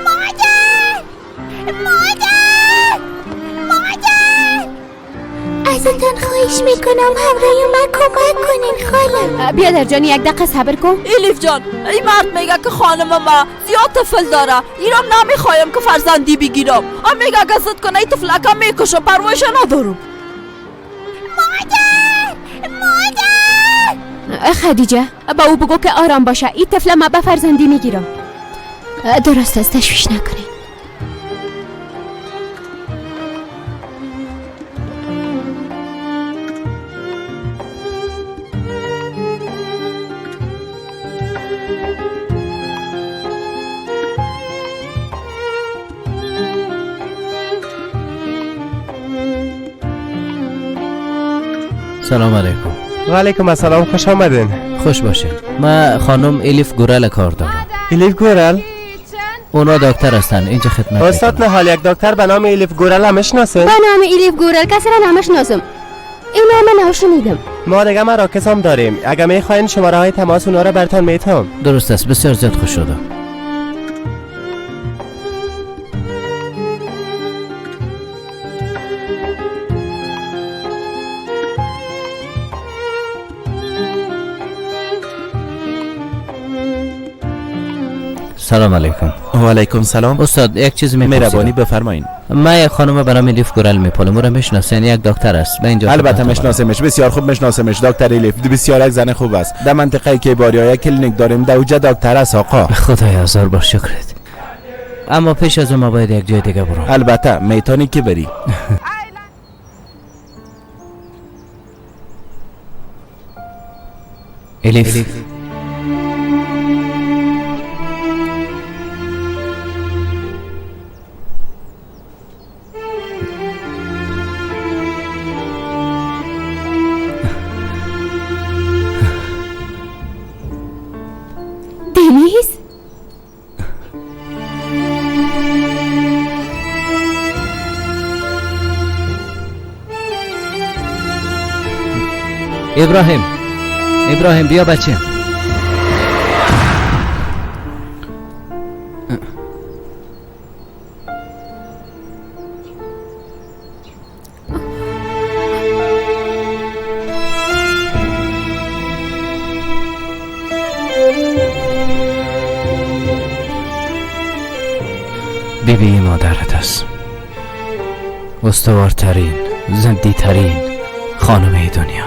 ازتان خواهش میکنم همراه من کمک کنین خاله.
بیادر جان یک دقیقه صبر کن.
الیف جان این مرد میگه که خانم ما زیاد طفل داره، ایران نمیخوایم که فرزندی بگیرم. هم میگه اگه زد کنه این طفلکم میکشم، پروایش ندارم.
خدیجه با او بگو که آرام باشه، این طفل ما به فرزندی میگیرم. درست است، تشویش نکنی.
سلام علیکم.
و علیکم السلام، خوش آمدین.
خوش باشین. من خانم الیف گورل کار دارم.
الیف گورل؟
اونا دکتر هستن، اینجا خدمت
استاد نهال یک دکتر به نام الیف گورل هم میشناسین؟
به نام الیف گورل کسی را نمیشناسم. این نام نشنیدم.
ما دیگه مراکز هم داریم، اگه میخواین شماره های تماس اونا رو براتون میتونم.
درست است، بسیار زیاد خوش شدم. سلام علیکم.
و علیکم سلام.
استاد یک چیزی میپرسیدم.
مهربانی بفرمایید.
من یک خانم به نام الیف گورل میپالم، او را میشناسین؟ یک دکتر است. من اینجا
البته میشناسمش، بسیار خوب میشناسمش. دکتر الیف بسیار یک زن خوب است. در منطقه کیباریا کلینیک داریم، در اونجا دکتر است آقا.
خدایا هزار بار شکرت. اما پیش از اون ما باید یک جای دیگه برم.
البته میتونی که بری.
الیف
دنیز؟
ابراهیم بیا بچه. بیبی مادرت است، استوارترین، زندیترین خانم دنیا،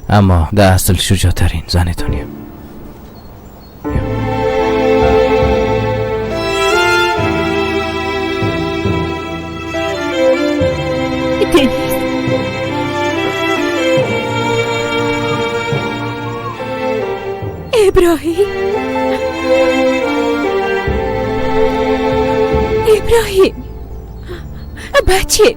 اما در اصل شجاعترین زن دنیا.
ابراهیم بچه.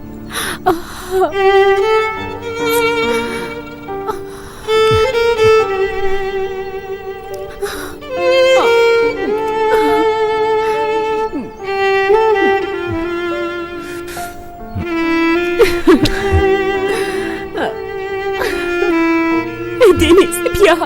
دنیز بیا.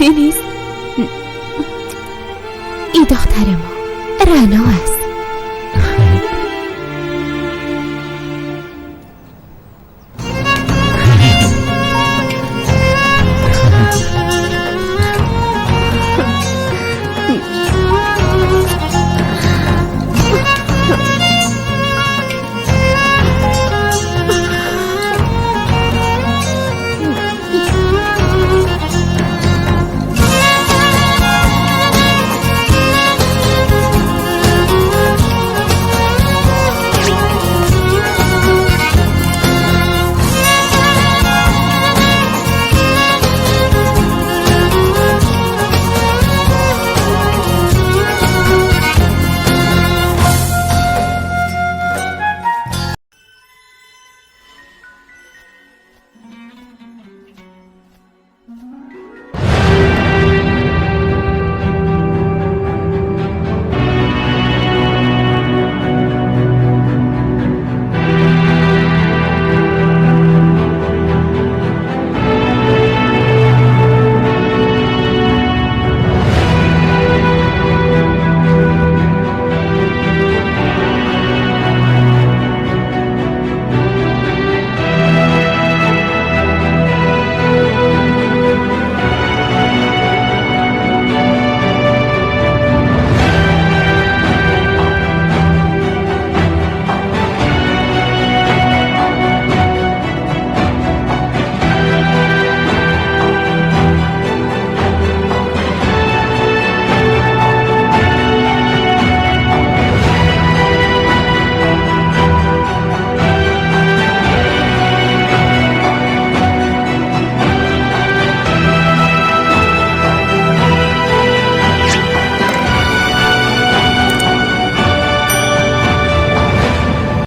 دنیز این دختر ما رنا است.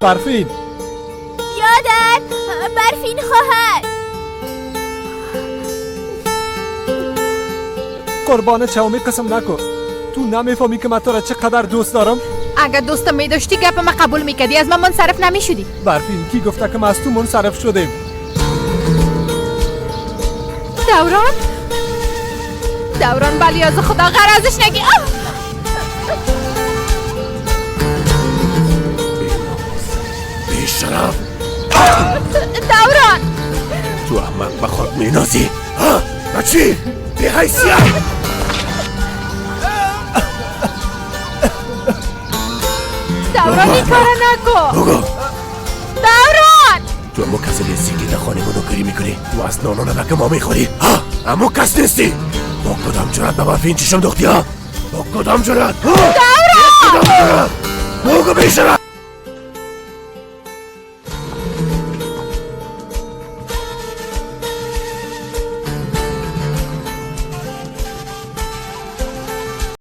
برفین
یادر برفین خواهد.
قربان چاومی قسم نکن. تو نمیفهمی که من تو را چقدر دوست دارم؟
اگر دوستم میداشتی گپ ما قبول میکردی، از من منصرف نمیشدی.
برفین کی گفته که ما از تو منصرف شدیم؟
دوران بلی از خدا غرازش نگی.
بیشرف
دوران
تو احمق به خود مینازی. بچی بی حیثیت.
دوران این کار نکن.
بگو
دوران
تو امو کسی نیستی که در خانه منو کاری میکنی؟ تو از نانو نمک ما میخوری؟ امو کس نیستی؟ با کدام جرات به برفین چشم دختی ها؟ با کدام جرات؟
دوران
بگو بیشرف.